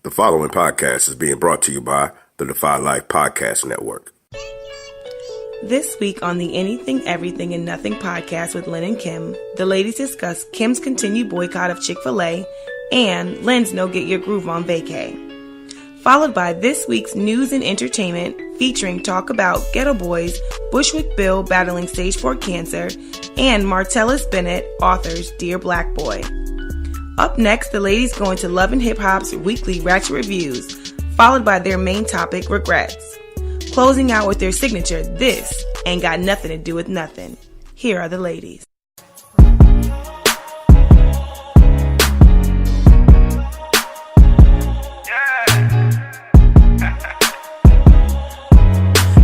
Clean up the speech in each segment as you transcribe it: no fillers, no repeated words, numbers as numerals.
The following podcast is being brought to you by the Defy Life Podcast Network. This week on the Anything, Everything, and Nothing podcast with Lin and Kim, the ladies discuss Kim's continued boycott of Chick-fil-A and Lin's No Get Your Groove on Vacay. Followed by this week's news and entertainment featuring talk about Ghetto Boys, Bushwick Bill battling stage 4 cancer, and Martellus Bennett, author's Dear Black Boy. Up next, the ladies go into Love and Hip Hop's weekly Ratchet reviews, followed by their main topic, regrets. Closing out with their signature, This Ain't Got Nothing to Do with Nothing. Here are the ladies.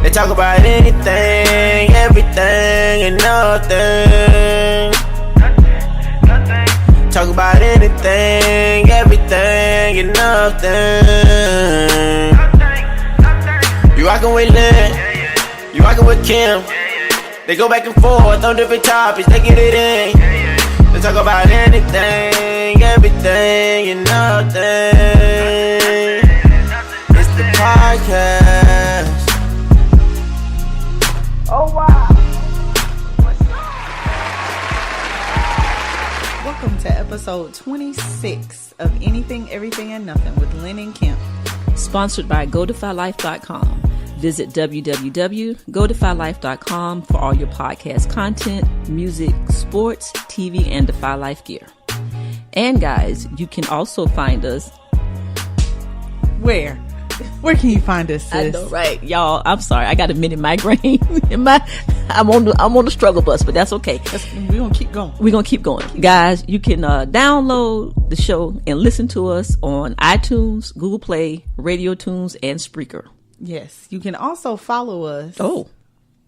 They talk about anything, everything, and nothing. Talk about anything, everything, and nothing. You rockin' with Lin, you rockin' with Kim. They go back and forth on different topics, they get it in. They talk about anything, everything, and nothing. It's the podcast. Oh wow. Welcome to episode 26 of Anything, Everything, and Nothing with Lin and Kim. Sponsored by GoDefyLife.com. Visit www.godefylife.com for all your podcast content, music, sports, TV, and Defy Life gear. And guys, you can also find us. Where can you find us, sis? I know, right? Y'all, I'm sorry. I got a mini migraine. I'm on the struggle bus, but that's okay. We're going to keep going. We're going to keep going. Guys, you can download the show and listen to us on iTunes, Google Play, Radio Tunes, and Spreaker. Yes. You can also follow us.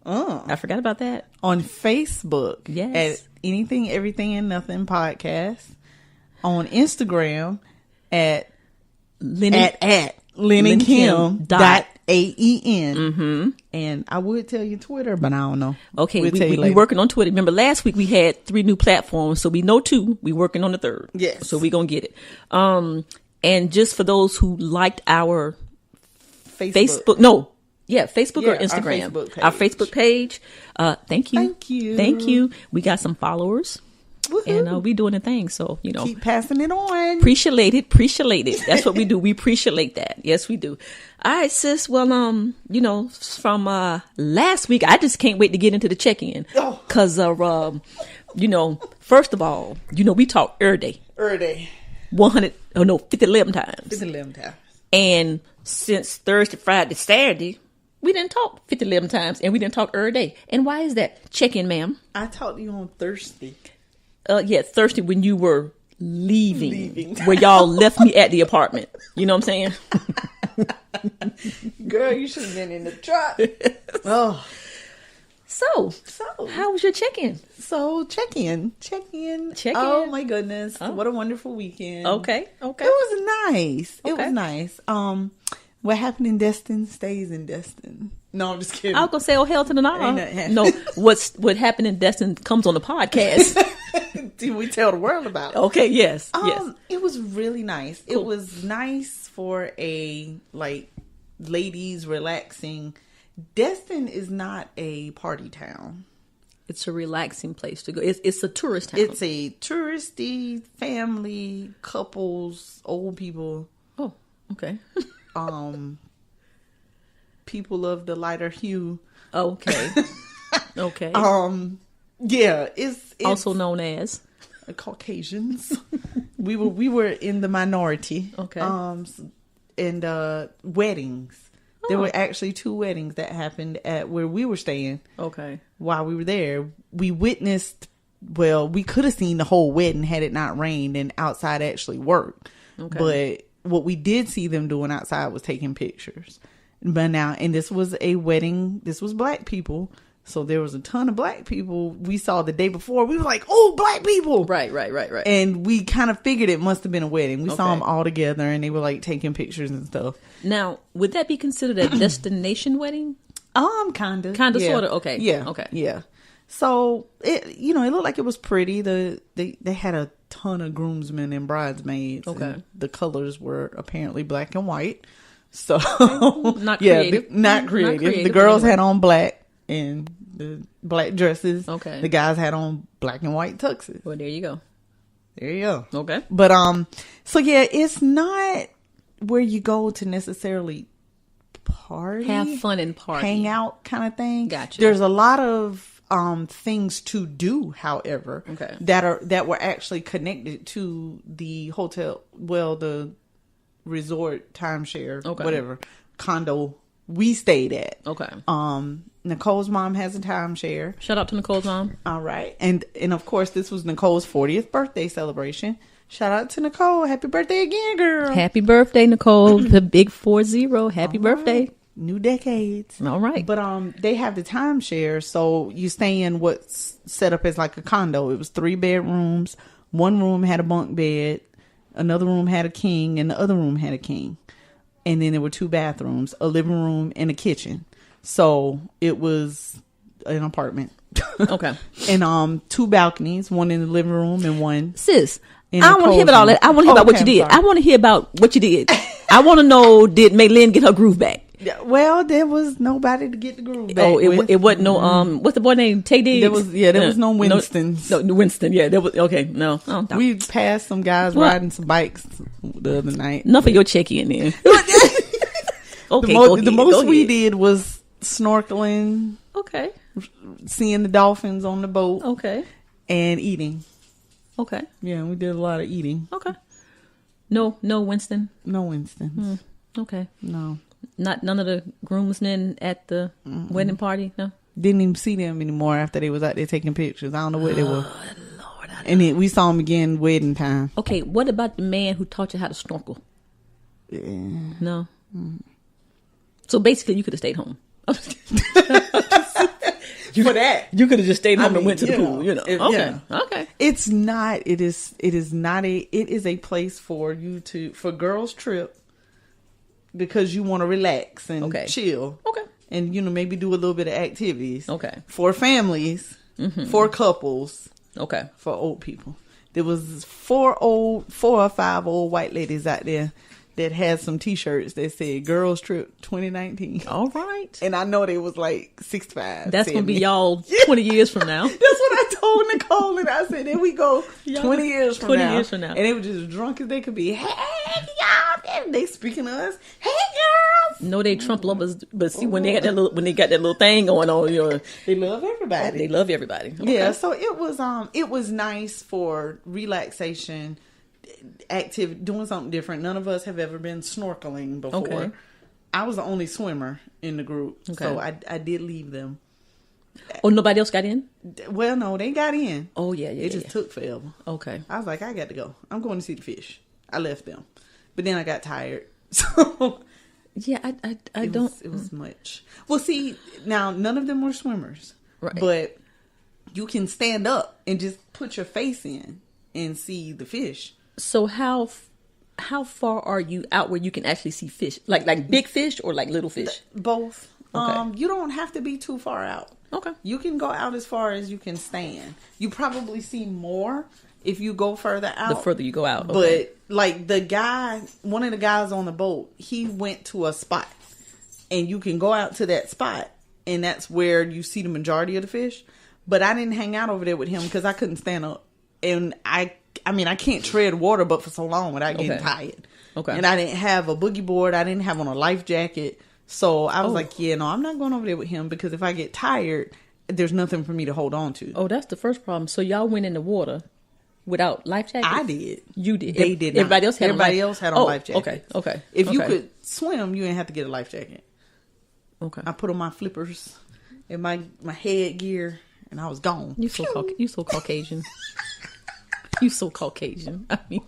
I forgot about that. On Facebook. Yes. At Anything, Everything, and Nothing podcast. On Instagram at Lin and Kim .aen. Mm-hmm. And I would tell you Twitter, but I don't know. Okay, we're working on Twitter. Remember last week we had 3 new platforms, so we know 2. We working on the 3rd. Yes. So we gonna get it. And just for those who liked our Facebook or Instagram, our Facebook page. Thank you. Thank you. We got some followers. Woo-hoo. And we doing a thing, so keep passing it on. Appreciate it. That's what we do. We appreciate that. Yes, we do. All right, sis. Well, from last week, I just can't wait to get into the check-in because first of all, we talk every day. 50 times. And since Thursday, Friday, Saturday, we didn't talk 50 times, and we didn't talk every day. And why is that? Check in, ma'am. I talked to you on Thursday. Thursday when you were leaving. Where y'all left me at the apartment. You know what I'm saying? Girl, you should have been in the truck. So how was your check-in? Check-in. Oh my goodness. Oh. What a wonderful weekend. Okay. It was nice. It was nice. What happened in Destin stays in Destin. No, I'm just kidding. I was gonna say, hell to the no. No, what happened in Destin comes on the podcast. Did we tell the world about it? Okay, yes. It was really nice. Cool. It was nice for a ladies relaxing. Destin is not a party town. It's a relaxing place to go. It's a tourist town. It's a touristy family, couples, old people. Oh, okay. People of the lighter hue. Okay. Okay. Yeah, it's also known as Caucasians. we were in the minority. Okay. And weddings. There were actually 2 weddings that happened at where we were staying. Okay. While we were there, we witnessed. Well, we could have seen the whole wedding had it not rained and outside actually worked. Okay. But what we did see them doing outside was taking pictures. But and this was a wedding. This was black people. So there was a ton of black people we saw the day before. We were like, oh, black people. Right. And we kind of figured it must have been a wedding. We saw them all together and they were like taking pictures and stuff. Now, would that be considered a destination wedding? Kind of. Kind of, sort of. Okay. Yeah. Okay. Yeah. So it looked like it was pretty. They had a ton of groomsmen and bridesmaids. Okay. And the colors were apparently black and white. So not creative. Not creative. The girls had on black and the black dresses. Okay. The guys had on black and white tuxes. Well, there you go. There you go. Okay. But so yeah, it's not where you go to necessarily party, Have fun and party, hang out kind of thing. Gotcha. There's a lot of things to do, however, Okay. that were actually connected to the hotel, well, the resort, timeshare, Okay. whatever condo we stayed at. Okay. Nicole's mom has a timeshare. Shout out to Nicole's mom. All right. And of course, this was Nicole's 40th birthday celebration. Shout out to Nicole. Happy birthday again, girl. Happy birthday, Nicole. The big 40. Happy birthday. New decades. All right. But they have the timeshare, so you stay in what's set up as like a condo. It was 3 bedrooms. One room had a bunk bed. Another room had a king, and the other room had a king. And then there were 2 bathrooms, a living room, and a kitchen. So it was an apartment. Okay. And 2 balconies, one in the living room and one. Sis, I in don't want to hear about all that. I want to hear about what you did. I want to hear about what you did. I want to know, did Mei Lin get her groove back? Well, there was nobody to get the groove back. Oh, with. it wasn't no what's the boy name? Tay Diggs? There was no Winstons. No, Winston. Yeah, there was. Okay, no. We passed some guys riding some bikes the other night. Enough of your check-in then. Okay, the most we did was snorkeling. Okay. Seeing the dolphins on the boat. Okay. And eating. Okay. Yeah, we did a lot of eating. Okay. No Winston. No Winston. Okay. No. None of the groomsmen at the wedding party. No. Didn't even see them anymore after they was out there taking pictures. I don't know where they were. Lord, and then we saw them again wedding time. Okay, what about the man who taught you how to snorkel? Yeah. No. So basically, you could have stayed home. For that, you could have just stayed home and went to the pool. You know. Okay. Yeah. Okay. It's not. It is not a. It is a place for you for girls trip because you want to relax and chill. Okay. And maybe do a little bit of activities. Okay. For families, for couples. Okay. For old people. There was 4 or 5 old white ladies out there that had some T-shirts that said "Girls Trip 2019." All right. And I know they was like 65. That's gonna be y'all 20 years from now. That's what I told Nicole, and I said, "There we go, 20 years from 20 now." years from now. And they were just drunk as they could be. Hey y'all, and they speaking to us. Hey girls. No, they Trump lovers, but see when they got that little thing going on, they love everybody. They love everybody. Okay. Yeah, so it was nice for relaxation. Activity, doing something different. None of us have ever been snorkeling before. Okay. I was the only swimmer in the group, so I did leave them. Oh, nobody else got in? Well, no, they got in. Oh yeah, it just took forever. Okay, I was like, I got to go. I'm going to see the fish. I left them, but then I got tired. So yeah, I don't. It was much. Well, see, now none of them were swimmers, right? But you can stand up and just put your face in and see the fish. So how far are you out where you can actually see fish? Like big fish or like little fish? Both. Okay. You don't have to be too far out. Okay. You can go out as far as you can stand. You probably see more if you go further out. The further you go out. Okay. But like one of the guys on the boat, he went to a spot and you can go out to that spot and that's where you see the majority of the fish. But I didn't hang out over there with him because I couldn't stand up. And I can't tread water, but for so long without getting tired. Okay. And I didn't have a boogie board. I didn't have on a life jacket. So I was like, yeah, no, I'm not going over there with him because if I get tired, there's nothing for me to hold on to. Oh, that's the first problem. So y'all went in the water without life jackets? I did. You did. They did not. Everybody else had on life jackets. Okay. If you could swim, you didn't have to get a life jacket. Okay. I put on my flippers and my headgear and I was gone. You so Caucasian. You so Caucasian. I mean,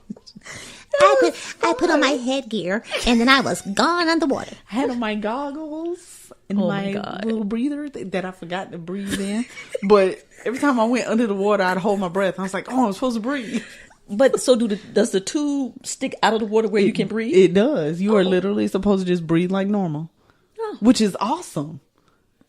I put on my headgear and then I was gone underwater. I had on my goggles and my little breather that I forgot to breathe in. But every time I went under the water, I'd hold my breath. I was like, "Oh, I'm supposed to breathe." But so does the tube stick out of the water where you can breathe? It does. You are literally supposed to just breathe like normal, which is awesome.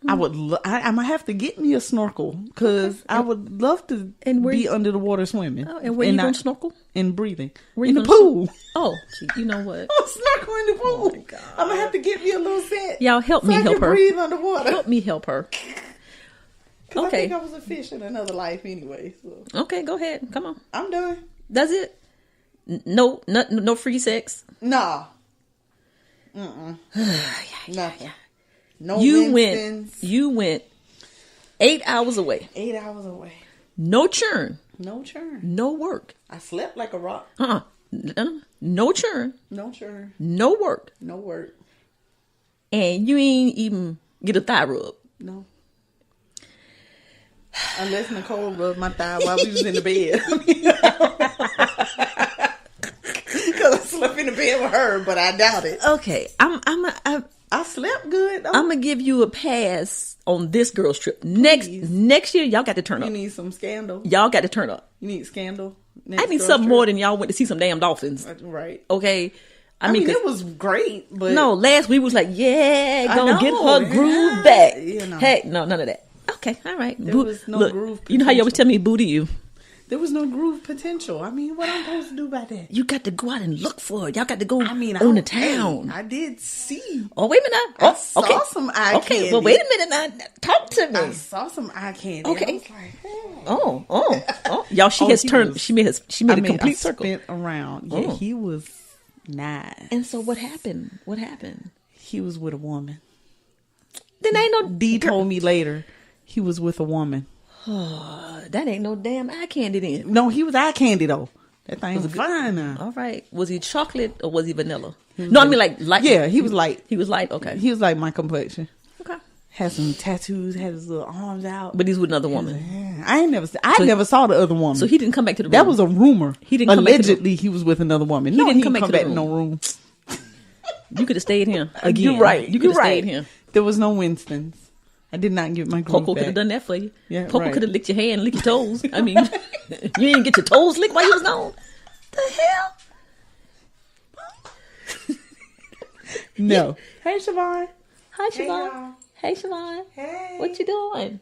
I'm gonna have to get me a snorkel because I would love to be under the water swimming. Oh, and where you gonna snorkel? And breathing in the pool. Oh, you know what? I'm snorkel in the pool. Oh my God. I'm gonna have to get me a little set. Y'all help me help her. Breathe underwater. Help me help her. Okay. I think I was a fish in another life anyway. So. Okay, go ahead. Come on. I'm done. That's it. No free sex. Nah. Nothing. No. You went 8 hours away. 8 hours away. No churn. No churn. No work. I slept like a rock. No churn. No churn. No work. No work. And you ain't even get a thigh rub. No. Unless Nicole rubbed my thigh while we was in the bed. Because I slept in the bed with her, but I doubt it. Okay, I slept good. Though. I'm gonna give you a pass on this girl's trip. Next year, y'all got to turn up. You need some scandal. Y'all got to turn up. You need scandal. I need something more than y'all went to see some damn dolphins. Right. Okay. I mean it was great, but no. Last week was like, yeah, gonna get her groove back. You know. Hey, no, none of that. Okay, all right. There was no groove potential. You know how you always tell me boo to you? There was no groove potential. I mean, what I'm supposed to do about that? You got to go out and look for it. Y'all got to go on the town. I did see. Oh, wait a minute. I saw some eye candy. Okay, well, wait a minute now. Talk to me. I saw some eye candy. Okay. I was like, hey. Oh. Y'all, she has turned. She made a complete circle. Spent around. Yeah, he was nice. And so what happened? He was with a woman. Then ain't no. D told me later he was with a woman. That ain't no damn eye candy then. No, he was eye candy though. That thing was fine now. All right. Was he chocolate or was he vanilla? No, I mean like light. Yeah, he was light. He was light. Okay. He was like my complexion. Okay. Had some tattoos. Had his little arms out. But he's with another woman. Yeah. I never saw the other woman. So he didn't come back to the room. That was a rumor. He didn't come allegedly he was with another woman. He didn't come back to no room. You could have stayed here again. You're right. You could have stayed here. There was no Winston's. I did not get my groove Poco back. could have done that for you. Yeah, Poco could have licked your hand and licked your toes. I mean, you didn't get your toes licked while you was gone. The hell? No. Hey, Siobhan. Hi, Siobhan. Hey, Siobhan. Hey. What you doing?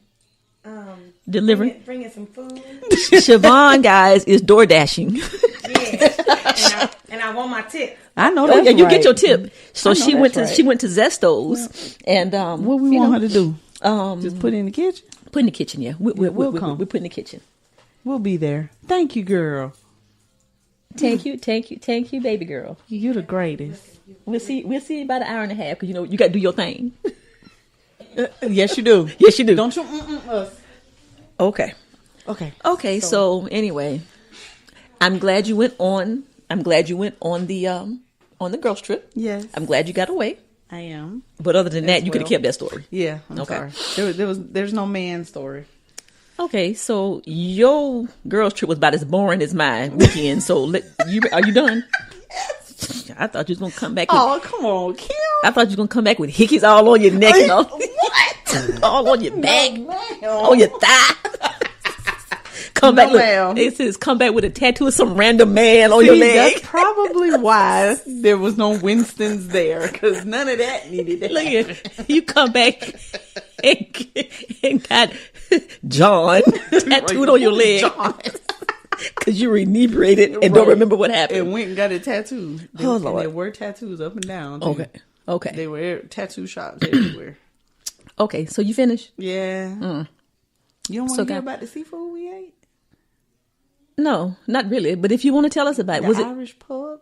Delivering. Bringing some food. Siobhan, guys, is door dashing. Yeah. And I want my tip. I know that. Yeah, you get your tip. So she went to Zesto's, and what we want her to do? Just put it in the kitchen. Put in the kitchen, yeah. We'll come. We put in the kitchen. We'll be there. Thank you, girl. Thank you, baby girl. You're the greatest. We'll see you about an hour and a half because you got to do your thing. Yes, you do. Yes, you do. Don't you us. Okay. So anyway, I'm glad you went on. The girls trip. Yes. I'm glad you got away. I am. But other than that, you could have kept that story. Yeah. I'm sorry. There's no man story. Okay, so your girls trip was about as boring as my weekend. So are you done? Yes. I thought you was gonna come back. Come on, Kim. I thought you was gonna come back with hickeys all on your neck and all. What? All on your back, No, on your thigh. It says come back with a tattoo of some random man on your leg. That's probably why there was no Winston's there, because none of that needed that. Look at you come back and got John tattooed on your leg because you were inebriated and don't remember what happened. And went and got a tattoo. Lord. There were tattoos up and down. Too. Okay. They were tattoo shops everywhere. Okay, so you finished? Yeah. You don't want to hear about the seafood we ate? No, not really. But if you want to tell us about it, was Irish pub?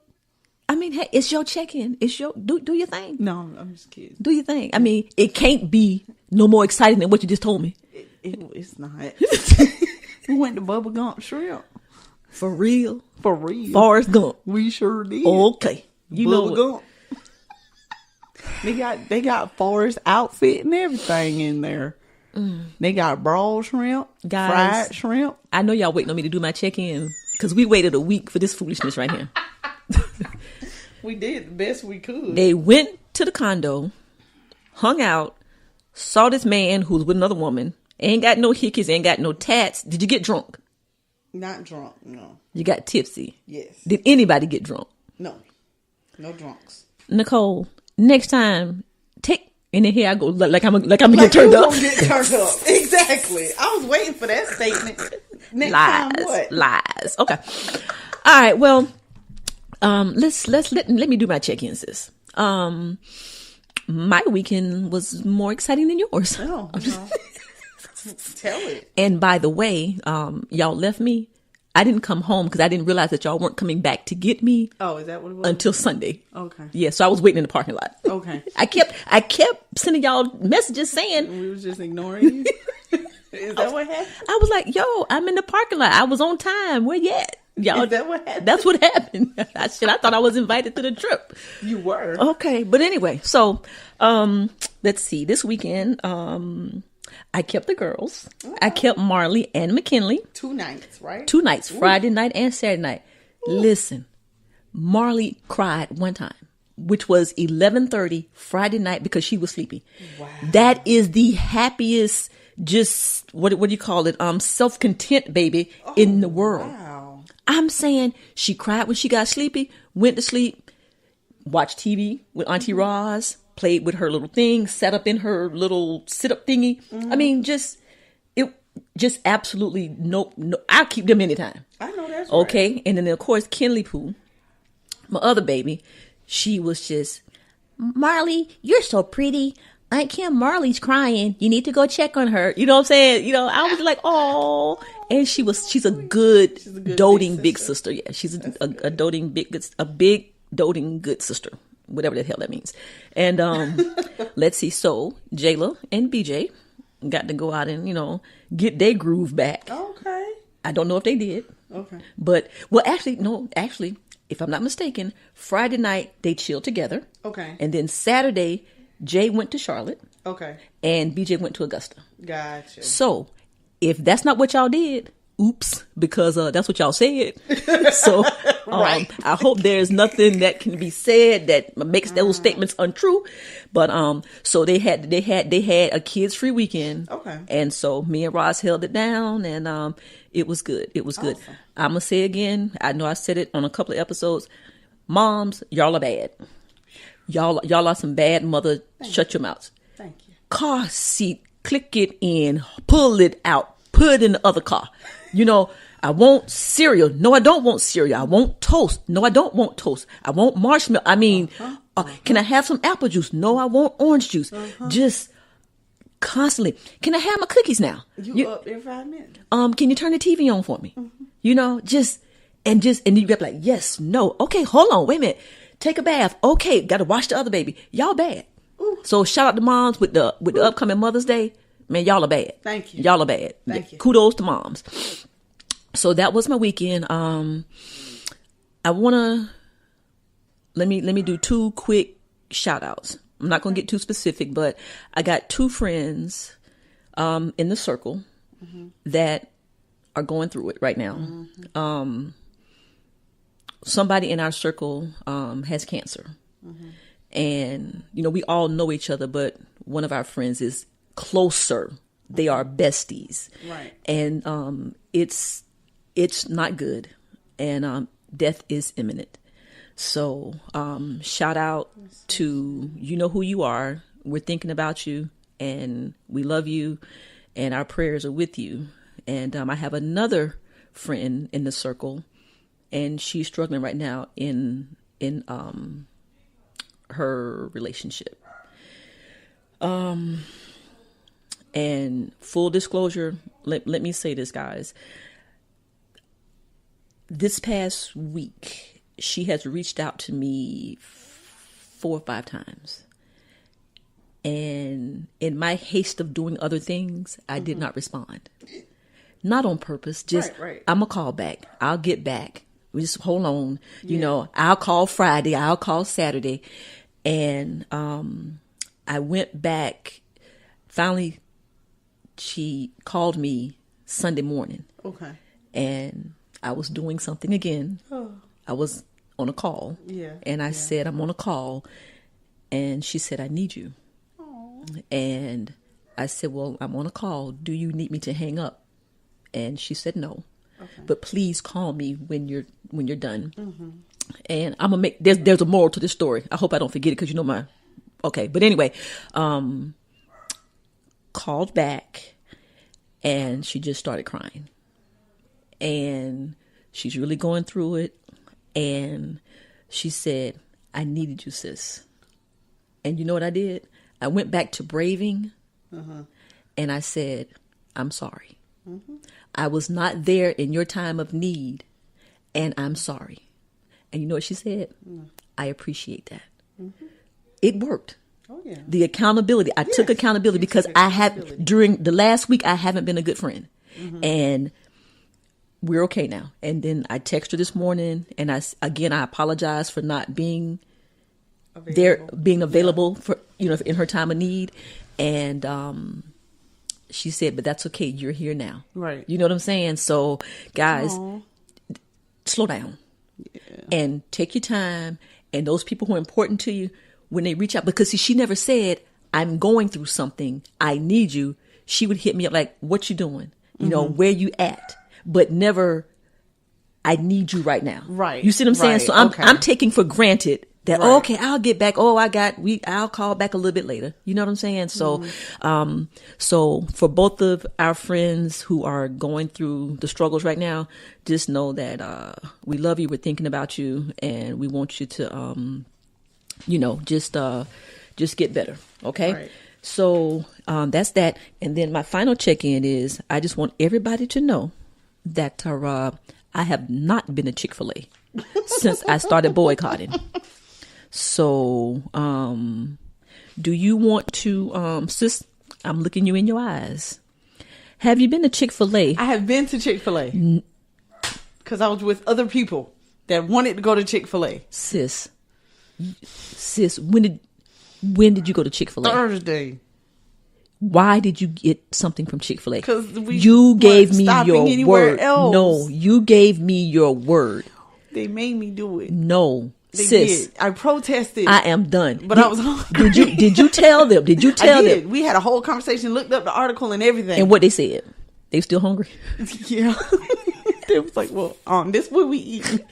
I mean, hey, it's your check-in. It's your do your thing. No, I'm just kidding. Do your thing. I mean, it can't be no more exciting than what you just told me. It's not. We went to Bubba Gump Shrimp. For real? For real. Forrest Gump. We sure did. Okay. You know Bubba Gump. They got Forrest outfit and everything in there. They got broiled shrimp, guys, fried shrimp. I know y'all waiting on me to do my check-in because we waited a week for this foolishness right here. We did the best we could. They went to the condo, hung out, saw this man who's with another woman, ain't got no hickeys, ain't got no tats. Did you get drunk? Not drunk, no. You got tipsy? Yes. Did anybody get drunk? No drunks. Nicole, next time, And then here I go, like I'm gonna get turned up. Get turned up. Exactly. I was waiting for that statement. Next time, what? Lies. Okay. All right. Well, let me do my check-ins, sis. My weekend was more exciting than yours. Oh, no. Tell it. And by the way, y'all left me. I didn't come home because I didn't realize that y'all weren't coming back to get me. Oh, is that what it was? Until Sunday. Okay. Yeah, so I was waiting in the parking lot. Okay. I kept sending y'all messages saying we was just ignoring you. Is that what happened? I was like, yo, I'm in the parking lot. I was on time. Where you at? Y'all, is that what happened? That's what happened. I thought I was invited to the trip. You were. Okay, but anyway, so let's see. This weekend, I kept the girls. Oh. I kept Marley and McKinley. 2 nights, right? 2 nights, Ooh. Friday night and Saturday night. Ooh. Listen, Marley cried one time, which was 11:30 Friday night because she was sleepy. Wow. That is the happiest, just what do you call it? Self-content baby in the world. Wow. I'm saying she cried when she got sleepy, went to sleep, watched TV with Auntie Roz, played with her little thing, sat up in her little sit-up thingy. Mm-hmm. I mean, just absolutely no. I'll keep them anytime. I know that's okay. Right. And then of course Kinley Pooh, my other baby, she was just, Marley, you're so pretty. Aunt Kim, Marley's crying. You need to go check on her. You know what I'm saying? You know, I was like, oh, and she's a good doting big sister. Yeah, she's a doting big doting good sister, whatever the hell that means. And let's see. So Jayla and BJ got to go out and, you know, get their groove back. Okay. I don't know if they did. Okay. But actually, if I'm not mistaken, Friday night they chilled together. Okay. And then Saturday, Jay went to Charlotte. Okay. And BJ went to Augusta. Gotcha. So, if that's not what y'all did, oops, because that's what y'all said. So, right. I hope there's nothing that can be said that makes those statements untrue. But so they had a kids free weekend. Okay. And so me and Roz held it down, and it was good. It was good. Awesome. I'm gonna say again. I know I said it on a couple of episodes. Moms, y'all are bad. Y'all are some bad mother. Shut your mouths. Thank you. Car seat, click it in, pull it out, put it in the other car. You know, I want cereal. No, I don't want cereal. I want toast. No, I don't want toast. I want marshmallow. I mean, can I have some apple juice? No, I want orange juice. Just constantly. Can I have my cookies now? You up in 5 minutes. Can you turn the TV on for me? You know, and you get like, yes, no. Okay, hold on, wait a minute. Take a bath. Okay, got to wash the other baby. Y'all bad. Ooh. So shout out to moms with the upcoming Mother's Day. Man, y'all are bad. Thank you. Y'all are bad. Thank you. Kudos to moms. So that was my weekend. I wanna let me do 2 quick shout outs. I'm not gonna get too specific, but I got 2 friends in the circle that are going through it right now. Somebody in our circle has cancer. And, you know, we all know each other, but one of our friends is closer. They are besties. Right. And it's not good. And death is imminent. So shout out to, you know who you are. We're thinking about you, and we love you, and our prayers are with you. And I have another friend in the circle, and she's struggling right now in her relationship. And full disclosure, let me say this, guys. This past week, she has reached out to me 4 or 5 times. And in my haste of doing other things, I did not respond. Not on purpose, just right. I'm going to call back. I'll get back. Just hold on. You know, I'll call Friday. I'll call Saturday. And I went back. Finally, she called me Sunday morning. Okay. And I was doing something again. Oh. I was on a call. Yeah. And I said, I'm on a call. And she said, I need you. Oh. And I said, well, I'm on a call. Do you need me to hang up? And she said, no. Okay. But please call me when you're done. And I'm gonna make there's a moral to this story. I hope I don't forget it, because you know my Okay. But anyway, called back and she just started crying. And she's really going through it. And she said, I needed you, sis. And you know what I did? I went back to braving and I said, I'm sorry. I was not there in your time of need and I'm sorry. And you know what she said? I appreciate that. It worked. Oh, yeah. The accountability. I took accountability because during the last week, I haven't been a good friend. And we're okay now. And then I texted her this morning and I apologize for not being available for, in her time of need. And, she said, but that's okay. You're here now. Right. You know what I'm saying? So guys, slow down and take your time. And those people who are important to you, when they reach out, because see, she never said, I'm going through something. I need you. She would hit me up like, what you doing? You know, where you at? But never, I need you right now. Right. You see what I'm saying? So I'm taking for granted that, okay, I'll get back. Oh, I'll call back a little bit later. You know what I'm saying? So, so for both of our friends who are going through the struggles right now, just know that, we love you. We're thinking about you and we want you to, just get better. Okay. Right. So, that's that. And then my final check-in is I just want everybody to know that, I have not been to Chick-fil-A since I started boycotting. So, do you want to, sis, I'm looking you in your eyes. Have you been to Chick-fil-A? I have been to Chick-fil-A. Because I was with other people that wanted to go to Chick-fil-A. Sis, when did you go to Chick-fil-A? Thursday. Why did you get something from Chick-fil-A? Because you gave me your word. Else. No, you gave me your word. They made me do it. No. Sis, I protested. I am done. But I was hungry. Did you tell them? Did you tell them? We had a whole conversation, looked up the article and everything. And what they said? They still hungry? Yeah. They was like, well, this what we eat.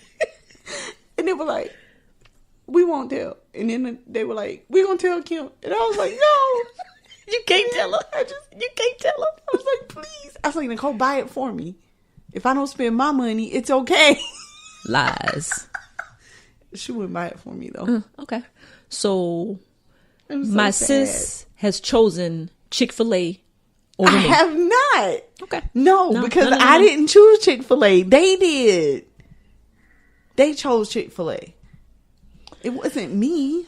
And they were like, we won't tell. And then they were like, we gonna tell Kim. And I was like, no. You can't tell her. You can't tell her. I was like, please. I was like, Nicole, buy it for me. If I don't spend my money, it's okay. Lies. She wouldn't buy it for me though. Okay. So my sis has chosen Chick-fil-A over me. I have not. Okay. No, because I didn't choose Chick-fil-A. They did. They chose Chick-fil-A. It wasn't me.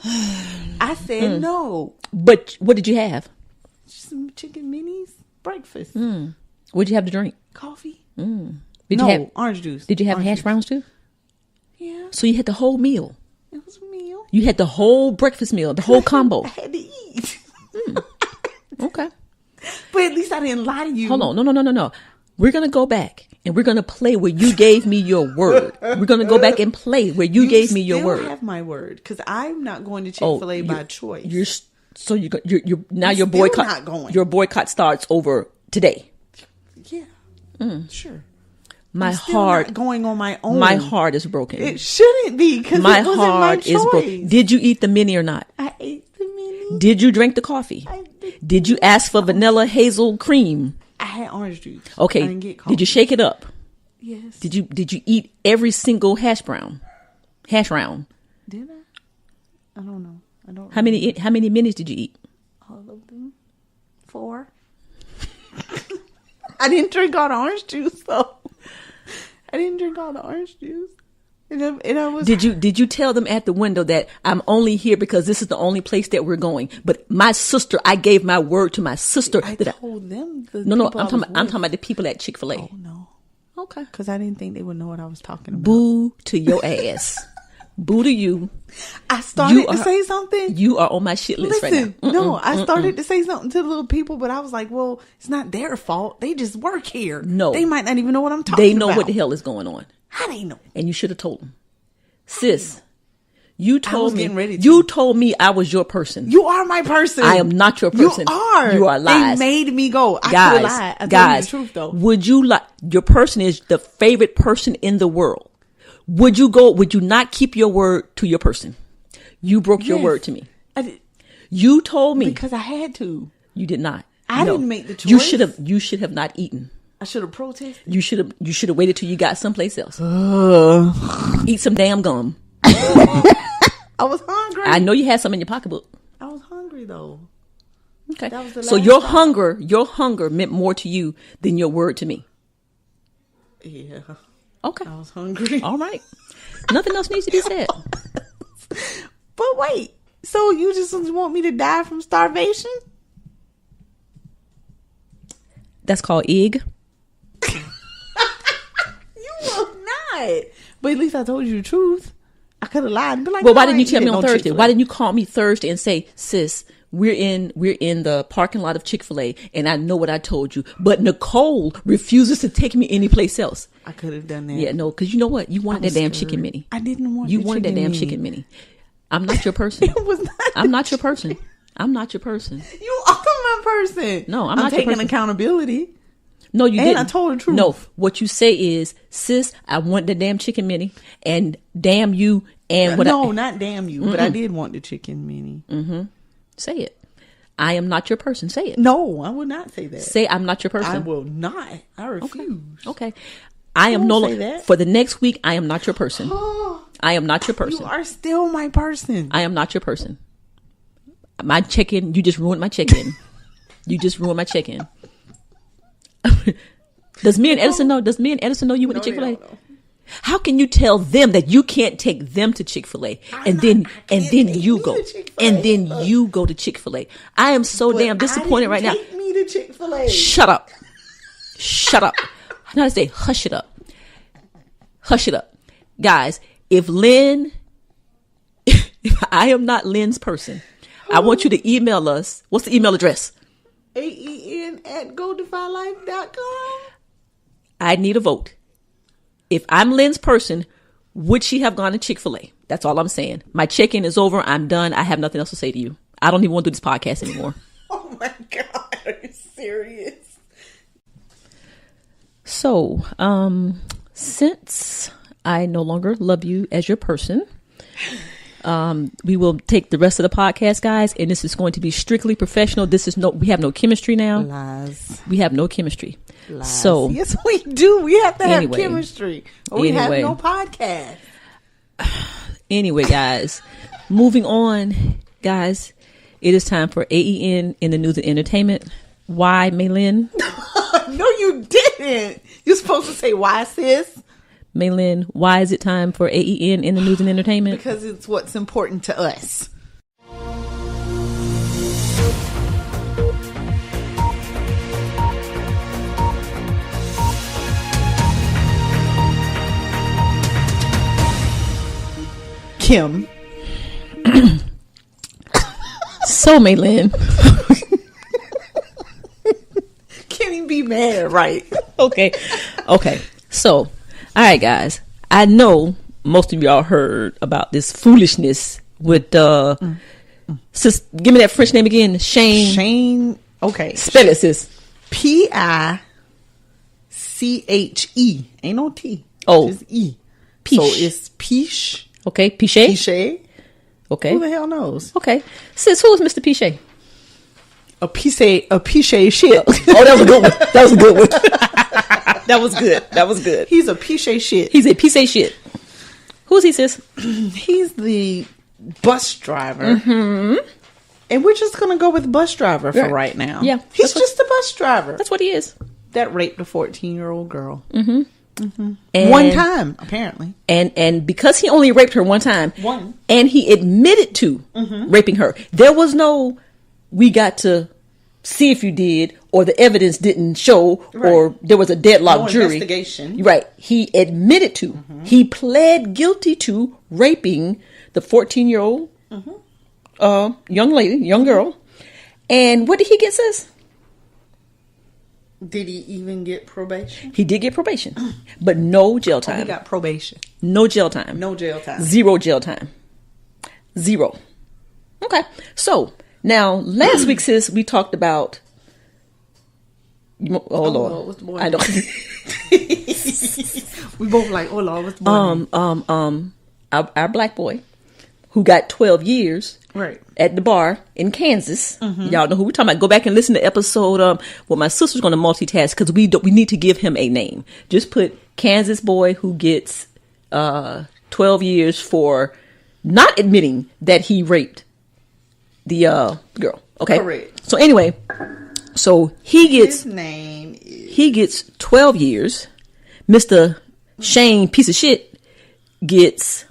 I said no. But what did you have? Some chicken minis. Breakfast. What did you have to drink? Coffee. Did you have orange juice. Did you have hash browns too? Yeah. So you had the whole meal. It was a meal. You had the whole breakfast meal, the whole combo. I had to eat. Okay. But at least I didn't lie to you. Hold on. No. We're going to go back and we're going to play where you gave me your word. We're going to go back and play where you gave me your word. You have my word because I'm not going to Chick-fil-A by choice. You're now your boycott. Not going. Your boycott starts over today. Yeah. Sure. My heart not going on my own. My heart is broken. It shouldn't be because my it wasn't heart my choice. is broken. Did you eat the mini or not? I ate the mini. Did you drink the coffee? Did you ask for vanilla hazel cream? I had orange juice. Okay. I didn't get coffee. Did you shake it up? Yes. Did you eat every single hash round? Did I? I don't know. I don't. How many minis did you eat? All of them. 4. I didn't drink all the orange juice though. I didn't drink all the orange juice. And I was. Did you tell them at the window that I'm only here because this is the only place that we're going? But my sister, I gave my word to my sister. I told them. No. I'm talking about the people at Chick-fil-A. Oh no. Okay. Because I didn't think they would know what I was talking about. Boo to your ass. Boo to you. I started to say something. You are on my shit list right now. No, I started to say something to the little people, but I was like, well, it's not their fault. They just work here. No. They might not even know what I'm talking about. They know what the hell is going on. How they know? And you should have told them. Sis, you told me. Ready to. You told me I was your person. You are my person. I am not your person. You are lies. They made me go. Guys, I told you the truth though. Would you like your person is the favorite person in the world? Would you not keep your word to your person? You broke your word to me. I did. You told me. Because I had to. You did not. I didn't make the choice. You should have not eaten. I should have protested. You should have waited till you got someplace else. Eat some damn gum. I was hungry. I know you had some in your pocketbook. I was hungry though. Okay. That was the So last your time. your hunger meant more to you than your word to me. Yeah. Okay. I was hungry. All right. Nothing else needs to be said. But wait. So you just want me to die from starvation? That's called egg. You will not. But at least I told you the truth. I could have lied and be like, Well, no, why I didn't you ain't tell me eating on no Thursday? Chick-fil-A. Why didn't you call me Thursday and say, sis, we're in the parking lot of Chick-fil-A and I know what I told you, but Nicole refuses to take me anyplace else. I could have done that. Yeah, no, because you know what? You wanted that damn chicken mini. I didn't want You the wanted that chicken damn mini. chicken mini. I'm not your person. It was not. I'm not your person. I'm not your person. You are my person. No, I'm not your taking person. accountability. No, you And didn't. I told the truth. No, what you say is, sis, I want the damn chicken mini, and damn you, and what? No, not damn you, but I did want the chicken mini. Say it. I am not your person. Say it. No, I will not say that. Say I'm not your person. I will not. I refuse. Okay. I am Don't no say longer that. for the next week. I am not your person. I am not your person. You are still my person. I am not your person. My check-in. You just ruined my check-in. You just ruined my check-in. Does me and Edison know? Does me and Edison know you went to they Chick-fil-A? don't know. How can you tell them that you can't take them to Chick-fil-A and then you go to Chick-fil-A? I am so damn disappointed right now. Take me to Chick-fil-A. Shut up. Shut up. Now I say hush it up. Hush it up. Guys, if I am not Lynn's person, I want you to email us. What's the email address? AEN@GoDefyLife.com. I need a vote. If I'm Lynn's person, would she have gone to Chick-fil-A? That's all I'm saying. My check-in is over. I'm done. I have nothing else to say to you. I don't even want to do this podcast anymore. Oh my God. Are you serious? So, since I no longer love you as your person, we will take the rest of the podcast, guys, and this is going to be strictly professional. We have no chemistry now. Lies. We have no chemistry. Lies. So yes, we do. We have to have Anyway. chemistry. Or we have Anyway. no podcast. anyway, guys, moving on, guys, it is time for AEN in the news and entertainment. Why, Mei Lin? No, you didn't. You're supposed to say why, sis? Mei Lin, why is it time for AEN in the news and entertainment? Because it's what's important to us. Kim. So, Mei Lin. Can't even be mad, right? Okay. So, all right, guys. I know most of y'all heard about this foolishness with sis, give me that French name again. Shane. Okay. Spell it, sis. Piche. Ain't no T. Oh. It's E. Piche. So it's Piche. Okay, Pichet. Piche. Okay. Who the hell knows? Okay. Sis, who is Mr. Pichet? A Piche shit. Oh, that was a good one. That was a good one. That was good. That was good. He's a Piche shit. He's a piece of shit. Who is he, sis? He's the bus driver. Mm-hmm. And we're just going to go with bus driver for right now. Yeah. He's just a bus driver. That's what he is. That raped a 14-year-old girl. Mm-hmm. And one time, apparently. And because he only raped her one time, and he admitted to raping her, there was no, we got to see if you did, or the evidence didn't show, or there was a deadlocked jury. Investigation. Right. He admitted to. He pled guilty to raping the 14-year-old young girl. And what did he get, sis? Did he even get probation? He did get probation, but no jail time. He got probation. No jail time. No jail time. 0 jail time. 0. Okay. So now last week, sis, we talked about. Oh Lord, what's the boy? I don't. We both like, oh Lord, what's the boy? Our black boy, who got 12 years right at the bar in Kansas. Y'all know who we're talking about. Go back and listen to episode. Well, my sister's going to multitask because we need to give him a name. Just put Kansas boy who gets 12 years for not admitting that he raped the girl. Okay. Correct. So anyway, so his name is... he gets 12 years. Mr. Shane, piece of shit, gets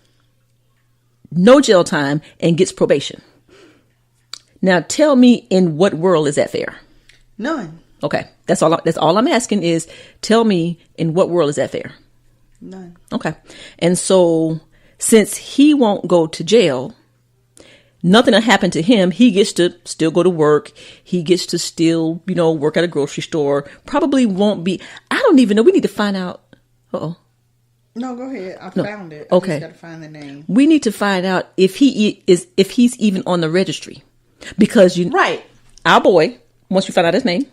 no jail time and gets probation. Now tell me, in what world is that fair? None. Okay. That's all I'm asking is, tell me, in what world is that fair? None. Okay. And so since he won't go to jail, nothing will happen to him. He gets to still go to work. He gets to still, work at a grocery store. Probably won't be. I don't even know. We need to find out. Uh-oh. No, go ahead. I found it. Okay. I just got to find the name. We need to find out if he's even on the registry, because right. Our boy, once you find out his name,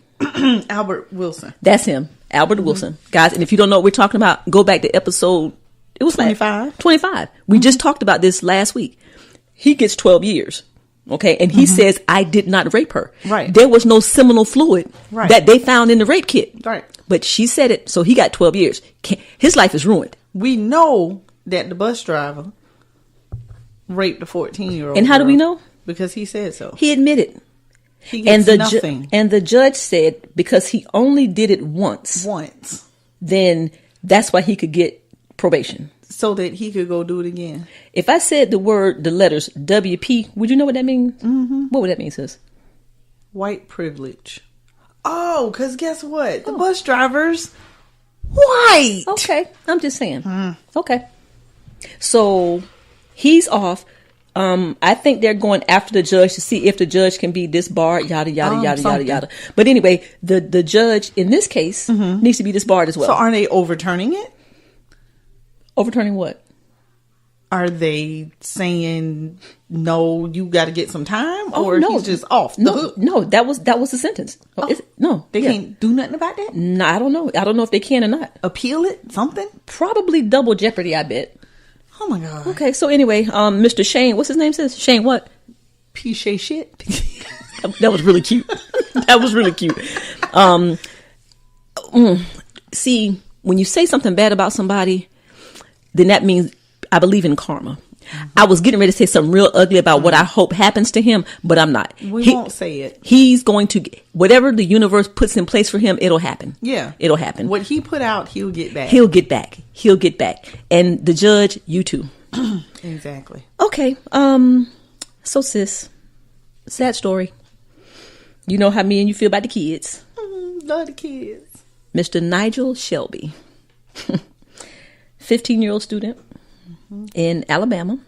Albert Wilson. That's him, Albert Wilson, guys. And if you don't know what we're talking about, go back to episode. It was 25. 25. We just talked about this last week. He gets 12 years. Okay. And he says, I did not rape her. Right. There was no seminal fluid that they found in the rape kit. Right. But she said it. So he got 12 years. His life is ruined. We know that the bus driver raped a 14-year-old. And how do we know? Because he said so. He admitted. He gets nothing. And the judge said because he only did it once, then that's why he could get probation. So that he could go do it again. If I said the letters WP, would you know what that means? Mm-hmm. What would that mean, sis? White privilege. Oh, because guess what? The bus driver's white. Okay. I'm just saying. Okay. So he's off. I think they're going after the judge to see if the judge can be disbarred, yada, yada, yada, something. yada, yada. But anyway, the judge in this case needs to be disbarred as well. So are they overturning it? Overturning what? Are they saying, no, you got to get some time? Oh, or no. he's just off the hook? No, that was the sentence. No. They can't do nothing about that? No, I don't know. I don't know if they can or not. Appeal it? Something? Probably double jeopardy, I bet. Oh, my God. Okay, so anyway, Mr. Shane, what's his name says? Shane what? Piche shit. That was really cute. That was really cute. See, when you say something bad about somebody, then that means I believe in karma. I was getting ready to say something real ugly about what I hope happens to him, but I'm not. We won't say it. He's going to, whatever the universe puts in place for him, it'll happen. Yeah. It'll happen. What he put out, he'll get back. He'll get back. He'll get back. And the judge, you too. Exactly. Okay. So sis, sad story. You know how me and you feel about the kids. Love the kids. Mr. Nigel Shelby, 15-year-old student in Alabama,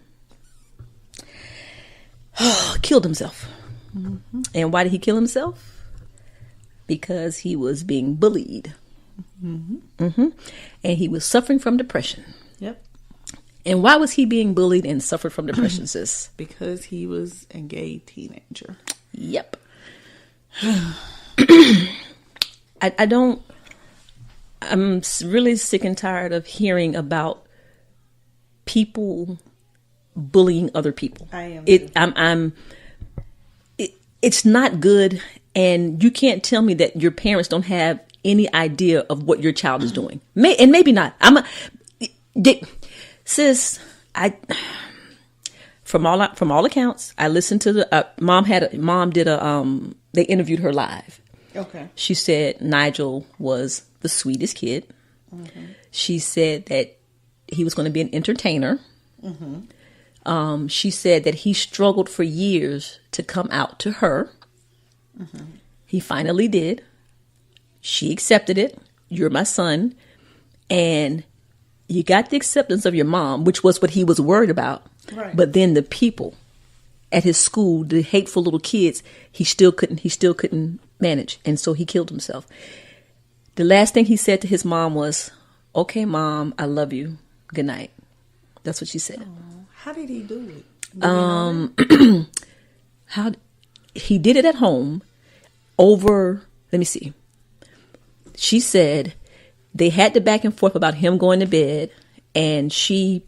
killed himself. And why did he kill himself? Because he was being bullied. And he was suffering from depression. Yep. And why was he being bullied and suffered from depression, sis? Because he was a gay teenager. Yep. I'm really sick and tired of hearing about people bullying other people. I am. It's not good, and you can't tell me that your parents don't have any idea of what your child is doing. Maybe not. Sis, from all accounts, I listened to the they interviewed her live. Okay. She said Nigel was the sweetest kid. She said that he was going to be an entertainer. She said that he struggled for years to come out to her. He finally did. She accepted it. You're my son. And you got the acceptance of your mom, which was what he was worried about. Right. But then the people at his school, the hateful little kids, he still couldn't manage. And so he killed himself. The last thing he said to his mom was, "Okay, Mom, I love you. Good night." That's what she said. How did he do it? How he did it at home over, let me see. She said they had the back and forth about him going to bed, and she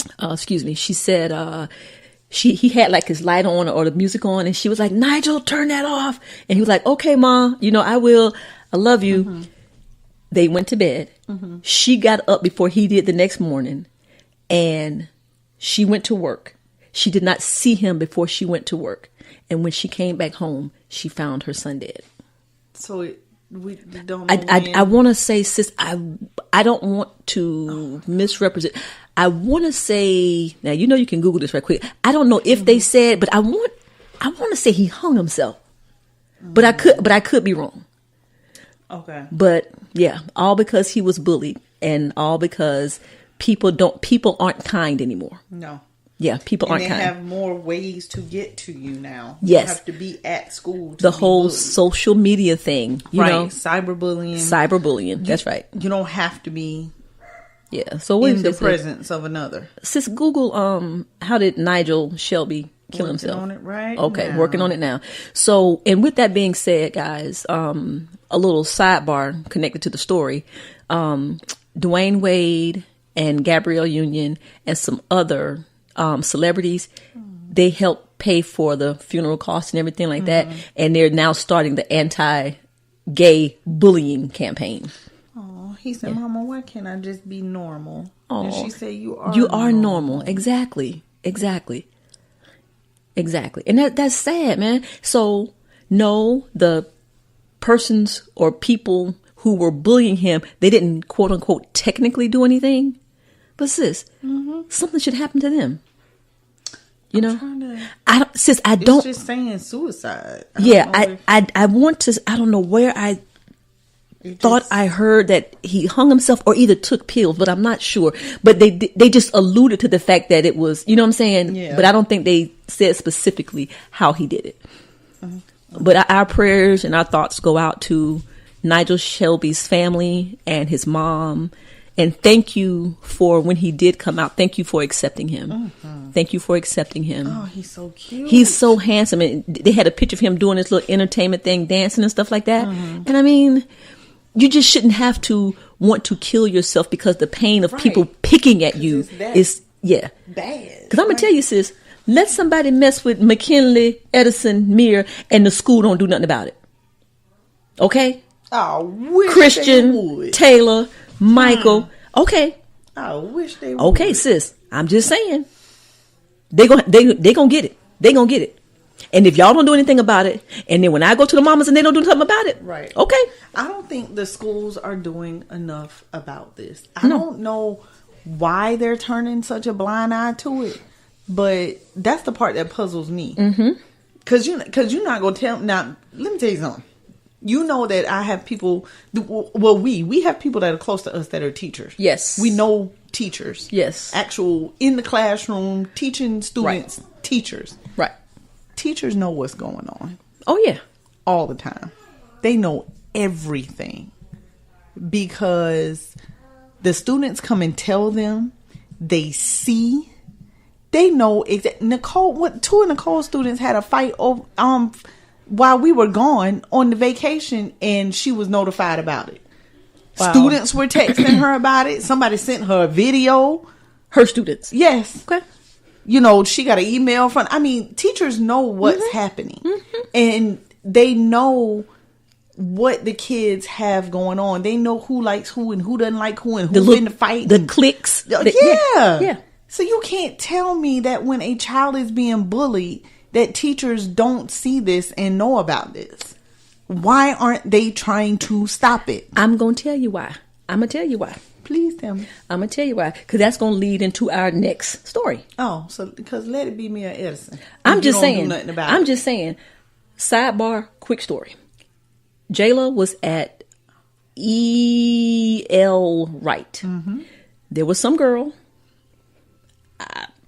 said he had like his light on or the music on, and she was like, Nigel, turn that off. And he was like, okay, Ma, I will. I love you. Mm-hmm. They went to bed. Mm-hmm. She got up before he did the next morning, and she went to work. She did not see him before she went to work. And when she came back home, she found her son dead. So we don't know I want to say, sis, I don't want to misrepresent. I want to say, now, you can Google this right quick. I don't know if they said, but I want to say he hung himself. But I could be wrong. Okay. But yeah, all because he was bullied, and all because people aren't kind anymore. No. Yeah, people aren't kind. They have more ways to get to you now. Yes. You have to be at school to the whole bullied. Social media thing, you know? Cyberbullying. That's right. You don't have to be So in the presence of another. Sis, Google how did Nigel Shelby kill himself? Working on it right Okay, now. Working on it now. So, and with that being said, guys, a little sidebar connected to the story. Dwayne Wade and Gabrielle Union and some other celebrities, they help pay for the funeral costs and everything like that. And they're now starting the anti-gay bullying campaign. Oh, he said, Mama, why can't I just be normal? Oh, and she said, you are normal. Exactly. And that's sad, man. So no, the persons or people who were bullying him, they didn't quote unquote technically do anything. But sis, something should happen to them. I don't. It's just saying suicide. I want to. I don't know where I thought I heard that he hung himself or either took pills, but I'm not sure. But they just alluded to the fact that it was. You know what I'm saying? Yeah. But I don't think they said specifically how he did it. But our prayers and our thoughts go out to Nigel Shelby's family and his mom. And thank you for when he did come out. Thank you for accepting him. Thank you for accepting him. Oh, he's so cute. He's so handsome. And they had a picture of him doing this little entertainment thing, dancing and stuff like that. And I mean, you just shouldn't have to want to kill yourself because the pain of people picking at you is bad. Because I'm going to tell you, sis, let somebody mess with McKinley, Edison, Mir, and the school don't do nothing about it. Okay? I wish Christian, they would. Taylor, Michael. Okay. I wish they would. Okay, sis. I'm just saying. They gonna get it. They gonna get it. And if y'all don't do anything about it, and then when I go to the mamas and they don't do something about it, right? Okay. I don't think the schools are doing enough about this. I don't know why they're turning such a blind eye to it, but that's the part that puzzles me. Because you're not gonna tell. Now, let me tell you something. You know that I have people. Well, we have people that are close to us that are teachers. Yes, we know teachers. Yes, actual in the classroom teaching students. Right. Teachers. Right. Teachers know what's going on. Oh yeah, all the time. They know everything because the students come and tell them. They see. They know exactly. Two of Nicole's students had a fight over while we were gone on the vacation, and she was notified about it. Wow. Students were texting her about it. Somebody sent her a video. Her students. Yes. Okay. She got an email from. I mean, teachers know what's happening, and they know what the kids have going on. They know who likes who and who doesn't like who and who's in the fight. The cliques. Yeah. So you can't tell me that when a child is being bullied, that teachers don't see this and know about this. Why aren't they trying to stop it? I'm going to tell you why. Please tell me. I'm going to tell you why. Because that's going to lead into our next story. Oh, so because let it be me or Edison. I'm just saying. Do nothing about I'm it. just saying. Sidebar, quick story. Jayla was at E.L. Wright. There was some girl.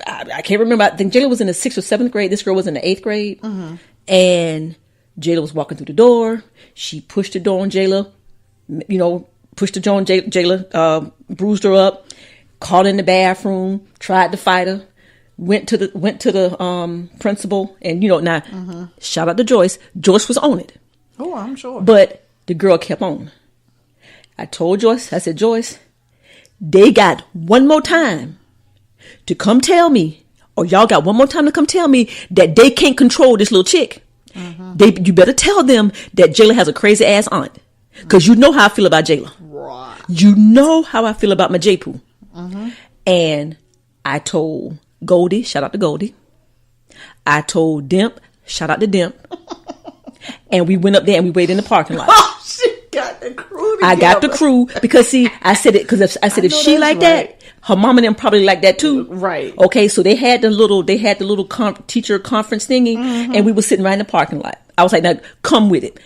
I can't remember. I think Jayla was in the 6th or 7th grade. This girl was in the 8th grade. And Jayla was walking through the door. She pushed the door on Jayla. Pushed the door on Jayla. Bruised her up. Caught in the bathroom. Tried to fight her. Went to the principal. And shout out to Joyce. Joyce was on it. Oh, I'm sure. But the girl kept on. I told Joyce. I said, Joyce, they got one more time to come tell me or y'all got one more time to come tell me that they can't control this little chick. You better tell them that Jayla has a crazy ass aunt. Because you know how I feel about Jayla. Right. You know how I feel about my J-Poo. And I told Goldie, shout out to Goldie. I told Dimp, shout out to Dimp. And we went up there and we waited in the parking lot. Oh, she got the crew together. I got the crew because see, I said it because I said if she like that, her mom and them probably like that too. Right. Okay, so they had the little teacher conference thingy, and we were sitting right in the parking lot. I was like, now come with it.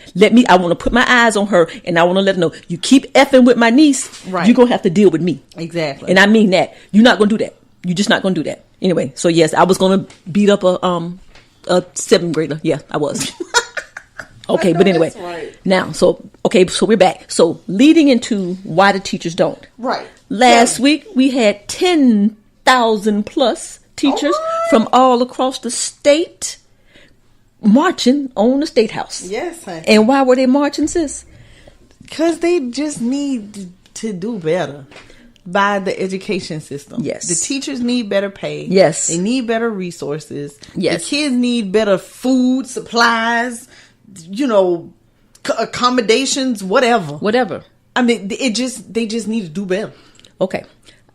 I want to put my eyes on her, and I want to let her know, you keep effing with my niece, right, you're going to have to deal with me. Exactly. And I mean that. You're not going to do that. You're just not going to do that. Anyway, so yes, I was going to beat up a seventh grader. Yeah, I was. Okay, but anyway. Right. Now, so we're back. So leading into why the teachers don't. Right. Last week, we had 10,000 plus teachers from all across the state marching on the State House. Yes, honey. And why were they marching, sis? Because they just need to do better by the education system. Yes. The teachers need better pay. Yes. They need better resources. Yes. The kids need better food, supplies, accommodations, whatever. I mean, they just need to do better. Okay.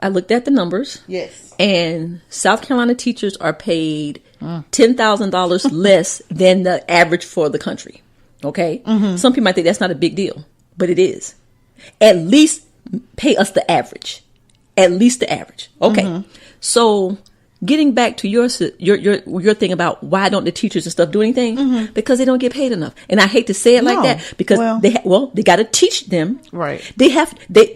I looked at the numbers. Yes. And South Carolina teachers are paid $10,000 less than the average for the country. Okay? Some people might think that's not a big deal, but it is. At least pay us the average. At least the average. Okay. So getting back to your thing about why don't the teachers and stuff do anything? Because they don't get paid enough. And I hate to say it like that because they got to teach them. Right.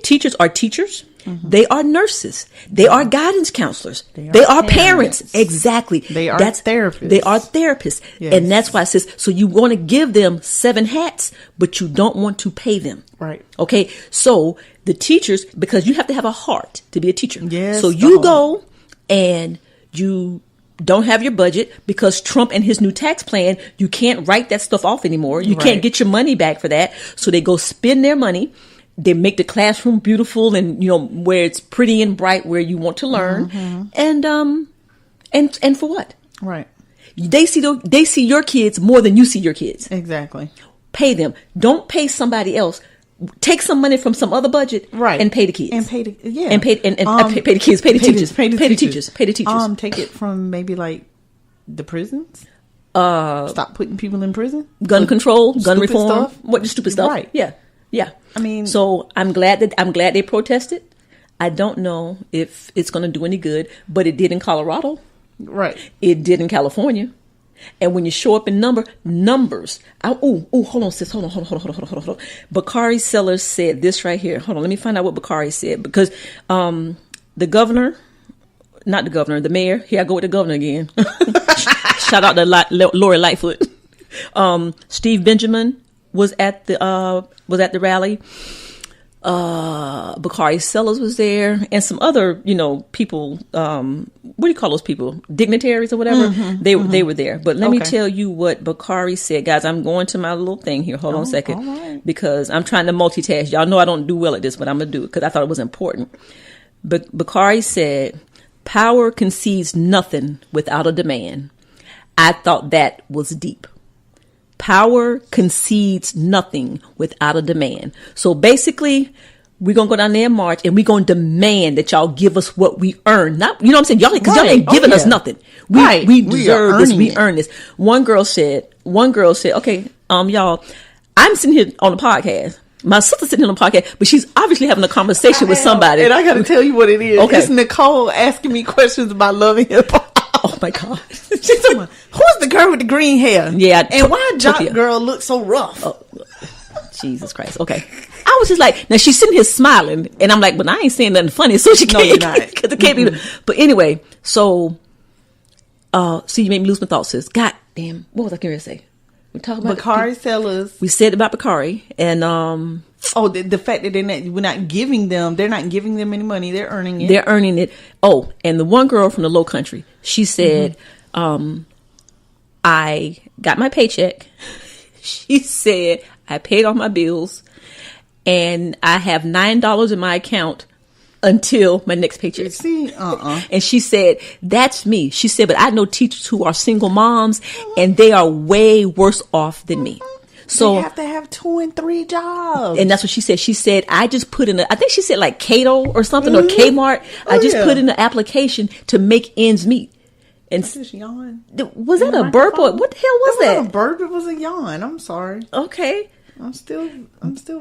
Teachers are teachers. They are nurses. They are guidance counselors. They are parents. Exactly. They are therapists. They are therapists. Yes. And that's why it says, so you want to give them 7 hats, but you don't want to pay them. Right. Okay. So the teachers, because you have to have a heart to be a teacher. Yes. So you go and you don't have your budget because Trump and his new tax plan, you can't write that stuff off anymore. You can't get your money back for that. So they go spend their money. They make the classroom beautiful and, where it's pretty and bright where you want to learn. And for what? Right. They see your kids more than you see your kids. Exactly. Pay them. Don't pay somebody else. Take some money from some other budget, right, and pay the kids, and pay the pay the kids, pay the teachers, pay the teachers. Take it from maybe like the prisons. Stop putting people in prison. Gun control, gun reform. Stuff. What the stupid stuff? Right. Yeah. I mean, so I'm glad they protested. I don't know if it's going to do any good, but it did in Colorado. Right. It did in California. And when you show up in numbers, hold on, sis, hold on. Vacay Sellers said this right here. Hold on, let me find out what Vacay said because the mayor. Here I go with the governor again. Shout out to Lori Lightfoot. Steve Benjamin was at the rally. Vacay Sellers was there, and some other, people. What do you call those people? Dignitaries or whatever. They were there. But let me tell you what Vacay said, guys. I'm going to my little thing here. Hold on a second, because I'm trying to multitask. Y'all know I don't do well at this, but I'm gonna do it because I thought it was important. But Vacay said, "Power concedes nothing without a demand." I thought that was deep. Power concedes nothing without a demand. So basically, we're going to go down there and march, and we're going to demand that y'all give us what we earn. Not, you know what I'm saying? Y'all ain't giving us nothing. We deserve this. We earn this. One girl said, okay, y'all, I'm sitting here on the podcast. My sister's sitting here on the podcast, but she's obviously having a conversation with somebody. And I got to tell you what it is. Okay. It's Nicole asking me questions about Love and Hip Hop. Oh my God. She's talking about, who's the girl with the green hair? Yeah. And why Jock Girl look so rough? Oh, Jesus Christ. Okay. I was just like, now she's sitting here smiling, and I'm like, but I ain't saying nothing funny, so she can't. No, you're not. Because it can't be. But anyway, so you made me lose my thoughts, sis. God damn. What was I going to say? We're talking about Vacay Sellers. We said about Vacay, and the fact that they're not giving them any money. They're earning it. They're earning it. Oh, and the one girl from the Low Country, she said, I got my paycheck. She said, I paid all my bills, and I have $9 in my account until my next paycheck. See, And she said, that's me. She said, but I know teachers who are single moms and they are way worse off than me. So they have to have 2 and 3 jobs. And that's what she said. She said, I just put in I think she said like Cato or something or Kmart. I just put in an application to make ends meet. And just yawn. Was that a burp or what the hell was that? It wasn't a burp. It was a yawn. I'm sorry. Okay. I'm still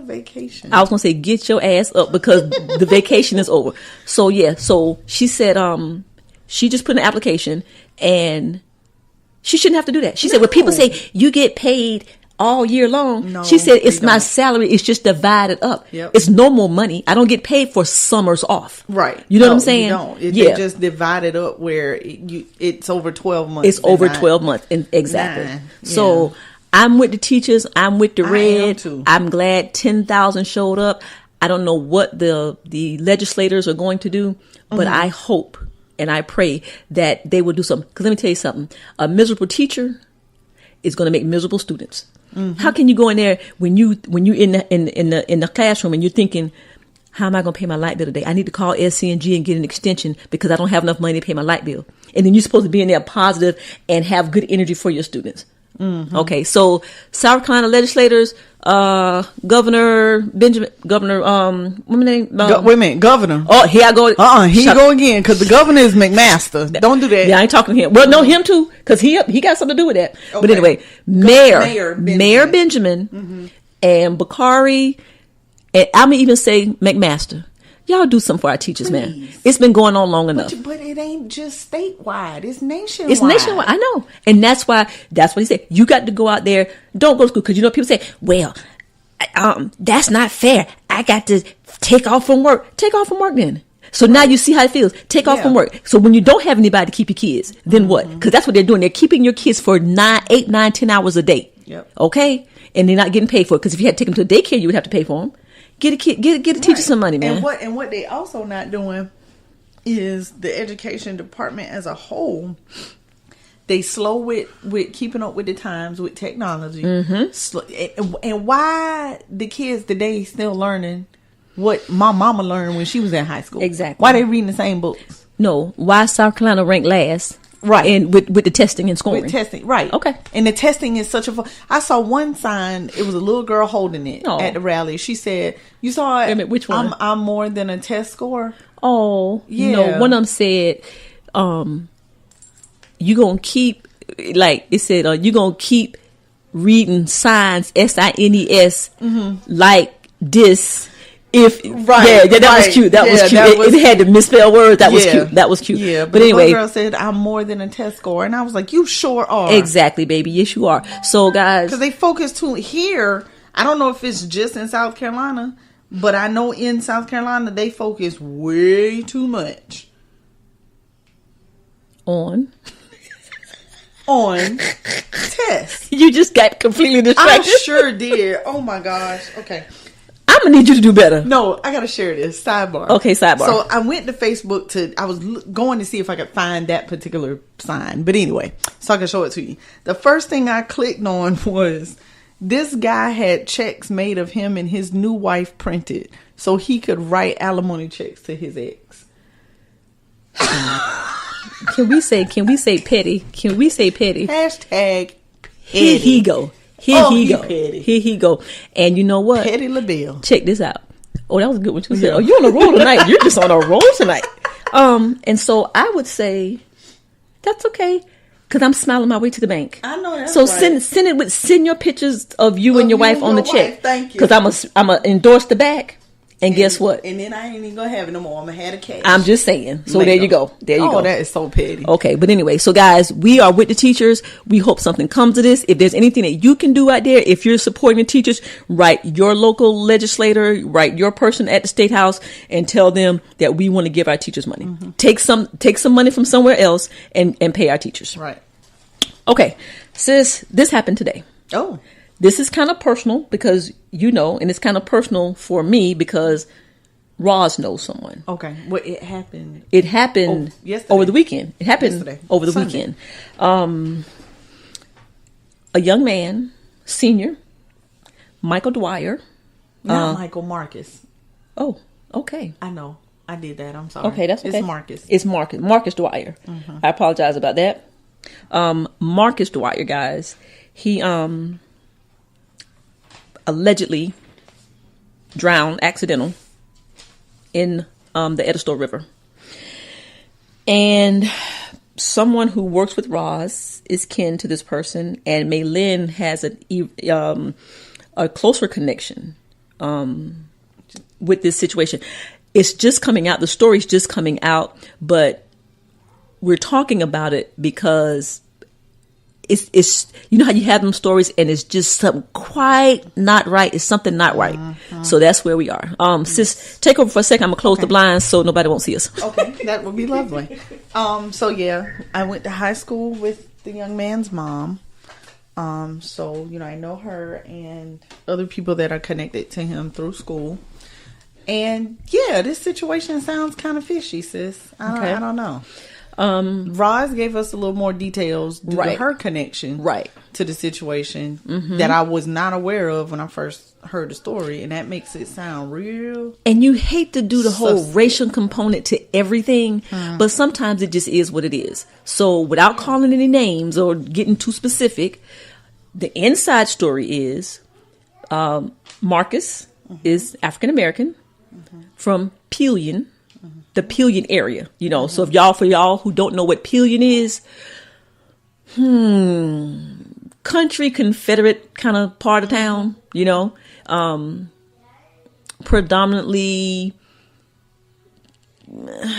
vacation. I was gonna say get your ass up because the vacation is over. So yeah, so she said she just put an application and she shouldn't have to do that. She said when people say you get paid all year long, she said it's my salary, it's just divided up. It's no more money. I don't get paid for summers off. Right. You know what I'm saying? You don't. It's just divided up where it's over 12 months. It's over 12 months. Exactly. So I'm with the teachers. I'm with the red. I'm glad 10,000 showed up. I don't know what the legislators are going to do, but I hope and I pray that they will do something. Because let me tell you something. A miserable teacher is going to make miserable students. How can you go in there when you in the classroom and you're thinking, how am I going to pay my light bill today? I need to call SCNG and get an extension because I don't have enough money to pay my light bill. And then you're supposed to be in there positive and have good energy for your students. Okay, so South Carolina legislators, Governor Benjamin, woman name, wait a minute, Governor. Oh, here I go. Here you go again, because the governor is McMaster. Don't do that. Yeah, I ain't talking to him. Well, no, him too, because he got something to do with that. Okay. But anyway, Mayor Benjamin and Vacay, and I'm gonna even say McMaster. Y'all do something for our teachers, man. It's been going on long enough. But it ain't just statewide. It's nationwide. It's nationwide. I know. And that's what he said. You got to go out there. Don't go to school. Because, people say, well, that's not fair. I got to take off from work. Take off from work then. So now you see how it feels. Take off from work. So when you don't have anybody to keep your kids, then what? Because that's what they're doing. They're keeping your kids for 8, 9, 10 hours a day. Yep. Okay? And they're not getting paid for it. Because if you had to take them to a daycare, you would have to pay for them. Get a teacher some money, man. And what they also not doing is the education department as a whole. They slow with keeping up with the times with technology. And why the kids today still learning what my mama learned when she was in high school? Exactly. Why they reading the same books? No. Why South Carolina ranked last? Right. And with the testing and scoring. With testing, right. Okay. And the testing is such a I saw one sign, it was a little girl holding it at the rally. She said, you saw it? Wait a minute, which one? I'm more than a test score. Oh, yeah. No, one of them said, you gonna keep, like it said, you gonna keep reading signs, SINES, like this. That was cute. That was cute. It had the misspelled words. That was cute. That was cute. Yeah, but anyway, the girl said, "I'm more than a test score," and I was like, "You sure are." Exactly, baby. Yes, you are. So, guys, because they focus too here. I don't know if it's just in South Carolina, but I know in South Carolina they focus way too much on tests. You just got completely distracted. I sure did. Oh my gosh. Okay. I'm gonna need you to do better. No, I gotta share this. Sidebar. Okay, sidebar. So I went to Facebook I was going to see if I could find that particular sign. But anyway, so I can show it to you. The first thing I clicked on was this guy had checks made of him and his new wife printed so he could write alimony checks to his ex. Can we say petty? Can we say petty? Hashtag petty. Here he go. Here he go. And you know what? Petty LaBelle. Check this out. Oh, that was a good one too. Yeah. Oh, you're on a roll tonight. You're just on a roll tonight. And so I wowould say that's okay because I'm smiling my way to the bank. I know that's so right. send your pictures of you and your wife on the check. Thank you. Because I'm a endorse the back. And guess what? And then I ain't even gonna have it no more. I'm gonna have the cash. I'm just saying. So there you go. There you go. Oh, that is so petty. Okay, but anyway, so guys, we are with the teachers. We hope something comes of this. If there's anything that you can do out there, if you're supporting the teachers, write your local legislator, write your person at the State House, and tell them that we want to give our teachers money. Take some money from somewhere else and pay our teachers. Right. Okay, sis, this happened today. Oh. This is kind of personal because and it's kind of personal for me because Roz knows someone. Okay. Well, it happened. It happened over the weekend. It happened yesterday. Over the weekend. A young man, senior, Michael Dwyer. Not Michael Marcus. Oh, okay. I know. I did that. I'm sorry. Okay, that's okay. It's Marcus. It's Marcus. Marcus Dwyer. Mm-hmm. I apologize about that. Marcus Dwyer, guys. He allegedly drowned, accidental, in the Edisto River. And someone who works with Roz is kin to this person, and Mei Lin has a closer connection with this situation. It's just coming out. The story's just coming out, but we're talking about it because it's you know how you have them stories and it's just something quite not right. It's something not right. Mm-hmm. So that's where we are. Sis, take over for a second. I'm gonna close the blinds so nobody won't see us. Okay, that would be lovely. So yeah, I went to high school with the young man's mom. So you know, I know her and other people that are connected to him through school. And yeah, this situation sounds kind of fishy, sis. I don't know. Roz gave us a little more details due to her connection to the situation that I was not aware of when I first heard the story, and that makes it sound real. And you hate to do the whole racial component to everything, but sometimes it just is what it is. So without calling any names or getting too specific, the inside story is Marcus is African American from Pelion. The Pelion area, you know. So for y'all who don't know what Pelion is, country Confederate kind of part of town, you know, predominantly,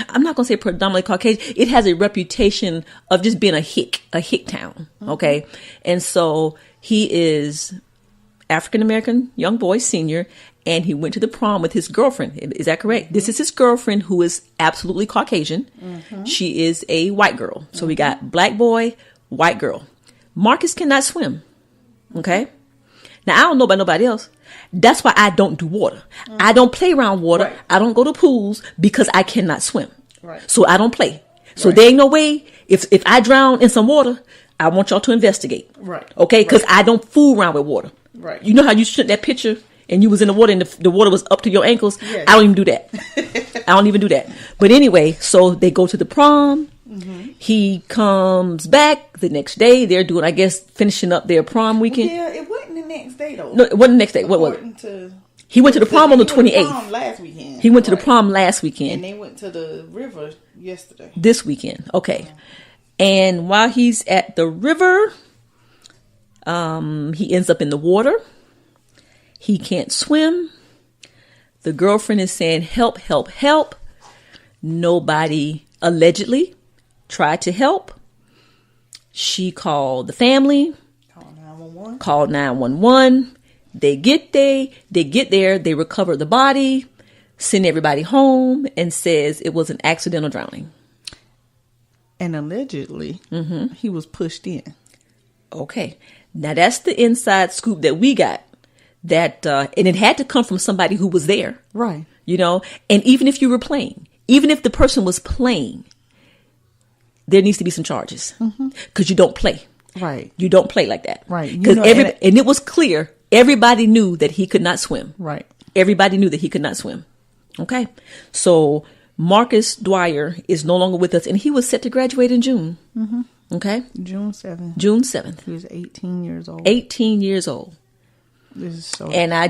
I'm not gonna say predominantly Caucasian. It has a reputation of just being a hick town. Okay. And so he is African American young boy, senior, and he went to the prom with his girlfriend. Is that correct? This is his girlfriend, who is absolutely Caucasian. She is a white girl. So we got black boy, white girl. Marcus cannot swim. Okay. Now I don't know about nobody else. That's why I don't do water. I don't play around water. I don't go to pools because I cannot swim. So I don't play. So there ain't no way if I drown in some water, I want y'all to investigate. Okay. Because I don't fool around with water. You know how you took that picture and you was in the water and the water was up to your ankles? Yes. I don't even do that. I don't even do that. But anyway, so they go to the prom. He comes back the next day. They're doing, I guess, finishing up their prom weekend. Yeah, it wasn't the next day, though. No, it wasn't the next day. What was it? He went to the prom on the 28th. Last weekend. He went to the prom last weekend. And they went to the river yesterday. This weekend. Okay. And while he's at the river, he ends up in the water. He can't swim. The girlfriend is saying, help, help, help. Nobody allegedly tried to help. She called the family. Called 911. They get there. They recover the body, send everybody home, and says it was an accidental drowning. And allegedly, he was pushed in. Okay. Now that's the inside scoop that we got. That and it had to come from somebody who was there, right? You know, and even if you were playing, even if the person was playing, there needs to be some charges because you don't play, right? You don't play like that, right? Because and it was clear, everybody knew that he could not swim, right? Everybody knew that he could not swim. Okay, so Marcus Dwyer is no longer with us, and he was set to graduate in June. Okay, June 7th. June 7th. He was 18 years old. 18 years old. This is so. And I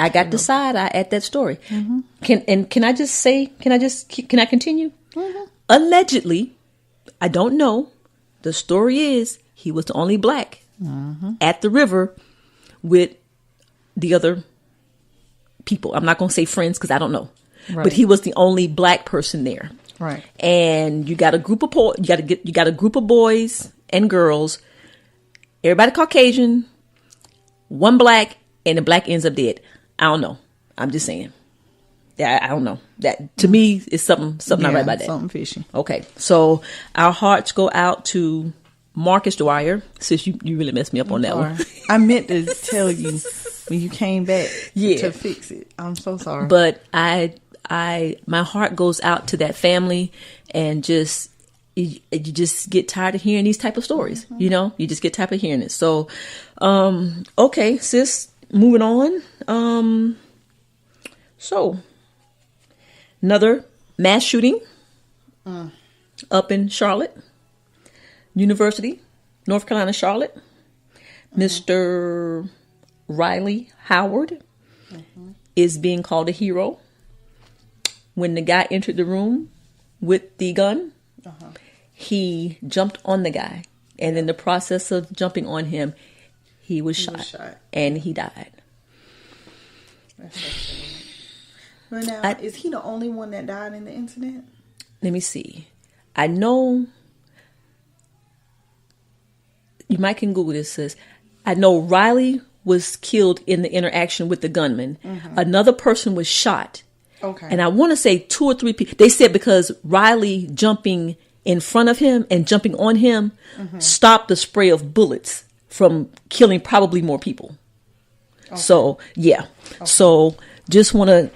got the side eye at that story. Can I continue? Allegedly, I don't know. The story is he was the only black at the river with the other people. I'm not going to say friends because I don't know, but he was the only black person there. Right. And you got a group of you got a group of boys and girls. Everybody Caucasian, one black. And the black ends up dead. I don't know. I'm just saying. I don't know. That to me is something not right about that. Something fishy. Okay. So our hearts go out to Marcus Dwyer. Sis, you really messed me up on that one. I meant to tell you when you came back to fix it. I'm so sorry. But my heart goes out to that family, and just you just get tired of hearing these type of stories. You know, you just get tired of hearing it. So, okay, sis. Moving on. So another mass shooting up in Charlotte, University, North Carolina, Charlotte. Mr. Riley Howard is being called a hero. When the guy entered the room with the gun, he jumped on the guy. And in the process of jumping on him, he was shot. And he died. That's so sad. Well, now, is he the only one that died in the incident? Let me see. I know, you might can Google this, sis. I know Riley was killed in the interaction with the gunman. Another person was shot. Okay. And I want to say 2 or 3 people. They said because Riley jumping in front of him and jumping on him stopped the spray of bullets from killing probably more people. Okay. So, yeah. Okay. So, just want to,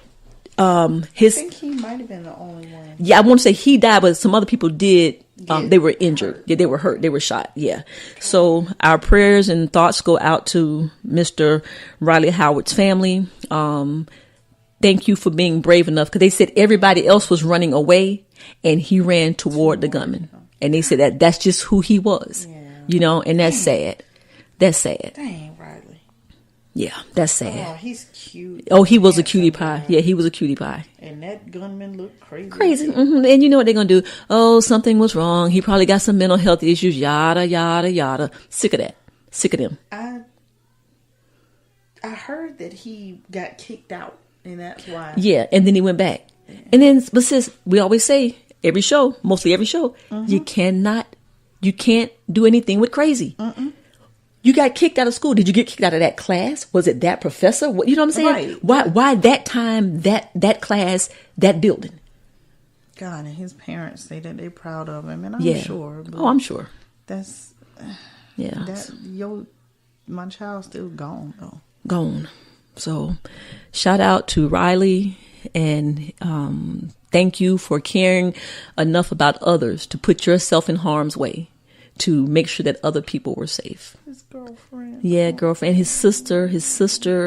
I think he might have been the only one. Yeah, I want to say he died, but some other people did. They were injured. Yeah, they were hurt. They were shot. Yeah. Okay. So our prayers and thoughts go out to Mr. Riley Howard's family. Thank you for being brave enough, because they said everybody else was running away and he ran toward the gunman. And they said that's just who he was, and that's sad. That's sad. Dang, Riley. Yeah, that's sad. Oh, he's cute. Oh, he was a cutie pie. Yeah, he was a cutie pie. And that gunman looked crazy. Crazy. And you know what they're going to do? Oh, something was wrong. He probably got some mental health issues. Yada, yada, yada. Sick of that. Sick of them. I heard that he got kicked out, and that's why. Yeah, and then he went back. Yeah. And then, but sis, we always say, mostly every show, you can't do anything with crazy. You got kicked out of school. Did you get kicked out of that class? Was it that professor? What, you know what I'm saying? Right. Why that time, that class, that building? God, and his parents say that they're proud of him, and I'm sure. Oh, I'm sure. That's my child's still gone though. Gone. So, shout out to Riley, and thank you for caring enough about others to put yourself in harm's way to make sure that other people were safe. His girlfriend. Yeah, girlfriend. His sister,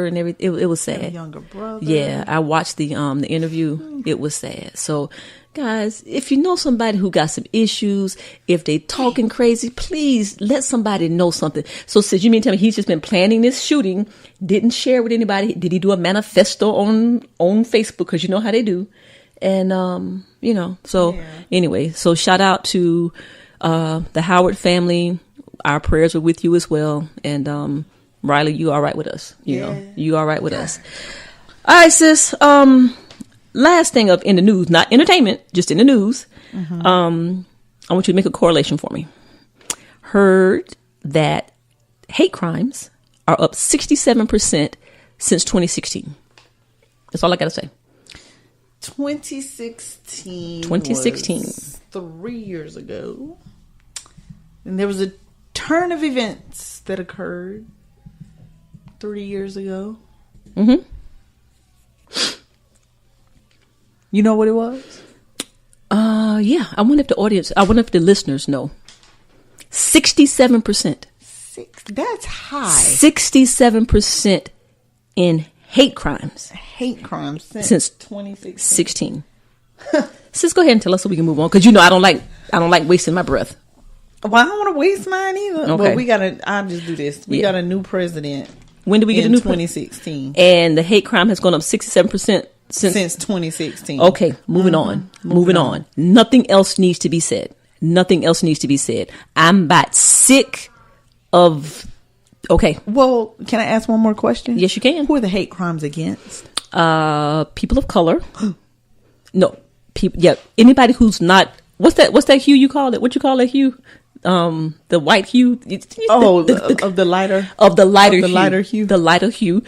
and everything. It was sad. His younger brother. Yeah, I watched the interview. It was sad. So, guys, if you know somebody who got some issues, if they talking crazy, please let somebody know something. So, sis, you mean tell me he's just been planning this shooting, didn't share with anybody? Did he do a manifesto on Facebook? Because you know how they do. And, anyway, so shout out to the Howard family. Our prayers are with you as well. And Riley, you all right with us? You all right with us? All right, sis. Last thing up in the news, not entertainment, just in the news. I want you to make a correlation for me. Heard that hate crimes are up 67% since 2016. That's all I got to say. 2016 was 3 years ago. And there was a turn of events that occurred 3 years ago. You know what it was? Yeah. I wonder if the listeners know. 67%. That's high. 67% in hate crimes. Hate crimes since 2016. Sis, go ahead and tell us so we can move on. Because I don't like wasting my breath. Well, I don't want to waste mine either. Okay. But I'll just do this. We got a new president. When did we get a new 2016. And the hate crime has gone up 67% since 2016. Okay, moving on. Moving on. Nothing else needs to be said. I'm about sick of... Okay. Well, can I ask one more question? Yes, you can. Who are the hate crimes against? People of color. No. Anybody who's not... What's that hue you call it? What you call that hue? The white hue. Of the lighter hue. The lighter hue.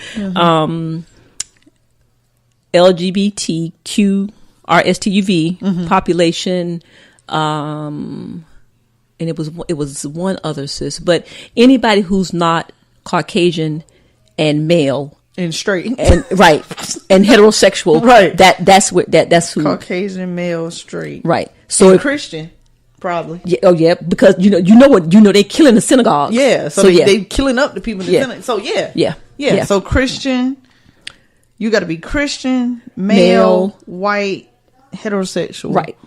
LGBTQ RSTUV population. And it was one other, sis, but anybody who's not Caucasian and male and straight and right and heterosexual, right? That's who Caucasian, male, straight, right? So Christian, probably. Yeah, oh yeah, because they killing the synagogue. Yeah, so they killing up the people in the synagogue. So yeah. So Christian, you got to be Christian, male, white, heterosexual. Right.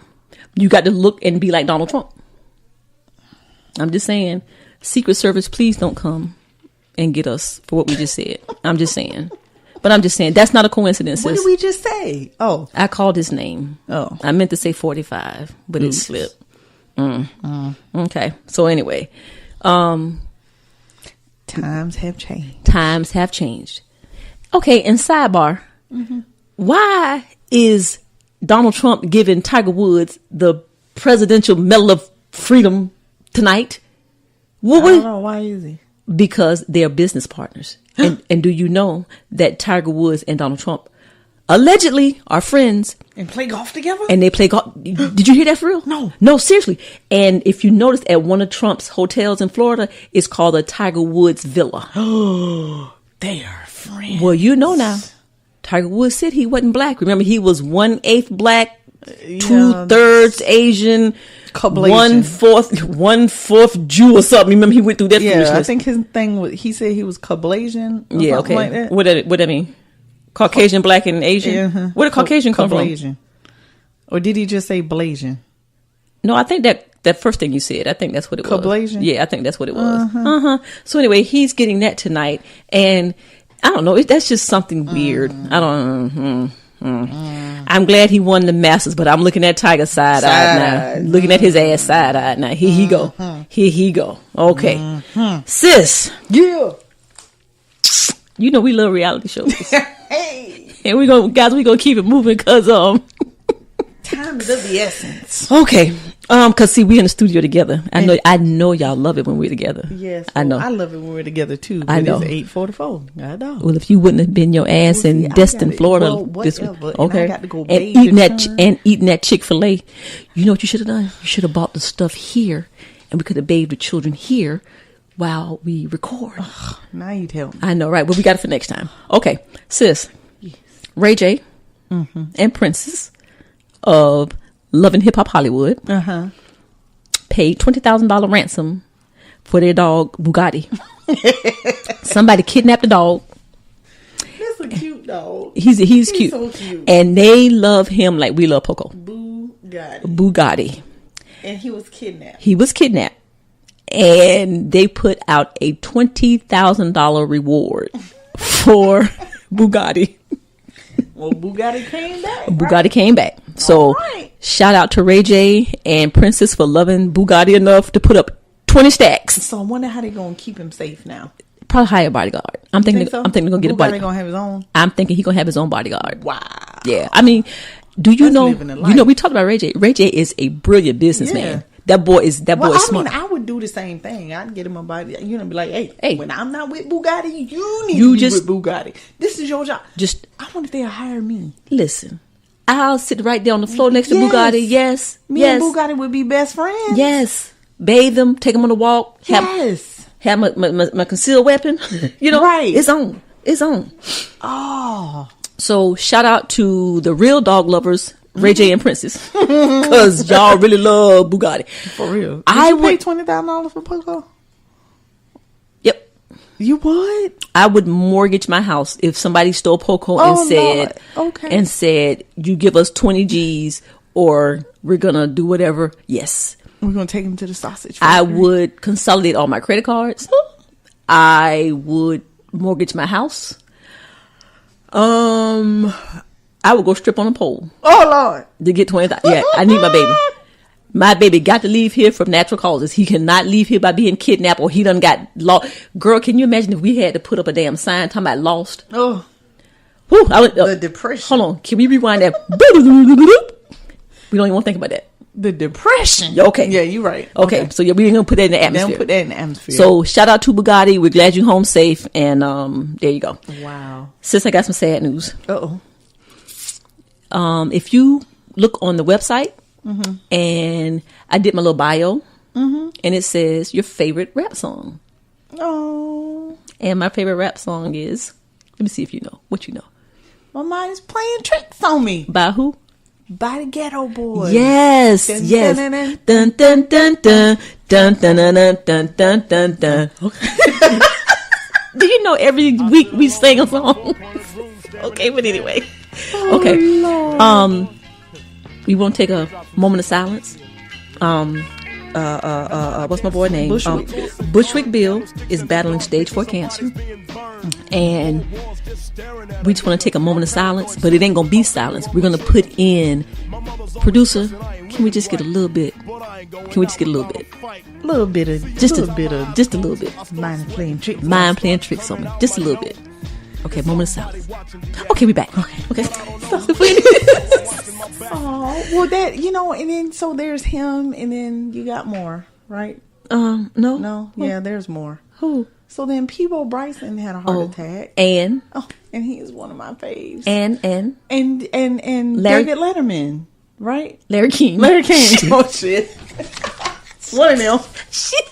You got to look and be like Donald Trump. I'm just saying, Secret Service, please don't come and get us for what we just said. I'm just saying. But I'm just saying, that's not a coincidence. What did we just say? Oh. I called his name. Oh. I meant to say 45, but it slipped. Okay. So anyway. Times have changed. Times have changed. Okay, and sidebar. Why is Donald Trump giving Tiger Woods the Presidential Medal of Freedom tonight? I don't know. Why is he? Because they're business partners. And do you know that Tiger Woods and Donald Trump allegedly are friends? And play golf together? And they play golf. Did you hear that for real? No. No, seriously. And if you notice, at one of Trump's hotels in Florida, it's called the Tiger Woods Villa. Oh, they are friends. Well, you know now. Tiger Woods said he wasn't black. Remember, he was 1/8 black, 2/3 Asian, Cablasian. 1/4 Jew or something. Remember, he went through that foolishness. I think his thing was, he said he was Cablasian. Yeah, okay. Like that. What that mean? Caucasian, black, and Asian? Where did Caucasian come from? Or did he just say Blasian? No, I think that first thing you said, I think that's what it was. Cablasian? Yeah, I think that's what it was. So anyway, he's getting that tonight. And I don't know, that's just something weird. I don't I'm glad he won the Masters, but I'm looking at Tiger side-eyed now. Looking at his ass side-eyed now. Here he go. Here he go. Okay. Sis. Yeah. You know we love reality shows. Hey. And we're gonna keep it moving because time is of the essence. Okay. Cause see, we in the studio together. I know y'all love it when we're together. Yes, I know. I love it when we're together too. But I know. It's 8:44. I know. Well, if you wouldn't have been your ass in Destin, Florida, this week, okay, I got to go and eating that Chick-fil-A, you know what you should have done? You should have bought the stuff here, and we could have bathed the children here while we record. Now you tell me. I know, right? But we got it for next time. Okay, sis, yes. Ray J, and Princess of Love and Hip Hop Hollywood paid $20,000 ransom for their dog Boogotti. Somebody kidnapped the dog. That's a cute dog. He's cute. So cute. And they love him like we love Poco. Boogotti. And he was kidnapped. He was kidnapped. And they put out a $20,000 reward for Boogotti. Well, Boogotti came back. Boogotti came back. So shout out to Ray J and Princess for loving Boogotti enough to put up 20 stacks. So I wonder how they're gonna keep him safe now. Probably hire a bodyguard. I'm thinking they're gonna get a bodyguard. Gonna have his own. I'm thinking he's gonna have his own bodyguard. Wow. Yeah. I mean, do you know? You know, we talked about Ray J. Ray J is a brilliant businessman. That boy is smart. I would do the same thing. I'd get him a body. You know, be like, hey, when I'm not with Boogotti, you need to be with Boogotti. This is your job. I wonder if they'll hire me. Listen, I'll sit right there on the floor next to Boogotti. Yes, me and Boogotti would be best friends. Yes, bathe him, take him on a walk. Have my concealed weapon. You know, right? It's on. It's on. Oh, so shout out to the real dog lovers. Ray J and Princess, because y'all really love Boogotti. For real. I would pay $20,000 for Poco. Yep. You would? I would mortgage my house if somebody stole Poco and said, you give us 20 G's or we're gonna do whatever. Yes. We're gonna take him to the sausage factory. I would consolidate all my credit cards. I would mortgage my house. I would go strip on a pole. Oh, Lord. To get 20,000. Yeah, I need my baby. My baby got to leave here from natural causes. He cannot leave here by being kidnapped or he done got lost. Girl, can you imagine if we had to put up a damn sign talking about lost? Oh. Whew, the depression. Hold on. Can we rewind that? We don't even want to think about that. The depression. Okay. Yeah, you're right. Okay. So yeah, we ain't going to put that in the atmosphere. Don't put that in the atmosphere. So shout out to Boogotti. We're glad you're home safe. And there you go. Wow. Sis, I got some sad news. Uh-oh. If you look on the website and I did my little bio and it says your favorite rap song. Oh. And my favorite rap song is, let me see if you know. What you know? My mind is playing tricks on me. By who? By the Ghetto Boys. Yes. Dun, yes. Dun, dun, dun, dun, dun, dun, dun, dun, dun, dun, dun. Do you know every week we sing a song? Okay, but anyway. Okay. we want to take a moment of silence. What's my boy name? Bushwick Bill is battling stage 4 cancer, and we just want to take a moment of silence. But it ain't gonna be silence. We're gonna put in, producer. Can we just get a little bit? Can we just get a little bit? A little bit of mind playing tricks on me. Just a little bit. Okay, moment of silence. Okay, we back. Okay. Oh, well, that, and then so there's him, and then you got more, right? No. Yeah, there's more. Who? So then Peebo Bryson had a heart attack, and he is one of my faves. And Larry, David Letterman, right? Larry King. Oh shit! One of them. Shit,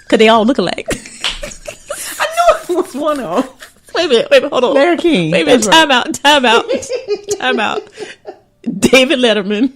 cause they all look alike. I knew it was one of them. Wait a minute, hold on. Larry King. Wait a minute, time out. David Letterman,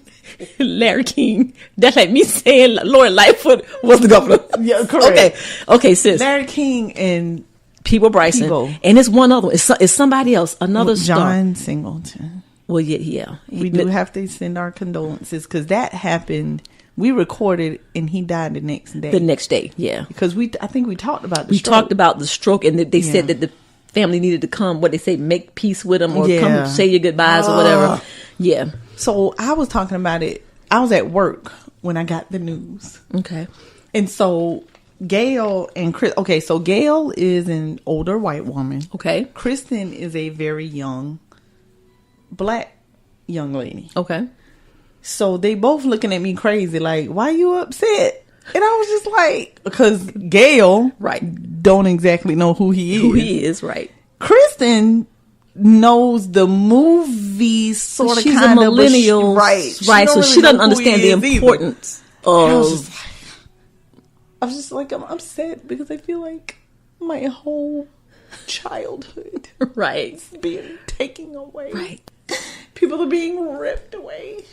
Larry King. That's like me saying Lord Lightfoot was the governor. Yeah, correct. Okay, sis. Larry King and Peebo Bryson. And it's one other. It's somebody else. Another John star. Singleton. Well, yeah. We do have to send our condolences because that happened. We recorded and he died the next day. The next day, yeah. Because I think we talked about the stroke. We talked about the stroke, and they said that the family needed to come, what they say, make peace with him or come say your goodbyes or whatever. Yeah. So I was talking about it. I was at work when I got the news. Okay. And so Gail and Chris. Okay, so Gail is an older white woman. Okay. Kristen is a very young black young lady. Okay. So they both looking at me crazy, like, why you upset? And I was just like, because Gail don't exactly know who he is. Right. Kristen knows the movie sort of kind of. She's a millennial. Right. So she doesn't understand the importance of. I was just like, I'm upset because I feel like my whole childhood is being taken away. Right. People are being ripped away.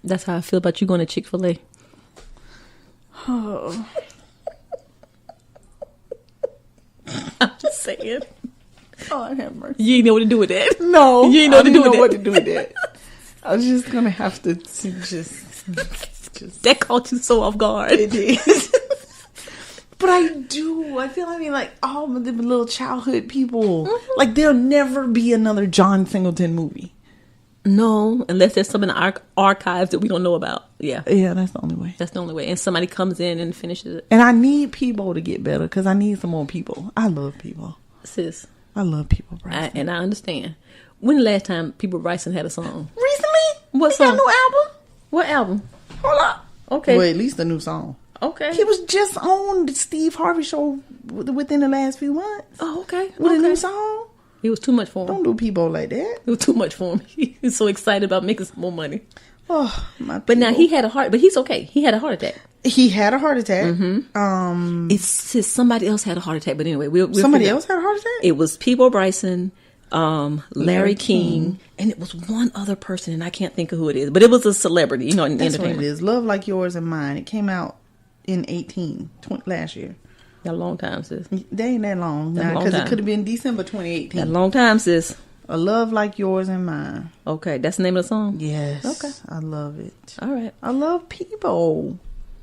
That's how I feel about you going to Chick-fil-A. Oh. I'm just saying. Oh, I have mercy. You ain't know what to do with that. No. You ain't know what to do with that. I was just going to have to just... That caught you so off guard. It did. But I do. I feel like all of the little childhood people, like there'll never be another John Singleton movie. No, unless there's some in the archives that we don't know about. Yeah. Yeah, that's the only way. That's the only way. And somebody comes in and finishes it. And I need Peebo to get better because I need some more people. I love Peebo. Sis. I love Peebo Bryson. And I understand. When the last time Peebo Bryson had a song? Recently? What he song? got a new album? What album? Hold up. Okay. Well, at least a new song. Okay. He was just on the Steve Harvey show within the last few months. Oh, okay. With a new song. It was too much for him. Don't do people like that. It was too much for him. He was so excited about making some more money. Oh, my But now he had a heart, but he's okay. He had a heart attack. He had a heart attack. Mm-hmm. It's somebody else had a heart attack, but anyway, we'll somebody else had a heart attack? It was Peebo Bryson, Larry King, and it was one other person, and I can't think of who it is, but it was a celebrity, in That's entertainment. What it is. Love Like Yours and Mine. It came out in last year. That long time, sis. They ain't that long now because it could have been December 2018. That long time, sis. A Love Like Yours and Mine. Okay, that's the name of the song? Yes. Okay. I love it. All right. I love Peebo.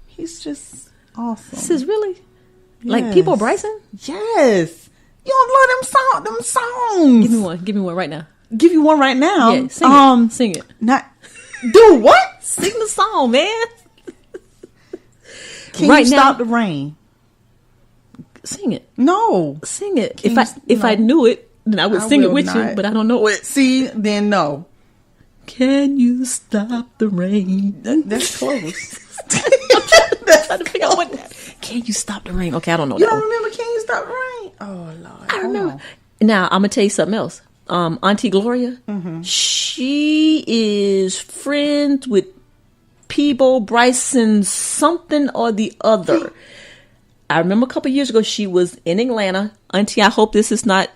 He's just awesome. Sis, really? Yes. Like Peebo Bryson? Yes. You don't love them songs. Give me one right now. Give you one right now? Yeah, sing it. Not do what? Sing the song, man. Can you stop the rain? Sing it. No. Sing it. If I knew it, then I would sing it with you, but I don't know it. See, then no. Can you stop the rain? That's close. I'm trying to figure out what that. Can you stop the rain? Okay, I don't know. You don't remember Can You Stop the Rain? Oh, Lord. I remember. Now, I'm going to tell you something else. Auntie Gloria, she is friends with Peebo Bryson something or the other. I remember a couple of years ago, she was in Atlanta. Auntie, I hope this is not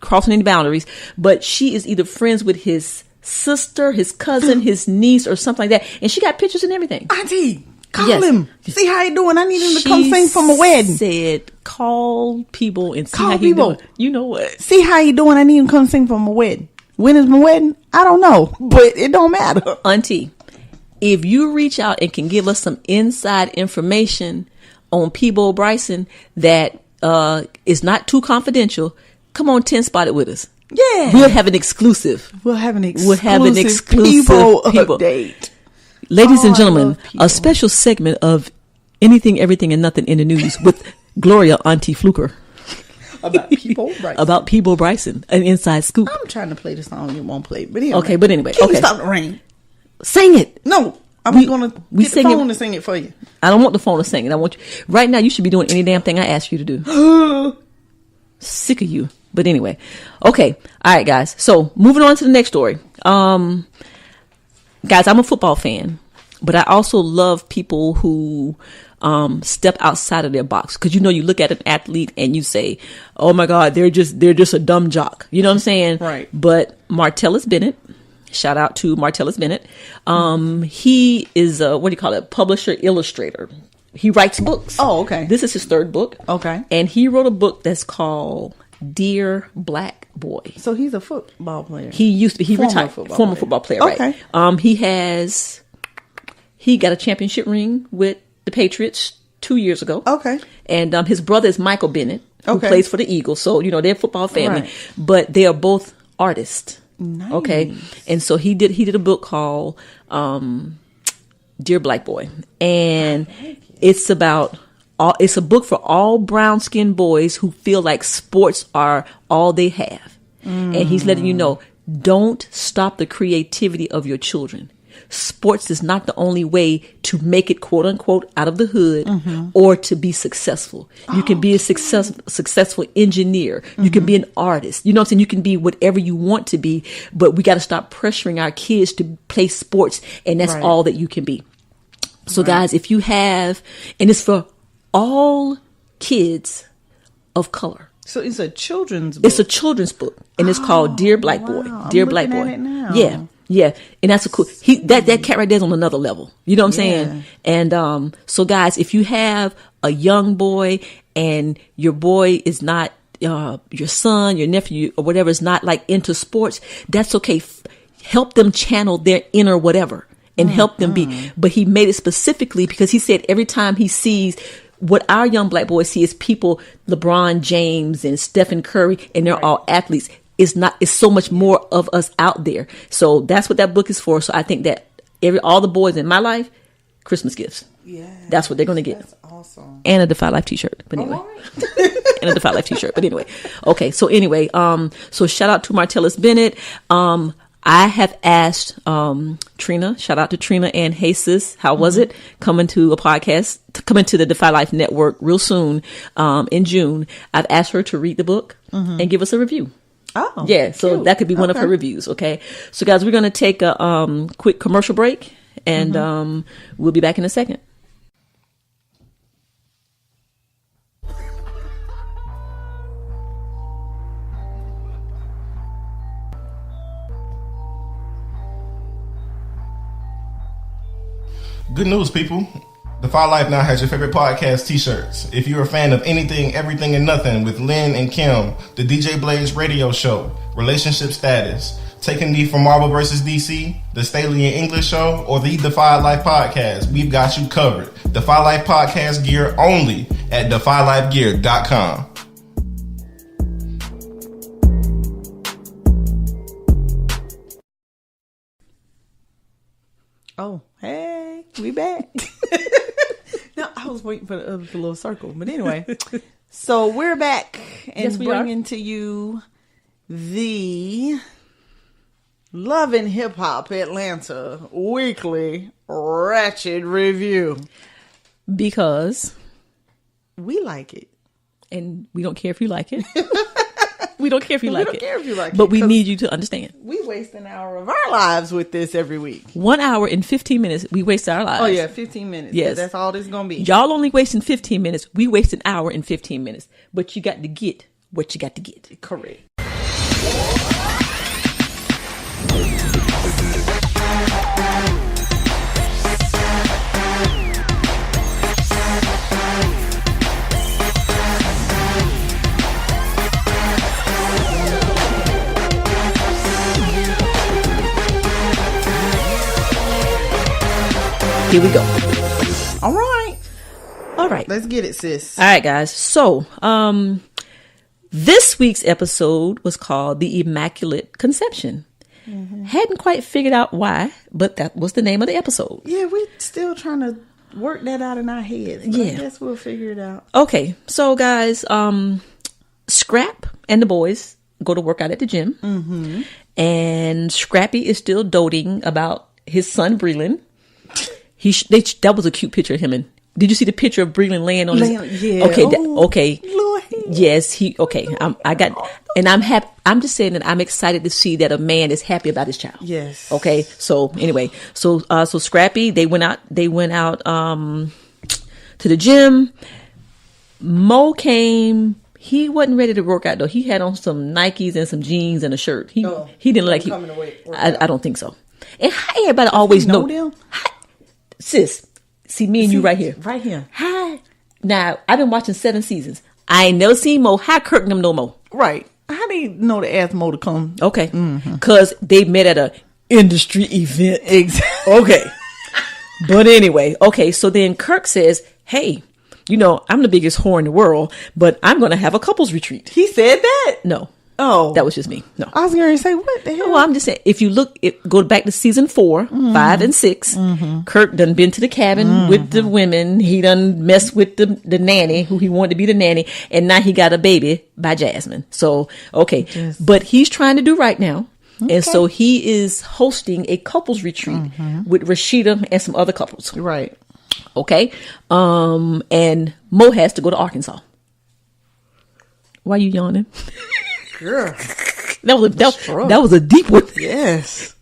crossing any boundaries, but she is either friends with his sister, his cousin, his niece, or something like that. And she got pictures and everything. Auntie, call him. See how he doing. I need him to come sing for my wedding. Said, call people and see how he doing. You know what? See how he doing. I need him to come sing for my wedding. When is my wedding? I don't know, but it don't matter. Auntie, if you reach out and can give us some inside information on Peebo Bryson that is not too confidential, come on 10 Spot it with us. Yeah. We'll have an exclusive. Peebo update. Ladies and gentlemen, a special segment of Anything, Everything, and Nothing in the News with Gloria Auntie Fluker. About Peebo Bryson, an inside scoop. I'm trying to play the song, you won't play it. But anyway. Can you stop the rain? Sing it. No. I'm going to get the phone to sing it for you. I don't want the phone to sing it. I want you. Right now, you should be doing any damn thing I ask you to do. Sick of you. But anyway. Okay. All right, guys. So, moving on to the next story. Guys, I'm a football fan. But I also love people who step outside of their box. Because, you look at an athlete and you say, oh, my God, they're just a dumb jock. You know what I'm saying? Right. But Martellus Bennett. Shout out to Martellus Bennett. He is a, publisher, illustrator. He writes books. Oh, okay. This is his third book. Okay. And he wrote a book that's called Dear Black Boy. So he's a football player. He used to be. He retired. Former football player. Okay. Right. He got a championship ring with the Patriots 2 years ago. Okay. And his brother is Michael Bennett, who plays for the Eagles. So, they're a football family. Right. But they are both artists. Nice. Okay. And so he did a book called Dear Black Boy. And it's a book for all brown skinned boys who feel like sports are all they have. And he's letting you know, don't stop the creativity of your children. Sports is not the only way to make it, quote unquote, out of the hood or to be successful. You can be a successful engineer. You can be an artist. You know what I'm saying? You can be whatever you want to be, but we got to stop pressuring our kids to play sports, and that's all that you can be. So guys, if you have, and it's for all kids of color. So it's a children's book. It's a children's book, and it's called Dear Black Boy. Dear Black Boy. At it now. Yeah. Yeah, and that's a cool. That cat right there is on another level. You know what I'm saying? And so guys, if you have a young boy and your boy is not your son, your nephew, or whatever is not like into sports, that's okay. Help them channel their inner whatever and help them be. But he made it specifically because he said every time he sees. What our young black boys see is people, LeBron James and Stephen Curry, and they're all athletes. It's so much more of us out there. So that's what that book is for. So I think that all the boys in my life, Christmas gifts. Yeah. That's what they're going to get. That's awesome. And a Defy Life t-shirt. But anyway. And a Defy Life t-shirt. But anyway. Okay. So anyway, so shout out to Martellus Bennett. I have asked Trina, shout out to Trina and Hey Sis, how was it? Coming to a podcast, coming to the Defy Life Network real soon, in June. I've asked her to read the book and give us a review. Oh, yeah. So cute. that could be one of her reviews. Okay. So guys, we're going to take a quick commercial break and we'll be back in a second. Good news, people. Defy Life now has your favorite podcast t-shirts. If you're a fan of Anything, Everything, and Nothing with Lin and Kim, the DJ Blaze radio show, Relationship Status, Taking D for Marvel vs. DC, the Staley and English show, or the Defy Life podcast, we've got you covered. Defy Life podcast gear only at defylifegear.com. Oh, hey, we back. No, I was waiting for the other little circle. But anyway, so we're back and bringing to you the Love and Hip Hop Atlanta weekly Ratchet review. Because we like it. And we don't care if you like it. We don't care if you like it. We don't care if you like it. But we need you to understand. We waste an hour of our lives with this every week. 1 hour and 15 minutes, we waste our lives. Oh, yeah, 15 minutes. Yes. That's all this is going to be. Y'all only wasting 15 minutes. We waste an hour and 15 minutes. But you got to get what you got to get. Correct. Here we go. All right. Let's get it, sis. All right, guys. So, this week's episode was called The Immaculate Conception. Hadn't quite figured out why, but that was the name of the episode. Yeah, we're still trying to work that out in our heads. But I guess we'll figure it out. Okay. So, guys, Scrap and the boys go to work out at the gym. And Scrappy is still doting about his son, Breland. That was a cute picture of him. And did you see the picture of Breland laying on his? Yeah. Okay. Okay. Lord. Yes. I'm happy. I'm just saying that I'm excited to see that a man is happy about his child. Yes. Okay. So anyway, so Scrappy, they went out to the gym. Mo came. He wasn't ready to work out though. He had on some Nikes and some jeans and a shirt. He didn't like. I don't think so. And how everybody always know them? Sis, see me and you right here. Right here. Hi. Now, I've been watching 7 seasons. I ain't never seen Mo. How Kirk and them know Mo? Right. How do you know to ask Mo to come? Okay. Because they met at a industry event. Exactly. Okay. But anyway, okay. So then Kirk says, hey, I'm the biggest whore in the world, but I'm going to have a couples retreat. He said that? No. Oh. That was just me. No. I was going to say, what the hell? Well, I'm just saying, if you go back to season 4, 5, and 6, Kirk done been to the cabin with the women. He done messed with the nanny, who he wanted to be the nanny, and now he got a baby by Jasmine. So, okay. Yes. But he's trying to do right now. Okay. And so he is hosting a couples retreat with Rashida and some other couples. Right. Okay. And Mo has to go to Arkansas. Why are you yawning? Girl, that was a deep one. Yes,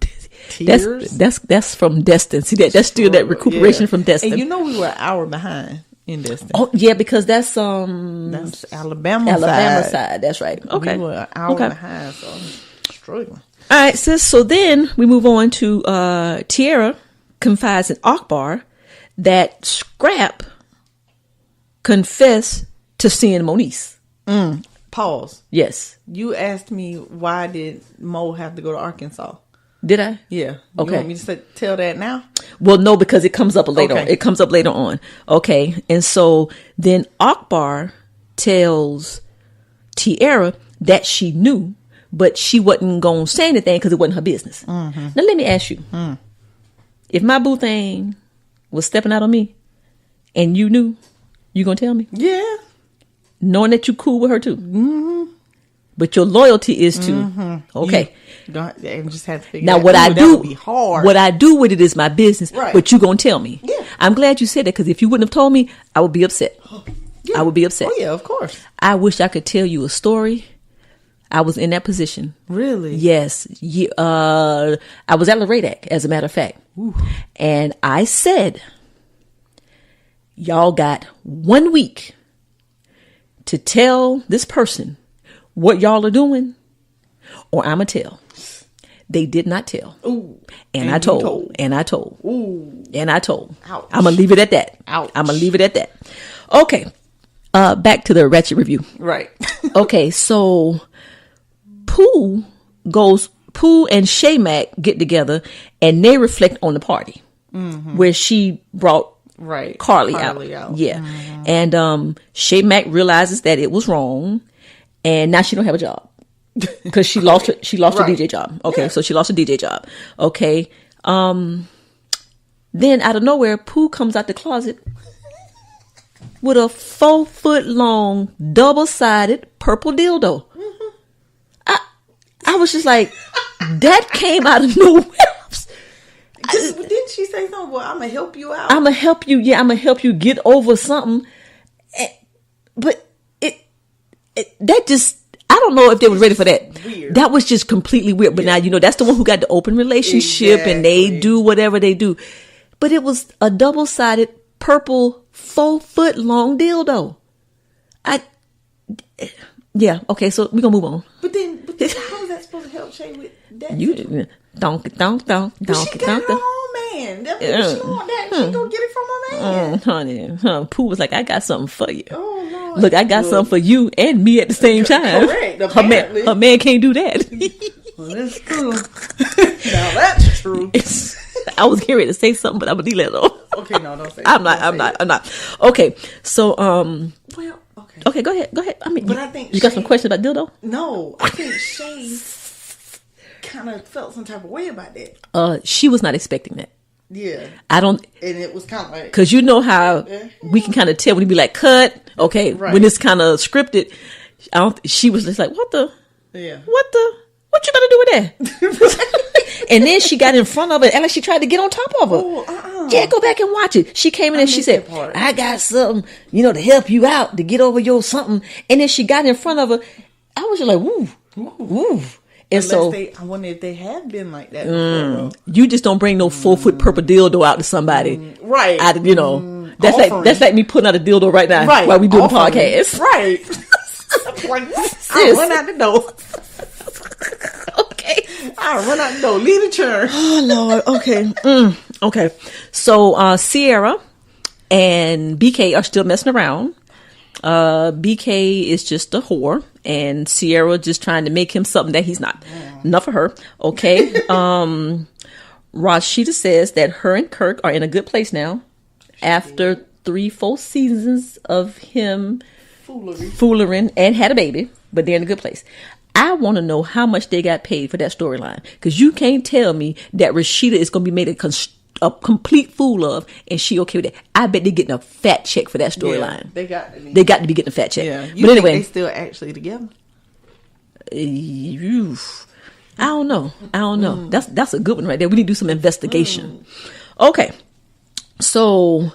tears. That's from Destin. See that's still that recuperation from Destin. And we were an hour behind in Destin. Oh yeah, because that's Alabama side. That's right. Okay, we were an hour behind, so I'm struggling. All right, sis. So then we move on to Tierra confides in Akbar that Scrap confessed to seeing Moniece. Pause. Yes. You asked me why did Mo have to go to Arkansas? Did I? Yeah. Okay. You want me to tell that now? Well, no, because it comes up later on. It comes up later on. Okay. And so then Akbar tells Tierra that she knew, but she wasn't going to say anything because it wasn't her business. Now, let me ask you. If my boo thing was stepping out on me and you knew, you going to tell me? Yeah. Knowing that you cool with her too, but your loyalty is to okay. You just have to figure now out. What I do. Would be hard. What I do with it is my business. Right. But you gonna tell me? Yeah. I'm glad you said that because if you wouldn't have told me, I would be upset. Yeah. I would be upset. Oh yeah, of course. I wish I could tell you a story. I was in that position. Really? Yes. I was at Laradak, as a matter of fact. Ooh. And I said, y'all got 1 week to tell this person what y'all are doing, or I'ma tell. They did not tell. Ooh. And I told. And I told. Ooh. And I told. Ouch. I'm gonna leave it at that. Ouch. I'm gonna leave it at that. Okay. Back to the Ratchet review. Right. Okay, so Pooh and Shay-Mac get together and they reflect on the party where she brought Carly out. Yeah. And Shay-Mac realizes that it was wrong and now she don't have a job because she lost her DJ job. Okay. Yeah. So she lost her DJ job. Okay. Then out of nowhere, Pooh comes out the closet with a 4-foot long double-sided purple dildo. I was just like, that came out of nowhere. Didn't she say something? Well, I'm gonna help you out. I'm gonna help you. Yeah, I'm gonna help you get over something. But that just, I don't know if they were ready for that. Weird. That was just completely weird. But now, that's the one who got the open relationship and they do whatever they do. But it was a double-sided purple 4-foot long dildo. Yeah, okay, so we're gonna move on. But then how is that supposed to help Shay with that? You donk. She got her own man. If she want that, she gonna get it from her man. Honey, Pooh was like, I got something for you. Oh Lord. Look, I got something for you and me at the same time. Correct. Her man can't do that. Well, that's true. Now that's true. I was getting ready to say something, but I'm gonna delete it all. Okay, no, don't say it. I'm not. Okay, so well, okay, go ahead. I mean, but I think you got some questions about dildo? No, I think Shay kind of felt some type of way about that. She was not expecting that. Yeah, I don't, and it was kind of like, because you know how we can kind of tell when you be like cut. Okay, right. When it's kind of scripted, she was just like, what you gonna do with that? And then she got in front of it and like she tried to get on top of her. Yeah, go back and watch it. She came in and she said, I got something, to help you out to get over your something. And then she got in front of her. I was just like, woo. And I wonder if they have been like that before. You just don't bring no 4-foot purple dildo out to somebody. Right. That's like me putting out a dildo right now while we do the podcast. Right. I run out the door. Okay. I run out the door. Leave the church. Oh, Lord. Okay. Okay. So, Sierra and BK are still messing around. BK is just a whore, and Sierra just trying to make him something that he's not. Enough of her. Okay. Rashida says that her and Kirk are in a good place now after 3-4 seasons of him fooling and had a baby, but they're in a good place. I want to know how much they got paid for that storyline, because you can't tell me that Rashida is going to be made a complete fool of, and she okay with it. I bet they're getting a fat check for that storyline. Yeah, they got to be getting a fat check. Yeah. But anyway, they still actually together. I don't know. That's a good one right there. We need to do some investigation. Okay, so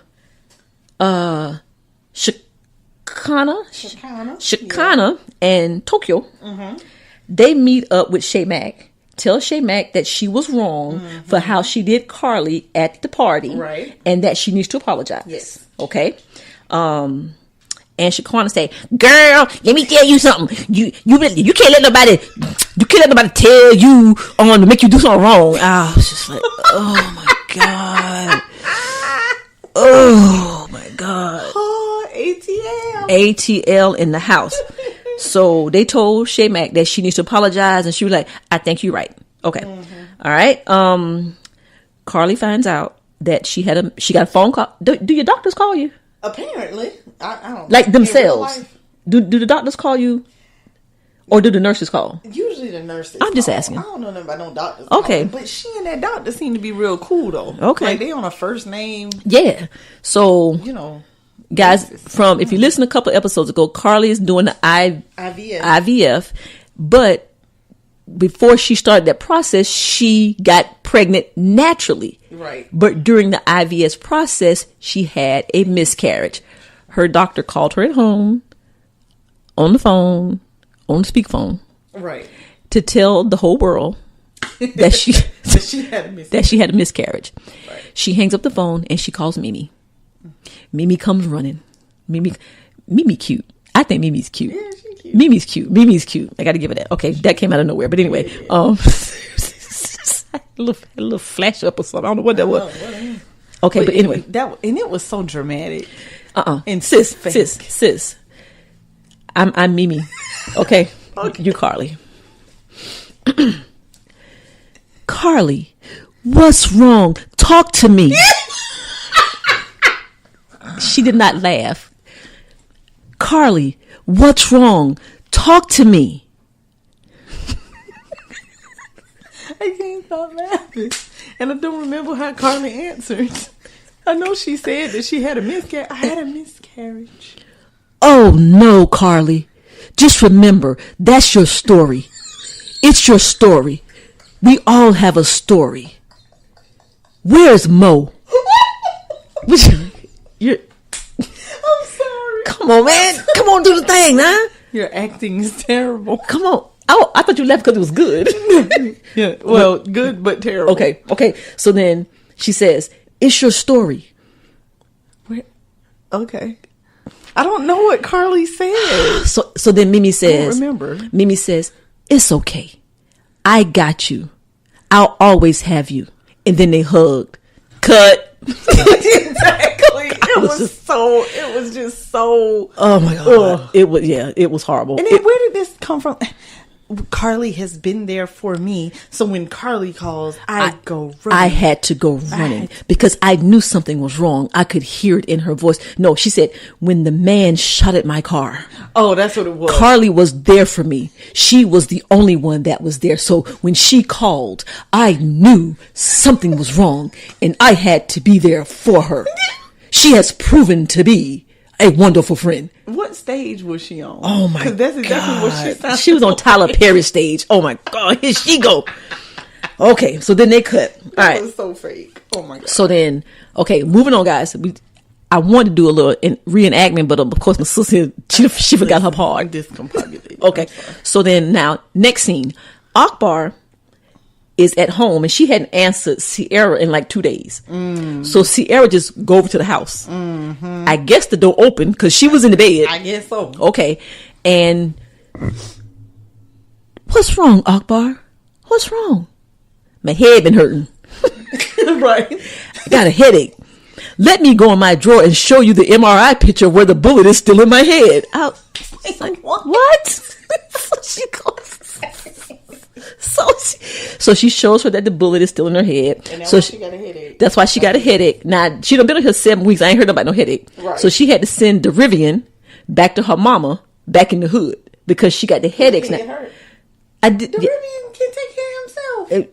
Shikana and Tokyo, they meet up with Shay Mack. Tell Shay Mack that she was wrong for how she did Carly at the party, right? And that she needs to apologize. Yes. Okay. And Shikana say, "Girl, let me tell you something. You can't let nobody tell you to make you do something wrong." I was just like, oh my god. Oh my god. ATL in the house. So they told Shay Mack that she needs to apologize, and she was like, I think you're right. Okay. All right. Carly finds out that she got a phone call. Do your doctors call you? Apparently. I don't like themselves. Do the doctors call you? Or do the nurses call? Usually the nurses. I'm just asking. I don't know nothing about no doctors. Okay. But she and that doctor seem to be real cool though. Okay. Like they on a first name. Yeah. So guys, if you listen a couple episodes ago, Carly is doing the IVF, but before she started that process, she got pregnant naturally. Right. But during the IVF process, she had a miscarriage. Her doctor called her at home on the phone, on the speakerphone, right, to tell the whole world that she had a miscarriage. Right. She hangs up the phone and she calls Mimi. Mimi comes running. Mimi cute. I think Mimi's cute. Yeah, she's cute. Mimi's cute. I got to give it that. Okay, that came out of nowhere. But anyway, a little flash up or something. I don't know what that was. Okay, but anyway, and it was so dramatic. And sis. I'm Mimi. Okay, you Carly. Carly, what's wrong? Talk to me. She did not laugh. Carly, what's wrong? Talk to me. I can't stop laughing. And I don't remember how Carly answered. I know she said that she had a miscarriage. I had a miscarriage. Oh, no, Carly. Just remember, that's your story. It's your story. We all have a story. Where's Mo? I'm sorry. Come on, man. Come on, do the thing, huh? Your acting is terrible. Come on. Oh, I thought you left because it was good. Yeah, well, good but terrible. Okay. So then she says, "It's your story." Okay. I don't know what Carly said. So then Mimi says, I don't remember. Mimi says, "It's okay. I got you. I'll always have you." And then they hugged. Cut. Exactly. It was just so. Oh my god. It was horrible. And then where did this come from? Carly has been there for me. So when Carly calls, I go running. I had to go running because I knew something was wrong. I could hear it in her voice. No, she said, when the man shot at my car. Oh, that's what it was. Carly was there for me. She was the only one that was there. So when she called, I knew something was wrong and I had to be there for her. She has proven to be a wonderful friend. What stage was she on? Oh my God. That's exactly what she sounded. She was on Tyler Perry stage. Oh my God. Here she go. Okay. So then they cut. All right. That was so fake. Oh my God. So then, okay, moving on, guys. I wanted to do a little reenactment, but of course my sister, she forgot her part. Discombobulated. Okay. So then now, next scene, Akbar is at home and she hadn't answered Sierra in like 2 days. So Sierra just go over to the house. Mm-hmm. I guess the door opened because she was in the bed. I guess so. Okay. And what's wrong, Akbar? What's wrong? My head been hurting. Right. I got a headache. Let me go in my drawer and show you the MRI picture where the bullet is still in my head. I was like, what? So she goes. So she shows her that the bullet is still in her head. And so she got a headache. That's why she got a headache. Now, she done been in here 7 weeks. I ain't heard about no headache. Right. So she had to send Derivian back to her mama back in the hood because she got the headaches. Now, Derivian can take care of himself.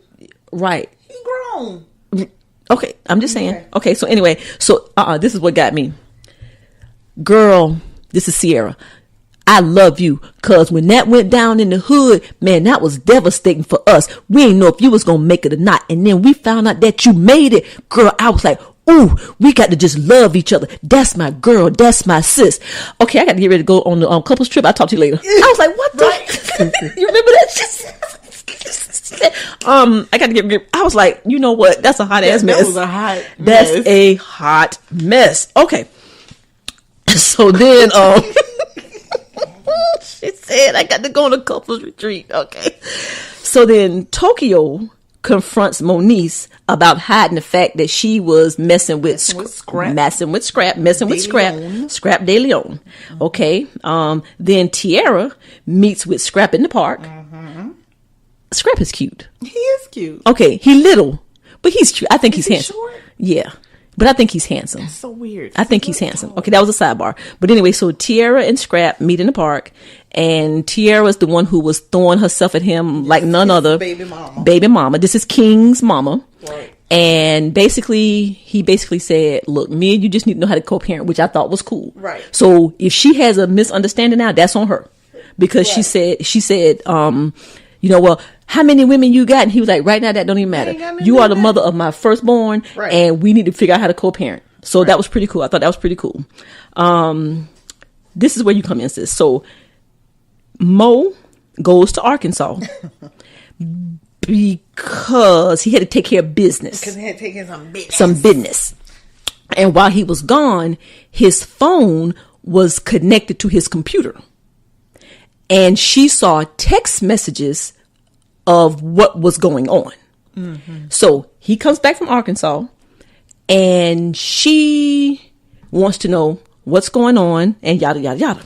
Right. He grown. Okay, I'm just saying. Okay, so anyway, this is what got me. Girl, this is Sierra. I love you, cause when that went down in the hood, man, that was devastating for us. We didn't know if you was gonna make it or not, and then we found out that you made it. Girl, I was like, ooh, we got to just love each other. That's my girl. That's my sis. Okay, I got to get ready to go on the couples trip. I'll talk to you later. I was like, what the? You remember that? I got to get. I was like, you know what? That's a hot ass mess. That was a hot. That's mess. a hot mess. Okay. So then, she said, I got to go on a couples retreat. Okay. So then Tokyo confronts Moniece about hiding the fact that she was messing with Scrap De Leon. Okay. Then Tiara meets with Scrap in the park. Mm-hmm. Scrap is cute. He is cute. Okay, he little, but he's cute. I think he's handsome. Short? Yeah, but I think he's handsome. That's so weird. I think he's handsome. Okay, that was a sidebar. But anyway, so Tiara and Scrap meet in the park, and Tiara's the one who was throwing herself at him like none other. Baby mama. Baby mama. This is King's mama. Right. And he basically said, look, me and you just need to know how to co-parent, which I thought was cool. Right. So if she has a misunderstanding now, that's on her. Because she said, you know, well, how many women you got? And he was like, right now, that don't even matter. You are the mother of my firstborn, right, and we need to figure out how to co-parent. So that was pretty cool. I thought that was pretty cool. This is where you come in, sis. So Mo goes to Arkansas because he had to take care of business. Because he had to take care of some business. And while he was gone, his phone was connected to his computer. And she saw text messages of what was going on. Mm-hmm. So he comes back from Arkansas and she wants to know what's going on and yada, yada, yada.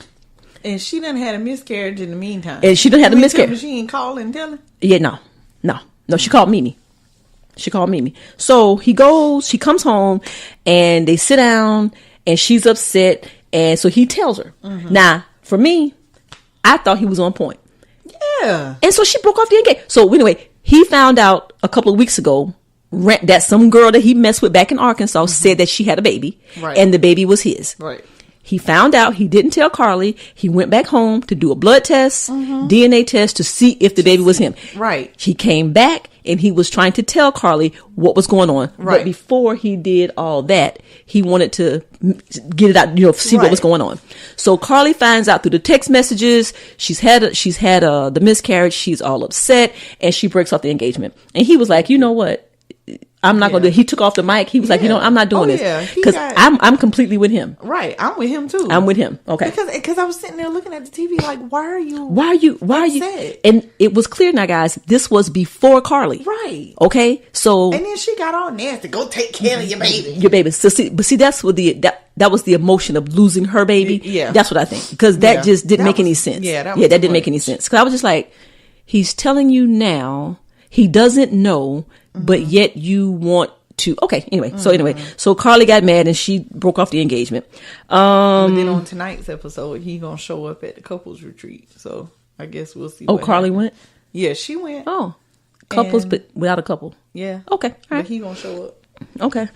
And she done had a miscarriage in the meantime. And she done had a miscarriage. She ain't calling and telling? Yeah, no. She called Mimi. So he comes home and they sit down and she's upset. And so he tells her. Mm-hmm. Now, for me, I thought he was on point. Yeah. And so she broke off the engagement. So anyway, he found out a couple of weeks ago that some girl that he messed with back in Arkansas said that she had a baby. Right. And the baby was his. Right. He found out. He didn't tell Carly. He went back home to do a blood test, DNA test to see if the baby was him. Right. He came back and he was trying to tell Carly what was going on. Right. But before he did all that, he wanted to get it out, see what was going on. So Carly finds out through the text messages. She's had the miscarriage. She's all upset and she breaks off the engagement. And he was like, you know what? I'm not going to do it. He took off the mic. He was like, I'm not doing this. Because I'm completely with him. Right. I'm with him too. I'm with him. Okay. Because I was sitting there looking at the TV like, why are you upset? And it was clear now, guys, this was before Carly. Right. Okay. So. And then she got all nasty. Go take care of your baby. Your baby. So see, that's what that was the emotion of losing her baby. Yeah. That's what I think. Because that just didn't make any sense. Yeah. That didn't make any sense. Because I was just like, He's telling you now. He doesn't know, but yet you want to. Okay, anyway. So Carly got mad and she broke off the engagement. But then on tonight's episode, he gonna show up at the couples retreat. So I guess we'll see. Oh, Carly went? Yeah, she went. Oh, couples, but without a couple. Yeah. Okay. All right. But he gonna show up. Okay.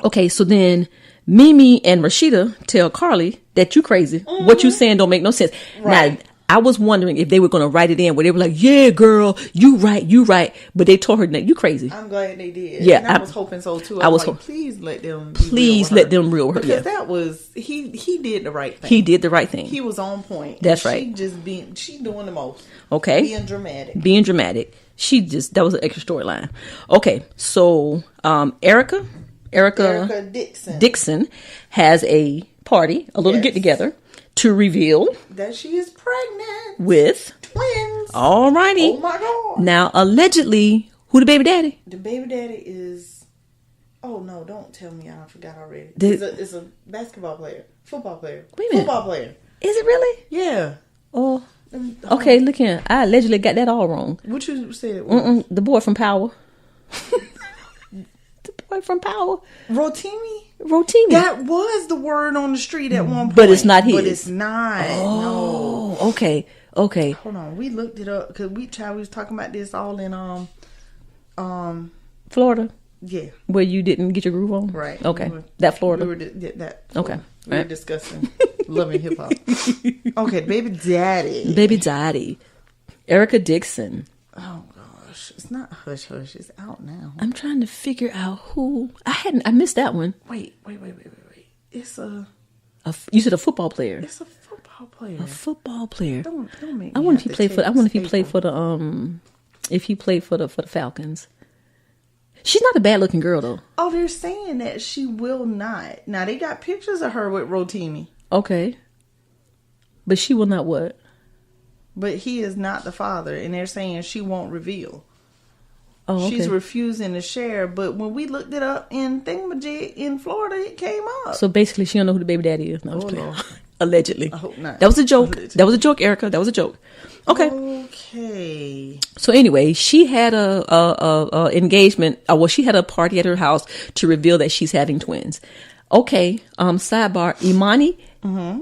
Okay, so then Mimi and Rashida tell Carly that you crazy. What you saying don't make no sense. Right. Now, I was wondering if they were going to write it in where they were like, yeah, girl, you right. But they told her that you crazy. I'm glad they did. Yeah. And I was hoping so too. I was like, please let them real with her. Because that was, he did the right thing. He did the right thing. He was on point. That's right. She doing the most. Okay. Being dramatic. That was an extra storyline. Okay. So, Erica Dixon has a party, a little get together to reveal that she is pregnant with twins. Alrighty. Oh my God. Now, allegedly, who the baby daddy? The baby daddy is, oh no, don't tell me I forgot already. It's a basketball player, football player. Wait a minute. Football player. Is it really? Yeah. Oh. Okay, look here. I allegedly got that all wrong. What you said it was? The boy from Power. From Power. Rotimi. That was the word on the street at one point. But it's not his. But it's not. Oh, no. Okay. Hold on. We looked it up because we was talking about this all in Florida. Yeah. Where you didn't get your groove on? Right. Okay. That Florida. Okay. We were discussing loving hip hop. Okay, baby daddy. Erica Dixon. Oh gosh. It's not Hush Hush. It's out now. I'm trying to figure out who. I missed that one. Wait. It's you said a football player. It's a football player. A football player. Don't make me I wonder if he played for. I wonder if he April. played for the If he played for the Falcons. She's not a bad looking girl though. Oh, they're saying that she will not. Now they got pictures of her with Rotimi. Okay. But she will not what? But he is not the father, and they're saying she won't reveal. Oh, okay. She's refusing to share. But when we looked it up in Thingamajig in Florida, it came up. So basically, she don't know who the baby daddy is. No, Lord. Allegedly. I hope not. That was a joke. Allegedly. That was a joke, Erica. That was a joke. Okay. Okay. So anyway, she had a engagement. She had a party at her house to reveal that she's having twins. Okay. Sidebar. Imani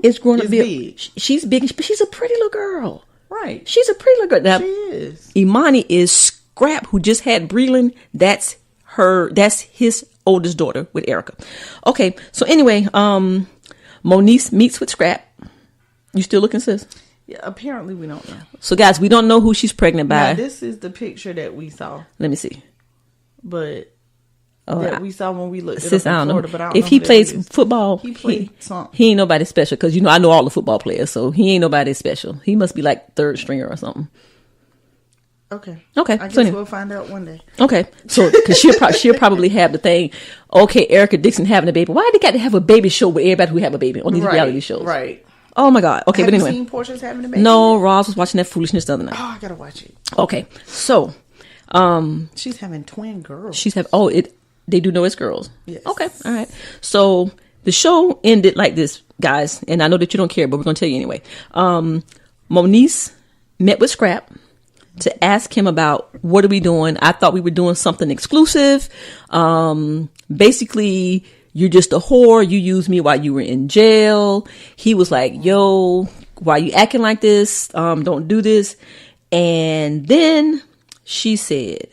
is growing to be big. She's big, but she's a pretty little girl. Right. She's a pretty little girl. Now, she is. Imani is Scrap, who just had Breland. That's his oldest daughter with Erica. Okay. So anyway, Moniece meets with Scrap. You still looking, sis? Yeah, apparently we don't know. So guys, we don't know who she's pregnant by. Now, this is the picture that we saw. Let me see. But that we saw when we looked sis, it up in Florida, know. but I don't if know he who plays that is. football, he played something. He ain't nobody special because I know all the football players, so he ain't nobody special. He must be like third stringer or something. Okay. I guess we'll find out one day. Okay. So, because she'll probably have the thing. Okay, Erica Dixon having a baby. Why they got to have a baby show with everybody who have a baby on these reality shows? Right. Oh my God. Okay, have but anyway. you seen Portia's having a baby? No, Ross was watching that foolishness the other night. Oh, I gotta watch it. Okay, so she's having twin girls. They do know it's girls. Yes. Okay, all right. So the show ended like this, guys, and I know that you don't care, but we're gonna tell you anyway. Moniece met with Scrap to ask him about what are we doing. I thought we were doing something exclusive. Basically, you're just a whore. You used me while you were in jail. He was like, yo, why you acting like this? Don't do this. And then she said,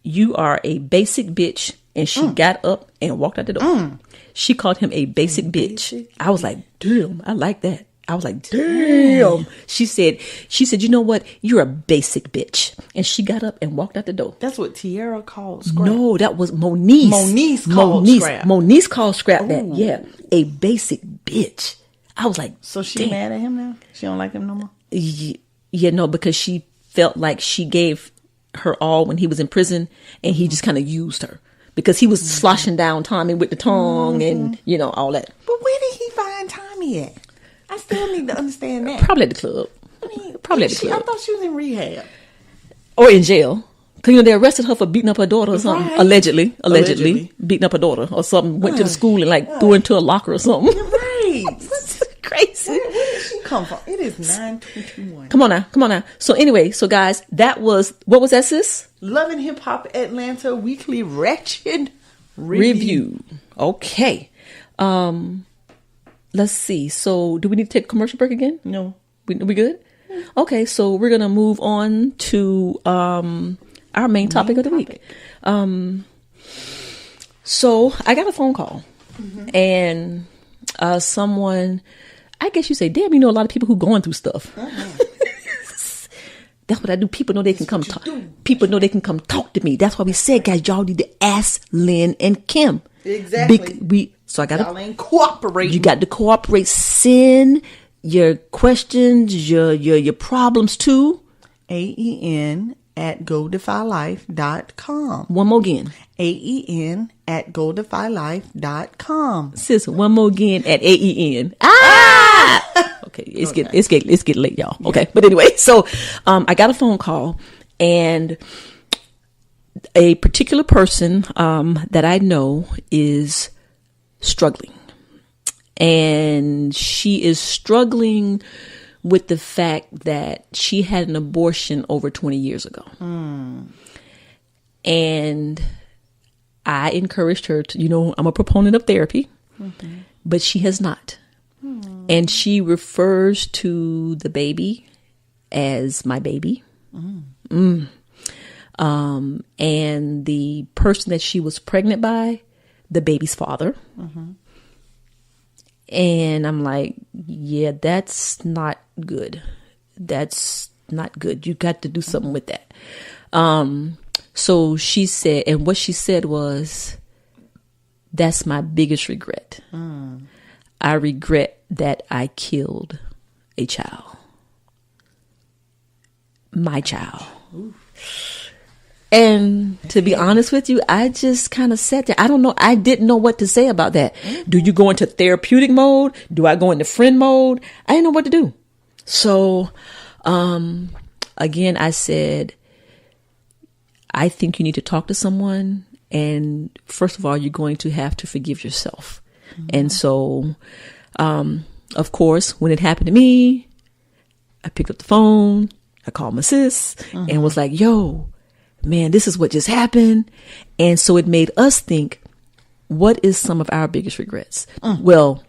you are a basic bitch. And she got up and walked out the door. She called him a basic bitch. I was like, damn, I like that. I was like, damn. She said, you know what? You're a basic bitch. And she got up and walked out the door. That's what Tierra called Scrap. No, that was Moniece. Moniece called Scrap that. Yeah. A basic bitch. I was like, so she mad at him now? She don't like him no more? Yeah, no, because she felt like she gave her all when he was in prison and he just kind of used her. Because he was sloshing down Tommy with the tongue and, all that. But where did he find Tommy at? I still need to understand that. Probably at the club. Probably at the club. I thought she was in rehab. Or in jail. Because they arrested her for beating up her daughter or something. Right. Allegedly. Beating up her daughter or something. Went to the school and threw her into a locker or something. Right. That's crazy. Where did she come from? It is 9:21. Come on now. So anyway, so guys, that was, what was that, sis? Love and Hip Hop Atlanta Weekly Ratchet Review. Okay. Let's see. So do we need to take a commercial break again? No. We good? Okay, so we're going to move on to our main topic of the week. So I got a phone call, and someone, I guess you say, damn, you know a lot of people who going through stuff. That's what I do. People know they can come talk. People know they can come talk to me. That's why we said, guys, y'all need to ask Lin and Kim. Exactly. So I got y'all ain't cooperating. You got to cooperate. Send your questions, your problems to AEN@GoDefyLife.com. One more again. AEN@GoDefyLife.com. Sis, one more again at AEN. Okay, it's getting late, y'all. Okay, but anyway, so I got a phone call, and a particular person that I know is struggling, and she is struggling with the fact that she had an abortion over 20 years ago. And I encouraged her to, I'm a proponent of therapy, but she has not. And she refers to the baby as my baby. And the person that she was pregnant by, the baby's father. And I'm like, yeah, that's not good. That's not good. You got to do something with that. So she said, and what she said was, that's my biggest regret. I regret that I killed a child. My child. And to be honest with you, I just kind of sat there. I don't know. I didn't know what to say about that. Do you go into therapeutic mode? Do I go into friend mode? I didn't know what to do. So, again, I said, I think you need to talk to someone. And first of all, you're going to have to forgive yourself. And so, of course, when it happened to me, I picked up the phone. I called my sis and was like, yo, man, this is what just happened. And so it made us think, what is some of our biggest regrets? Well,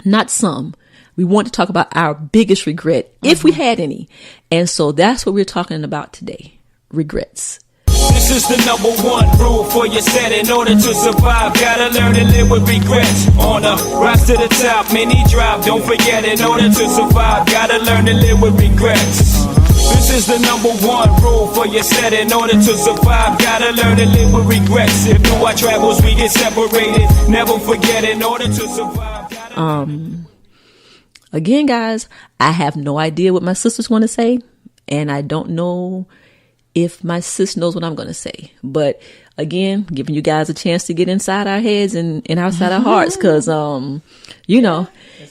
not some. We want to talk about our biggest regret, if we had any. And so that's what we're talking about today. Regrets. This is the #1 rule for your set. In order to survive, gotta learn to live with regrets. On a rise to the top, many drop. Don't forget, in order to survive, gotta learn to live with regrets. This is the #1 rule for your set. In order to survive, gotta learn to live with regrets. If through our travels we get separated, never forget, in order to survive. Again, guys, I have no idea what my sisters want to say, and I don't know if my sis knows what I'm going to say. But again, giving you guys a chance to get inside our heads and outside our hearts, because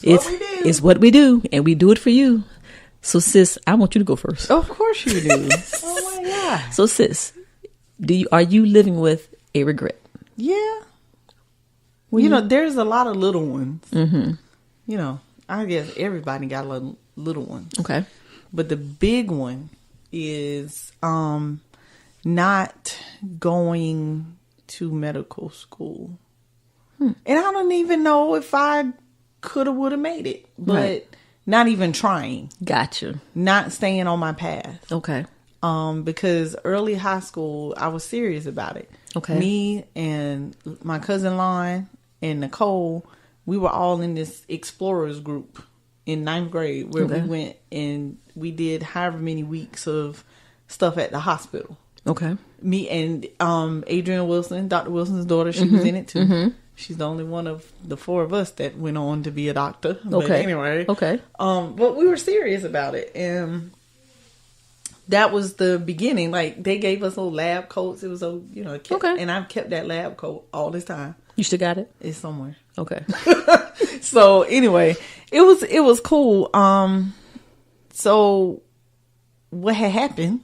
it's what we do, and we do it for you. So, sis, I want you to go first. Of course you do. Oh my God. So, sis, are you living with a regret? Yeah. Well, there's a lot of little ones. I guess everybody got a little one. Okay. But the big one is not going to medical school. And I don't even know if I could have, would have made it. But not even trying. Gotcha. Not staying on my path. Okay. Because early high school, I was serious about it. Okay. Me and my cousin Lon and Nicole, we were all in this explorers group in 9th grade where we went and we did however many weeks of stuff at the hospital. Okay. Me and Adrienne Wilson, Dr. Wilson's daughter, she was in it too. She's the only one of the 4 of us that went on to be a doctor. Okay. But anyway. Okay. But we were serious about it. And that was the beginning. Like, they gave us little lab coats. It was and I've kept that lab coat all this time. You still got it? It's somewhere. Okay. So anyway, it was cool. So what had happened,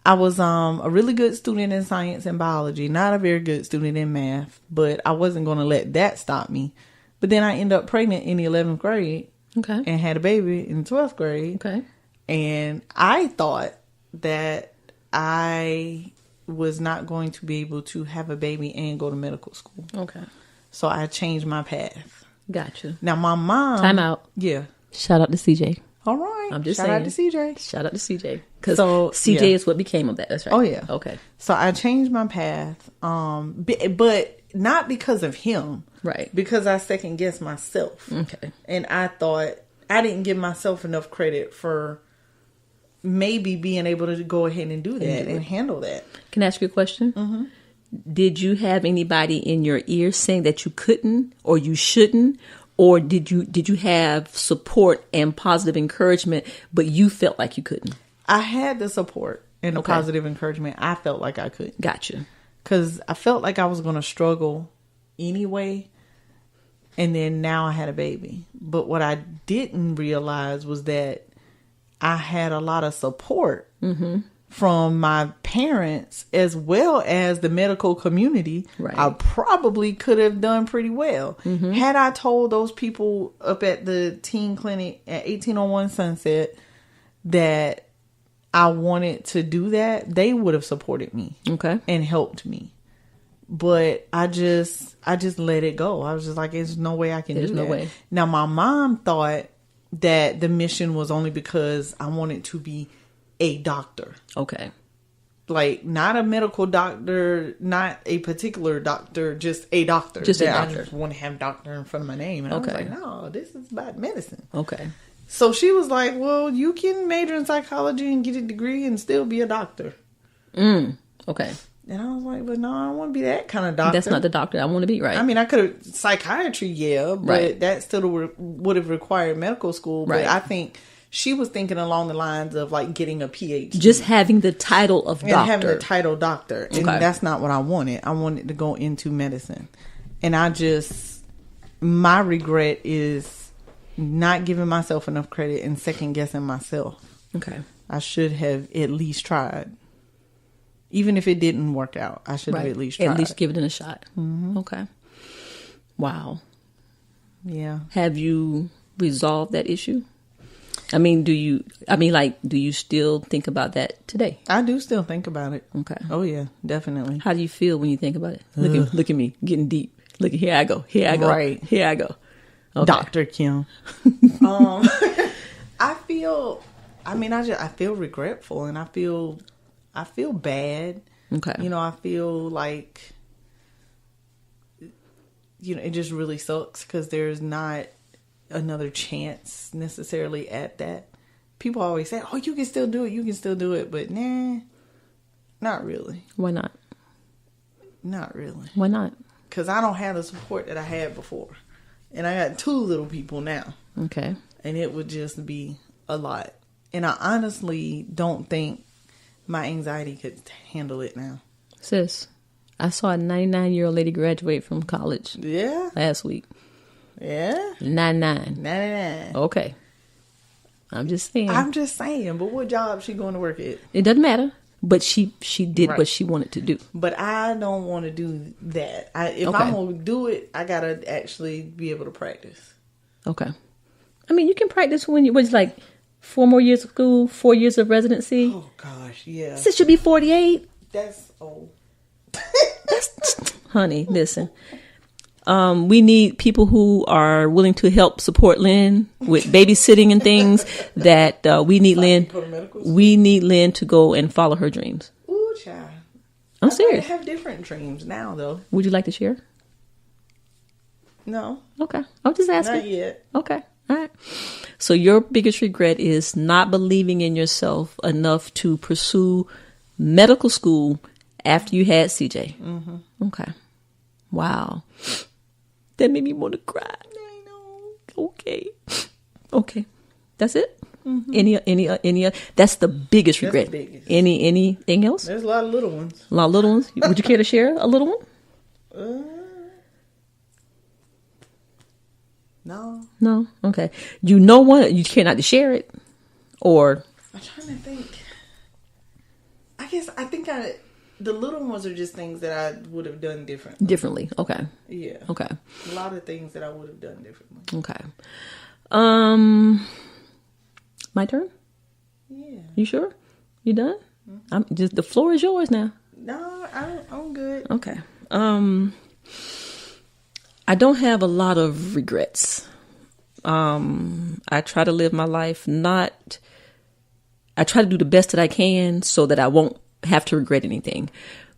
I was a really good student in science and biology, not a very good student in math, but I wasn't going to let that stop me. But then I ended up pregnant in the 11th grade. Okay. And had a baby in 12th grade. Okay. And I thought that I was not going to be able to have a baby and go to medical school. Okay. So I changed my path. Gotcha. Now my mom... Time out. Yeah. Shout out to CJ. All right. I'm just Shout saying. out to CJ. Shout out to CJ. Because So, CJ yeah. is what became of that. That's right. Oh, yeah. Okay. So I changed my path, but not because of him. Right. Because I second guessed myself. Okay. And I thought I didn't give myself enough credit for maybe being able to go ahead and do that and handle that. Can I ask you a question? Mm-hmm. Did you have anybody in your ear saying that you couldn't or you shouldn't? Or did you have support and positive encouragement, but you felt like you couldn't? I had the support and the positive encouragement. I felt like I couldn't. Gotcha. Because I felt like I was going to struggle anyway. And then now I had a baby. But what I didn't realize was that I had a lot of support from my parents as well as the medical community. Right. I probably could have done pretty well. Had I told those people up at the teen clinic at 1801 Sunset that I wanted to do that, they would have supported me. Okay. And helped me. But I just let it go. I was just like, there's no way I can do that. There's no way. Now, my mom thought that the mission was only because I wanted to be a doctor. Okay. Like, not a medical doctor, not a particular doctor, just a doctor. Just a That doctor. I just want to have doctor in front of my name. And I was Okay. like, no, this is about medicine. Okay. So she was like, well, you can major in psychology and get a degree and still be a doctor. Okay. And I was like, but no, I don't want to be that kind of doctor. That's not the doctor I want to be, right? I mean, I could have psychiatry, yeah, but Right. that still would have required medical school. But Right. I think she was thinking along the lines of like getting a PhD. just having the title of and doctor. having the title doctor. And Okay. that's not what I wanted. I wanted to go into medicine. And my regret is not giving myself enough credit and second guessing myself. Okay. I should have at least tried. Even if it didn't work out, I should have Right. at least tried. At least give it a shot. Okay. Wow. Yeah. Have you resolved that issue? I mean, do you still think about that today? I do still think about it. Okay. Oh, yeah, definitely. How do you feel when you think about it? Look at me, getting deep. Look, here I go. Right. Here I go. Okay. Dr. Kim. I feel regretful and I feel bad. Okay. You know, I feel like, you know, it just really sucks because there's not another chance necessarily at that. People always say, oh, you can still do it. But nah, not really. Why not? Not really. Why not? Because I don't have the support that I had before. And I got 2 little people now. Okay. And it would just be a lot. And I honestly don't think my anxiety could handle it now. Sis, I saw a 99-year-old lady graduate from college Yeah? last week. Yeah? 99. Nah. Okay. I'm just saying. I'm just saying. But what job she going to work at? It doesn't matter. But she did Right. what she wanted to do. But I don't want to do that. If Okay. I'm going to do it, I got to actually be able to practice. Okay. I mean, you can practice when you was like 4 more years of school, 4 years of residency. Oh, gosh. Yeah. Sis should be 48. That's old. Honey, listen. We need people who are willing to help support Lin with babysitting and things. That we need Lin. We need Lin to go and follow her dreams. Ooh, child. I'm serious. I have different dreams now, though. Would you like to share? No, Okay, I'm just asking. not yet. Okay, all right. So your biggest regret is not believing in yourself enough to pursue medical school after you had CJ. Mm-hmm. Okay. Wow. That made me want to cry. I know. Okay. That's it. Mm-hmm. Any? That's the biggest regret. the biggest. Anything else? There's a lot of little ones. A lot of little ones. Would you care to share a little one? No. Okay. You know one. You care not to share it, or I'm trying to think. I think the little ones are just things that I would have done differently. differently. Okay. Yeah. Okay. A lot of things that I would have done differently. Okay. My turn? Yeah. You sure? You done? Mm-hmm. The floor is yours now. No, I'm good. Okay. I don't have a lot of regrets. I try to live my life I try to do the best that I can so that I won't have to regret anything.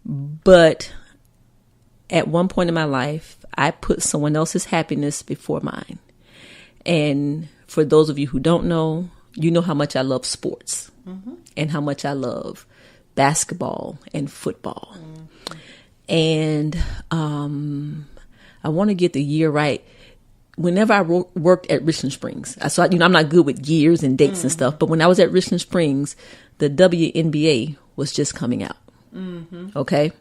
But at one point in my life, I put someone else's happiness before mine. And for those of you who don't know, you know how much I love sports and how much I love basketball and football. And I want to get the year right. Whenever I worked at Richland Springs, I'm not good with years and dates and stuff, but when I was at Richland Springs, the WNBA was just coming out. Okay.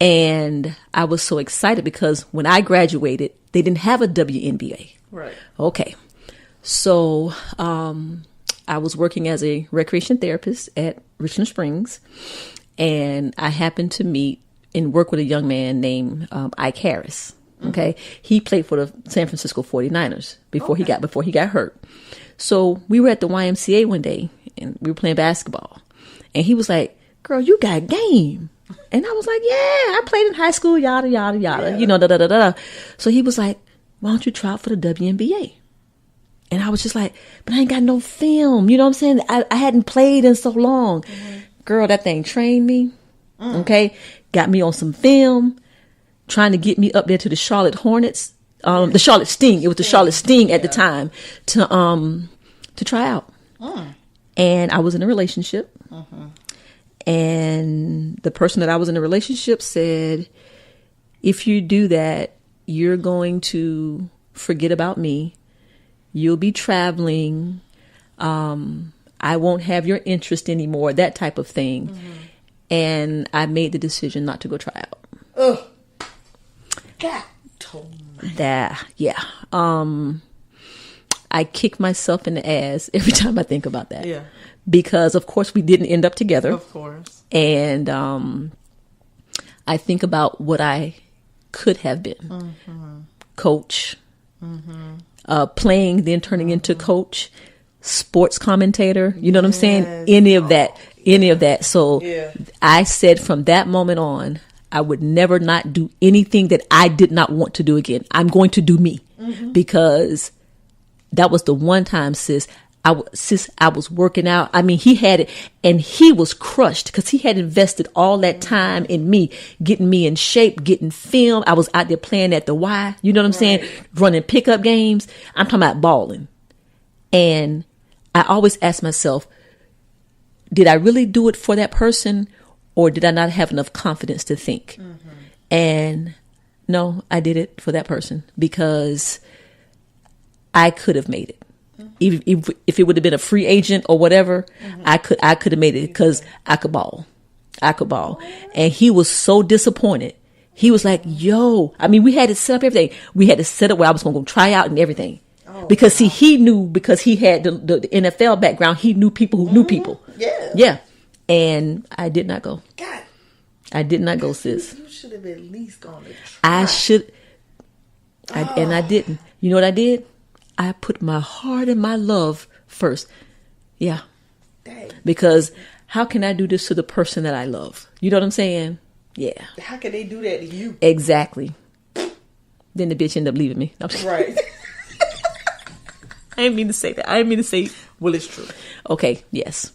And I was so excited because when I graduated, they didn't have a WNBA. Right. Okay. So, I was working as a recreation therapist at Richland Springs, and I happened to meet and work with a young man named Ike Harris. Okay. He played for the San Francisco 49ers before he got hurt. So we were at the YMCA one day and we were playing basketball, and he was like, "Girl, you got game." And I was like, "Yeah, I played in high school, yada, yada, yada, da. So he was like, "Why don't you try out for the WNBA?" And I was just like, "But I ain't got no film." You know what I'm saying? I hadn't played in so long. Girl, that thing trained me. Okay. Got me on some film, trying to get me up there to the Charlotte Hornets, the Charlotte Sting. It was the Charlotte Sting at the time to try out. And I was in a relationship. And the person that I was in a relationship said, "If you do that, you're going to forget about me. You'll be traveling. I won't have your interest anymore," that type of thing. And I made the decision not to go try out. Oh, God. Yeah. I kick myself in the ass every time I think about that. Yeah. Because, of course, we didn't end up together. Of course. And I think about what I could have been. Coach. Playing, then turning into coach. Sports commentator. You know what I'm saying? Any of that. So I said from that moment on, I would never not do anything that I did not want to do again. I'm going to do me. Because that was the one time, sis, I was working out. I mean, he had it and he was crushed because he had invested all that time in me, getting me in shape, getting film. I was out there playing at the Y, you know what I'm saying? Running pickup games. I'm talking about balling. And I always ask myself, did I really do it for that person, or did I not have enough confidence to think? And no, I did it for that person because I could have made it. If it would have been a free agent or whatever, I could have made it because I could ball. And he was so disappointed. He was like, "Yo," I mean, we had to set up everything. We had to set up where I was going to go try out and everything. Because see, he knew, because he had the NFL background, he knew people who knew people. Yeah. And I did not go. God. I did not go, sis. You should have at least gone to try. I should. And I didn't. You know what I did? I put my heart and my love first. Yeah. Dang. Because how can I do this to the person that I love? You know what I'm saying? Yeah. How can they do that to you? Exactly. Then the bitch ended up leaving me. Right. I didn't mean to say that. I didn't mean to say. Well, it's true. Okay. Yes.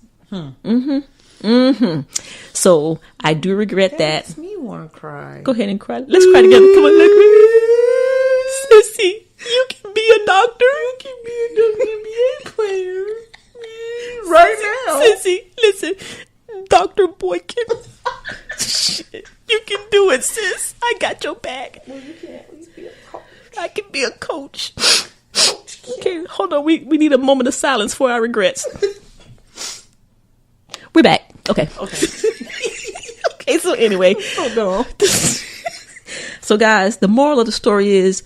So I do regret that. Makes me want to cry. Go ahead and cry. Let's cry together. Come on, look. Sissy, you can be a doctor. You can be a WNBA player. Right now. Sissy, listen. Dr. Boycott. Shit. You can do it, sis. I got your back. Well, you can at least be a coach. I can be a coach. Okay, hold on. We need a moment of silence for our regrets. We're back. Okay. Okay, so anyway. Oh, no. So, guys, the moral of the story is,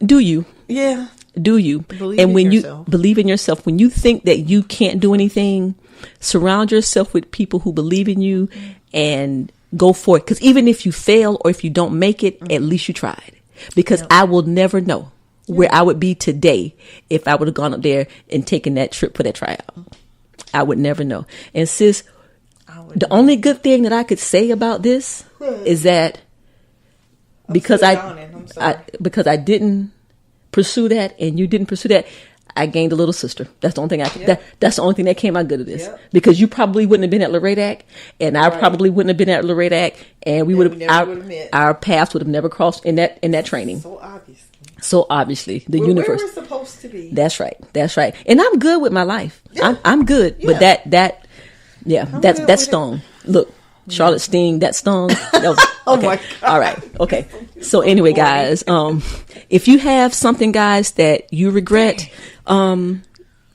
do you. Yeah. Do you. Believe and when in you yourself. believe in yourself, when you think that you can't do anything, surround yourself with people who believe in you and go for it. Because even if you fail or if you don't make it, at least you tried. Because I will never know. where I would be today if I would have gone up there and taken that trip for that tryout. I would never know. And sis, the only good thing that I could say about this is that because I didn't pursue that and you didn't pursue that, I gained a little sister. That's the only thing that's the only thing that came out good of this. Yep. Because you probably wouldn't have been at Lorettac, and I probably wouldn't have been at Lorettac, and we would have our paths would have never crossed in that training. So obviously the universe. Where we're supposed to be. That's right. And I'm good with my life. Yeah. I'm good. Yeah. But that stung. Look, Charlotte Sting, that stung. That was, oh okay. my God. All right. Okay. So anyway, guys, if you have something, guys, that you regret,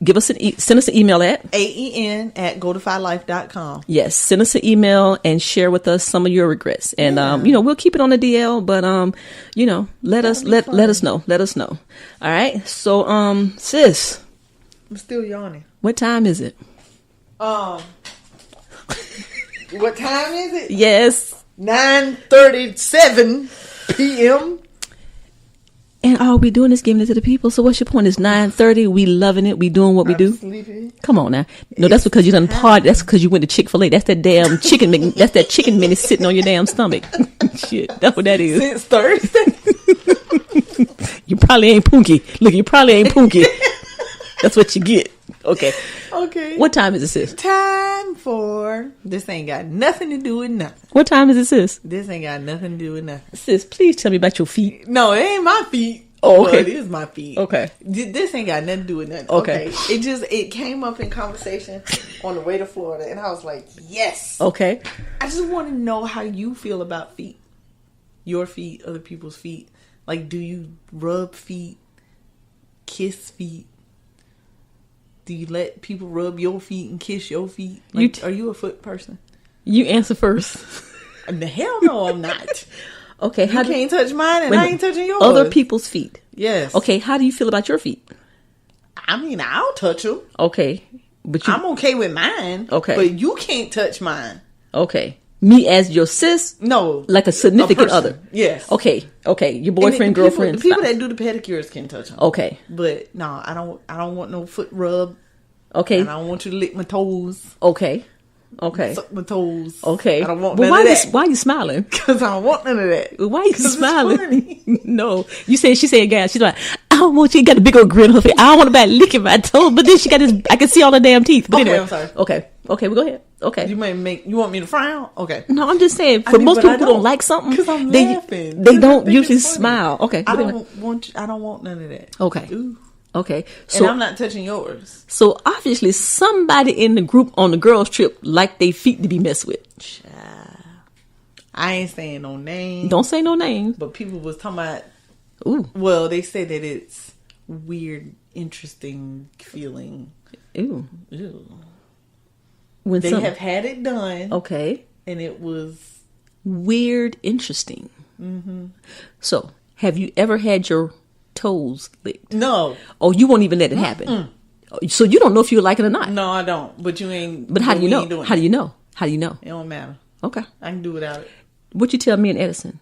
give us send us an email at aen@godifylife.com. Yes, send us an email and share with us some of your regrets, and we'll keep it on the DL, but let us know. Let us know. All right. So sis, I'm still yawning. What time is it? What time is it? Yes. 9:37 p.m. And all we doing is giving it to the people. So what's your point? It's 9:30. We loving it. We doing what we do. Sleeping. Come on now. No, that's because you done party. That's because you went to Chick-fil-A. That's that damn chicken. That's that chicken minute sitting on your damn stomach. Shit, that's what that is. Since Thursday. You probably ain't punky. Look, you probably ain't punky. That's what you get. Okay. What time is it, sis? Time for... This ain't got nothing to do with nothing. What time is it, sis? This ain't got nothing to do with nothing. Sis, please tell me about your feet. No, it ain't my feet. Oh, okay. Well, it is my feet. Okay. This ain't got nothing to do with nothing. Okay. It came up in conversation on the way to Florida, and I was like, yes. Okay. I just want to know how you feel about feet. Your feet, other people's feet. Like, do you rub feet? Kiss feet? Do you let people rub your feet and kiss your feet? Like, are you a foot person? You answer first. The hell no, I'm not. Okay. You can't touch mine and I ain't touching yours. Other people's feet. Yes. Okay, how do you feel about your feet? I mean, I'll touch them. Okay. But I'm okay with mine. Okay. But you can't touch mine. Okay. Me as your sis? No. Like a significant other? Yes. Okay. Your boyfriend, girlfriend. The people that do the pedicures can touch them. Okay. But no, I don't want no foot rub. Okay. And I don't want you to lick my toes. Okay. Suck my toes. Okay. I don't want none of that. Why are you smiling? Because I don't want none of that. Why are you smiling? No. She said, "Gas." She's like, I don't want you. Got a big old grin on her face. I don't want nobody licking my toes. But then she got this. I can see all the damn teeth. But anyway, I'm sorry. Okay. Well, go ahead. Okay. You want me to frown? Okay. No, I'm just saying. For most people who don't like something, because I'm laughing. They don't usually smile. Okay. I don't want none of that. Okay. Ooh. Okay. So, and I'm not touching yours. So obviously somebody in the group on the girls trip like they feet to be messed with. I ain't saying no names. Don't say no names. But people was talking about. Ooh. Well, they say that it's weird, interesting feeling. Ooh. When they have had it done. Okay. And it was weird, interesting. Mm-hmm. So, have you ever had your toes licked? No. Oh, you won't even let it happen. Mm-mm. So you don't know if you like it or not. No, I don't. But you ain't. But how do you know? How do you know? How do you know? It don't matter. Okay. I can do without it. What you tell me and Edison?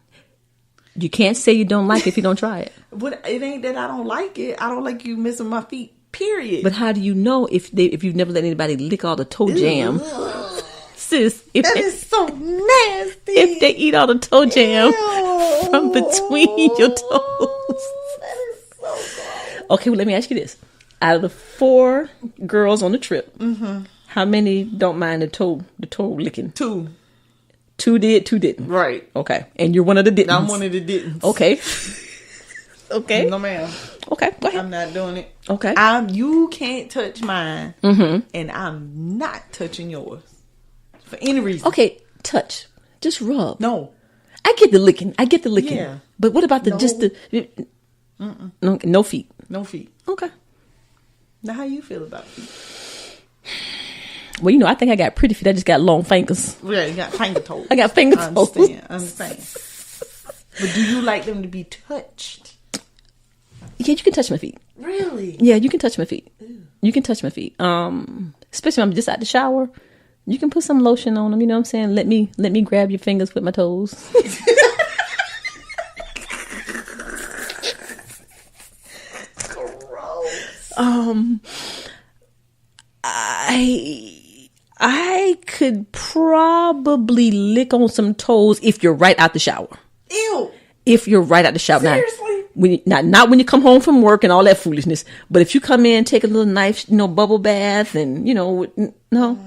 You can't say you don't like it if you don't try it. But it ain't that I don't like it. I don't like you missing my feet. Period. But how do you know if you've never let anybody lick all the toe jam? Sis, that is so nasty. If they eat all the toe jam from between your toes. That is so gross. Okay, well, let me ask you this. Out of the 4 girls on the trip, how many don't mind the toe licking? 2. 2 did, 2 didn't. Right. Okay. And you're one of the didn't. I'm one of the didn't. Okay. Okay. No, ma'am. Okay. Go ahead. I'm not doing it. Okay. You can't touch mine, and I'm not touching yours for any reason. Okay. Touch. Just rub. No. I get the licking. Yeah. But what about no feet? No feet. Okay. Now, how you feel about feet? Well, I think I got pretty feet. I just got long fingers. Yeah, you got finger toes. I got finger toes. I understand. But do you like them to be touched? Yeah, you can touch my feet. Really? Yeah, you can touch my feet. Ew. You can touch my feet. Especially when I'm just out the shower. You can put some lotion on them. You know what I'm saying? Let me grab your fingers with my toes. I could probably lick on some toes if you're right out the shower. Ew. If you're right out the shower. Seriously? Not when you come home from work and all that foolishness, but if you come in, take a little nice, bubble bath and, no.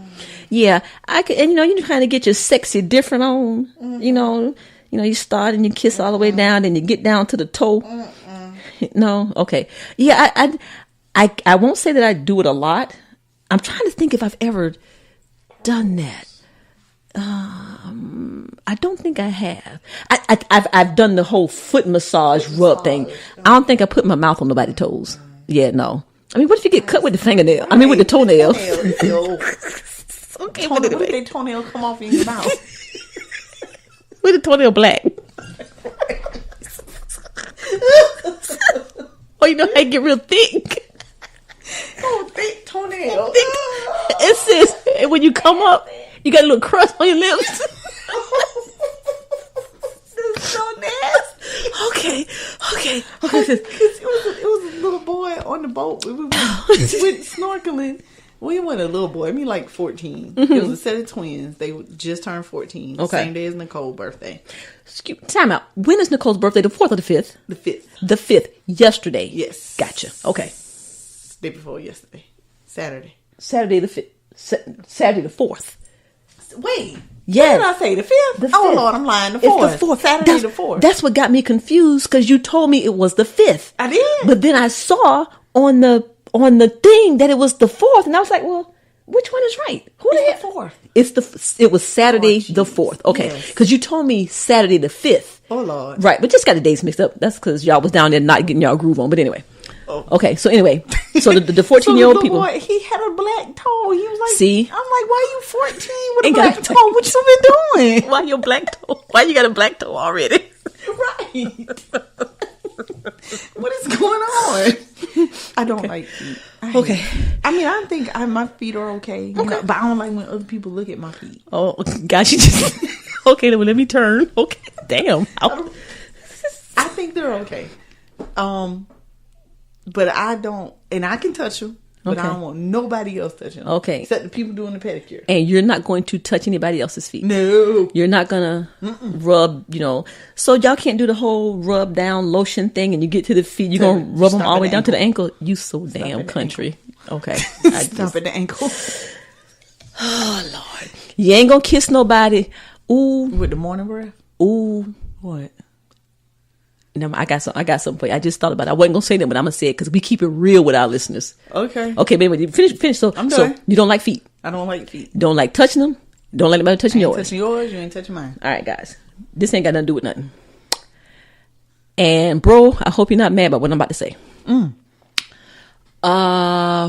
Yeah, I could, and you kind of get your sexy different on, you start and you kiss all the way down, then you get down to the toe. No, okay. Yeah, I won't say that I do it a lot. I'm trying to think if I've ever done that. I don't think I have. I've done the whole foot massage rub thing. I don't think I put my mouth on nobody's toes. Yeah, no. I mean, what if you get cut with the fingernail? I mean, with the toenail. Okay, what if their toenail come off in your mouth? With the toenail black. Oh, how you get real thick. Oh, thick toenail. It says when you come up, you got a little crust on your lips. This is so nasty. Okay. Because it was a little boy on the boat. We went snorkeling. We went a little boy. I mean, like 14. It was a set of twins. They just turned 14. Okay. Same day as Nicole's birthday. Time out. When is Nicole's birthday? The 4th or the 5th? The 5th. The 5th. Yesterday. Yes. Gotcha. Okay. Day before yesterday. Saturday. Saturday the 5th. Saturday the 4th. Wait. Yes. What did I say? The 5th? The 5th. Oh, Lord, I'm lying. The 4th. It's the 4th. Saturday the 4th. That's what got me confused because you told me it was the 5th. I did. But then I saw on the thing that it was the 4th, and I was like, well, which one is right? Who the heck? 4th. It was Saturday the 4th. Okay, because you told me Saturday the 5th. Oh Lord. Right, but just got the dates mixed up. That's because y'all was down there not getting y'all groove on. But anyway. Oh. Okay, so anyway, so the 14-year-old people. Boy, he had a black toe. He was like, see, I'm like, why you 14 with a black toe? What you been doing? Why your black toe? Why you got a black toe already? Right. What is going on? I don't like feet. I mean, I think my feet are okay. But I don't like when other people look at my feet. Oh, gosh, you just okay. Then let me turn. Okay, damn. I think they're okay. But I don't, and I can touch them. But I don't want nobody else touching them. Okay. Except the people doing the pedicure. And you're not going to touch anybody else's feet. No. You're not going to rub, So y'all can't do the whole rub down lotion thing and you get to the feet. You're going to rub them all the way down to the ankle. You so damn country. Okay. Stop at the ankle. Oh, Lord. You ain't going to kiss nobody. Ooh. With the morning breath? Ooh. What? No, I got something for you. I just thought about it. I wasn't gonna say that, but I'm gonna say it because we keep it real with our listeners. Okay. Okay, baby, finish. So, I'm done. So you don't like feet? I don't like feet. Don't like touching them? Don't like anybody touching yours? Touching yours, you ain't touching mine. All right, guys. This ain't got nothing to do with nothing. And bro, I hope you're not mad about what I'm about to say.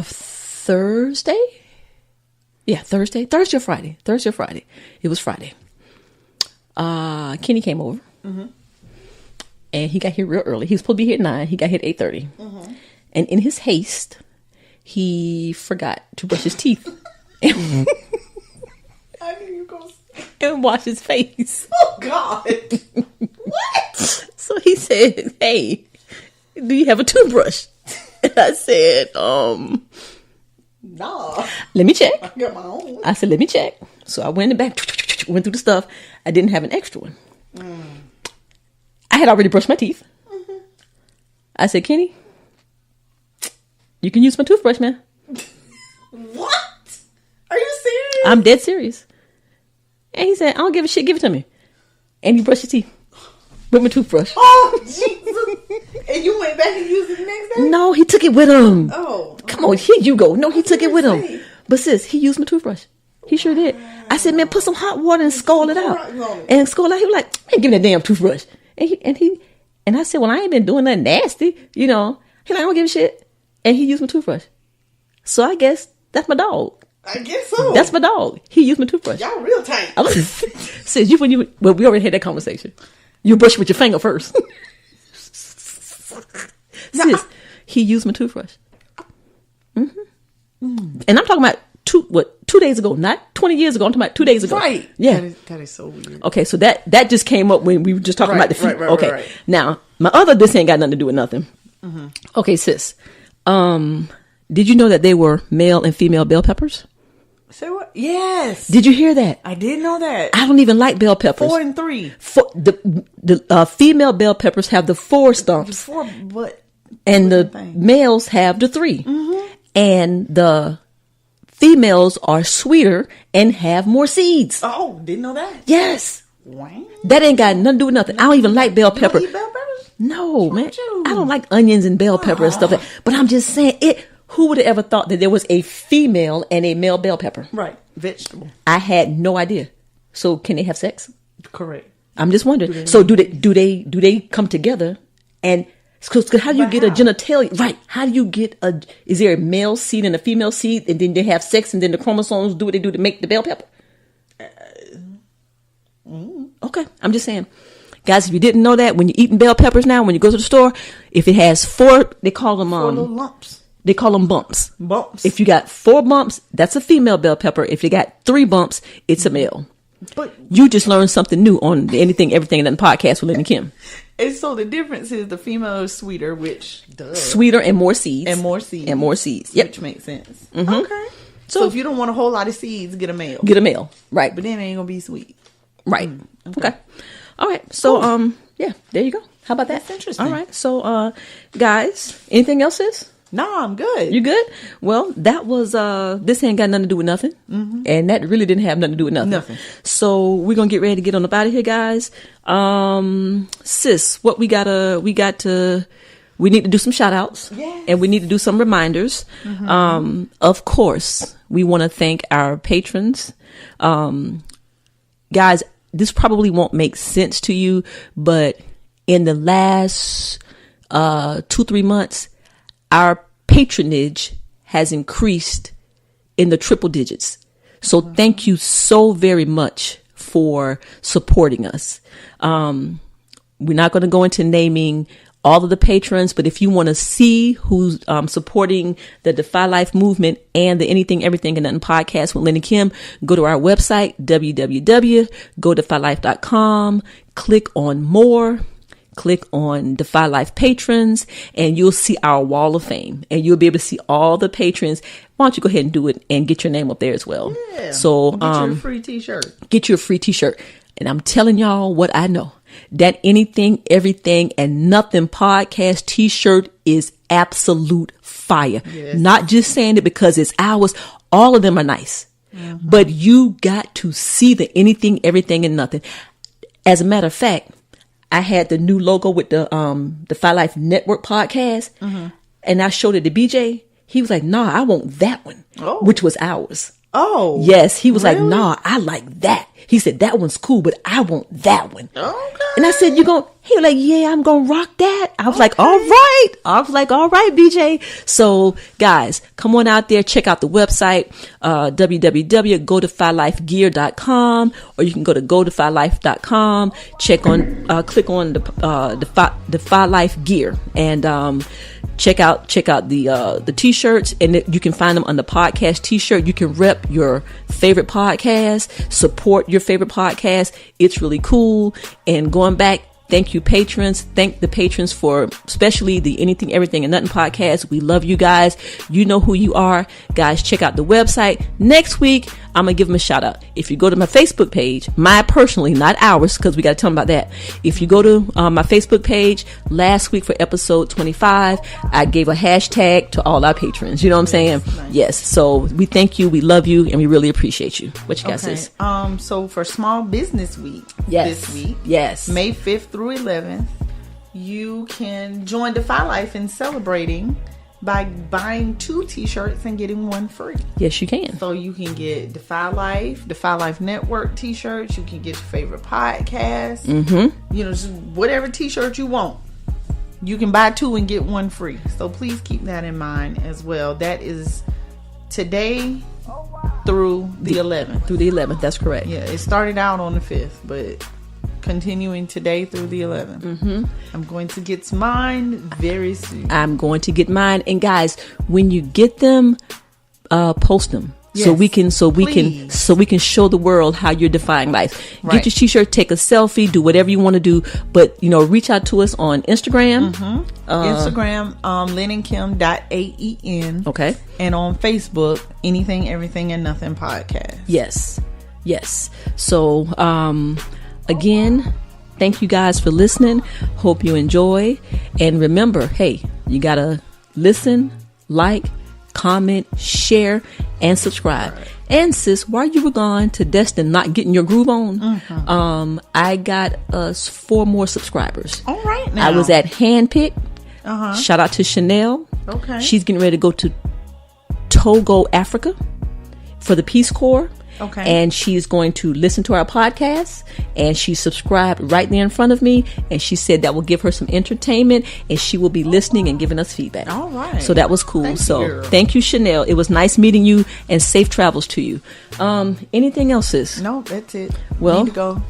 Thursday? Yeah, Thursday or Friday. Thursday or Friday. It was Friday. Kenny came over. Mm-hmm. And he got here real early. He was supposed to be here at 9. He got here at 8:30. Mm-hmm. And in his haste, he forgot to brush his teeth. I knew you were going to say. And wash his face. Oh, God. What? So he said, hey, do you have a toothbrush? And I said, Nah. Let me check. I got my own. I said, let me check. So I went in the back, went through the stuff. I didn't have an extra one. I had already brushed my teeth. Mm-hmm. I said, Kenny, you can use my toothbrush, man. What? Are you serious? I'm dead serious. And he said, I don't give a shit. Give it to me. And he brushed his teeth with my toothbrush. Oh, Jesus. And you went back and used it the next day? No, he took it with him. Oh. Come on, here you go. No, he took it with him. But sis, he used my toothbrush. He sure did. I said, man, put some hot water and scald it out. And scald it out. He was like, man, give me that damn toothbrush. And I said, well, I ain't been doing nothing nasty, He's like, I don't give a shit. And he used my toothbrush. So I guess that's my dog. I guess so. That's my dog. He used my toothbrush. Y'all real tight. Says well, we already had that conversation. You brush with your finger first. Sis, he used my toothbrush. Mm-hmm. And I'm talking about 2 days ago, not 20 years ago. I'm talking about 2 days ago. Right. Yeah. That is so weird. Okay, so that just came up when we were just talking about the feet. Okay. Right. Now, this ain't got nothing to do with nothing. Mm-hmm. Okay, sis. Did you know that they were male and female bell peppers? Say what? Yes. Did you hear that? I did know that. I don't even like bell peppers. 4 and 3. The female bell peppers have the 4 stumps. 4, but and the males have the 3. Mm-hmm. And the females are sweeter and have more seeds. Oh, didn't know that. Yes. Wow. That ain't got nothing to do with nothing. I don't even like bell pepper. You don't eat bell peppers? No, man. I don't like onions and bell pepper and stuff like that. But I'm just saying it. Who would have ever thought that there was a female and a male bell pepper? Right. Vegetable. I had no idea. So can they have sex? Correct. I'm just wondering. So do they come together? And cause how do you get a genitalia? Right. How do you get is there a male seed and a female seed and then they have sex and then the chromosomes do what they do to make the bell pepper? Okay. I'm just saying. Guys, if you didn't know that, when you're eating bell peppers now, when you go to the store, if it has 4, they call them 4 little lumps. They call them bumps. Bumps. If you got 4 bumps, that's a female bell pepper. If you got 3 bumps, it's a male. But you just learned something new on the Anything, Everything, and Nothing podcast with Lin and Kim. And so the difference is the female is sweeter, which sweeter and more seeds. And more seeds. And more seeds. Yep. Which makes sense. Mm-hmm. Okay. So if you don't want a whole lot of seeds, get a male. Get a male. Right. But then it ain't gonna be sweet. Right. Okay. All right. So yeah, there you go. How about that? That's interesting. All right. So guys, anything else is? No, I'm good. You good? Well, that was this ain't got nothing to do with nothing. Mm-hmm. And that really didn't have nothing to do with nothing. So we're gonna get ready to get on up out of here, guys. Sis, what we need to do some shout outs. Yes. And we need to do some reminders. Mm-hmm. Of course, we want to thank our patrons. Guys, this probably won't make sense to you, but in the last 2-3 months, our patronage has increased in the triple digits. So thank you so very much for supporting us. We're not going to go into naming all of the patrons, but if you want to see who's supporting the Defy Life movement and the Anything, Everything, and Nothing podcast with Lin and Kim, go to our website, www.godefylife.com, click on more. Click on Defy Life patrons and you'll see our wall of fame and you'll be able to see all the patrons. Why don't you go ahead and do it and get your name up there as well? Yeah. So get your free t-shirt. Get your free t-shirt. And I'm telling y'all what I know. That Anything, Everything, and Nothing podcast t-shirt is absolute fire. Yes. Not just saying it because it's ours. All of them are nice. Mm-hmm. But you got to see the Anything, Everything, and Nothing. As a matter of fact, I had the new logo with the Defy Life Network podcast, and I showed it to BJ. He was like, "Nah, I want that one," which was ours. Oh, yes. He was like, "Nah, I like that." He said, "That one's cool, but I want that one." Okay. And I said, "You going?" He was like, "Yeah, I'm gonna rock that." I was like, "All right." I was like, "All right, BJ." So, guys, come on out there, check out the website, www.godefylifegear.com, or you can go to godefylife.com. Click on the Defy Life Gear, and check out the t-shirts, and you can find them on the podcast t-shirt. You can rep your favorite podcast, support your favorite podcast. It's really cool. And going back, thank you, patrons. Thank the patrons for especially the Anything, Everything, and Nothing podcast. We love you guys. You know who you are. Guys, check out the website. Next week, I'm going to give them a shout out. If you go to my Facebook page, my personally, not ours, because we got to tell them about that. If you go to my Facebook page, last week for episode 25, I gave a hashtag to all our patrons. You know what I'm saying? Nice. Yes. So we thank you. We love you. And we really appreciate you. What you guys say? So for Small Business Week, this week, May 5th through 11th, you can join Defy Life in celebrating by buying 2 t-shirts and getting 1 free. Yes, you can. So you can get Defy Life Network t-shirts. You can get your favorite podcast. You know, just whatever t-shirt you want. You can buy 2 and get 1 free. So please keep that in mind as well. That is today through the 11th. Through the 11th, that's correct. Yeah, it started out on the 5th, but continuing today through the 11th. I'm going to get mine very soon. I'm going to get mine. And guys, when you get them, post them. so we can show the world how you're defying life. Right. Get your t-shirt, take a selfie, do whatever you want to do, but reach out to us on Instagram. Instagram, linandkim.aen. Okay. And on Facebook, Anything, Everything, and Nothing Podcast. Yes. So, again, thank you guys for listening. Hope you enjoy. And remember, hey, you got to listen, like, comment, share, and subscribe. Right. And sis, while you were gone to Destin not getting your groove on, I got us 4 more subscribers. All right now. I was at Handpick. Shout out to Chanel. Okay. She's getting ready to go to Togo, Africa for the Peace Corps. Okay. And she's going to listen to our podcast, and she subscribed right there in front of me, and she said that will give her some entertainment, and she will be listening and giving us feedback. All right. So that was cool. Thank you, Chanel. It was nice meeting you, and safe travels to you. Anything else, sis? No, that's it. Well, need to go.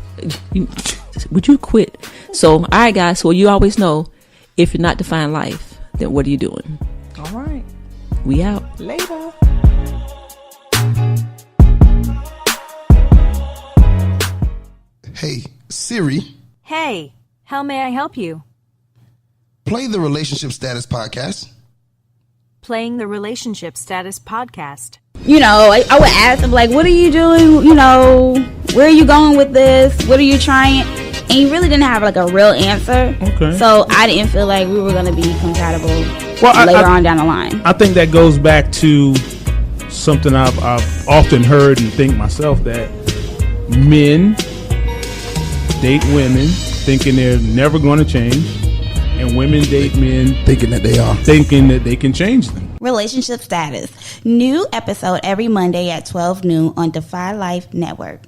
Would you quit? So, all right, guys. So you always know, if you're not defying life, then what are you doing? All right. We out. Later. Hey, Siri. Hey, how may I help you? Play the Relationship Status Podcast. Playing the Relationship Status Podcast. I would ask him, like, what are you doing? Where are you going with this? What are you trying? And he really didn't have, like, a real answer. Okay. So I didn't feel like we were going to be compatible later on down the line. I think that goes back to something I've often heard and think myself, that men date women thinking they're never going to change, and women date men thinking that they are, thinking that they can change them. Relationship Status. New episode every Monday at 12 noon on Defy Life Network.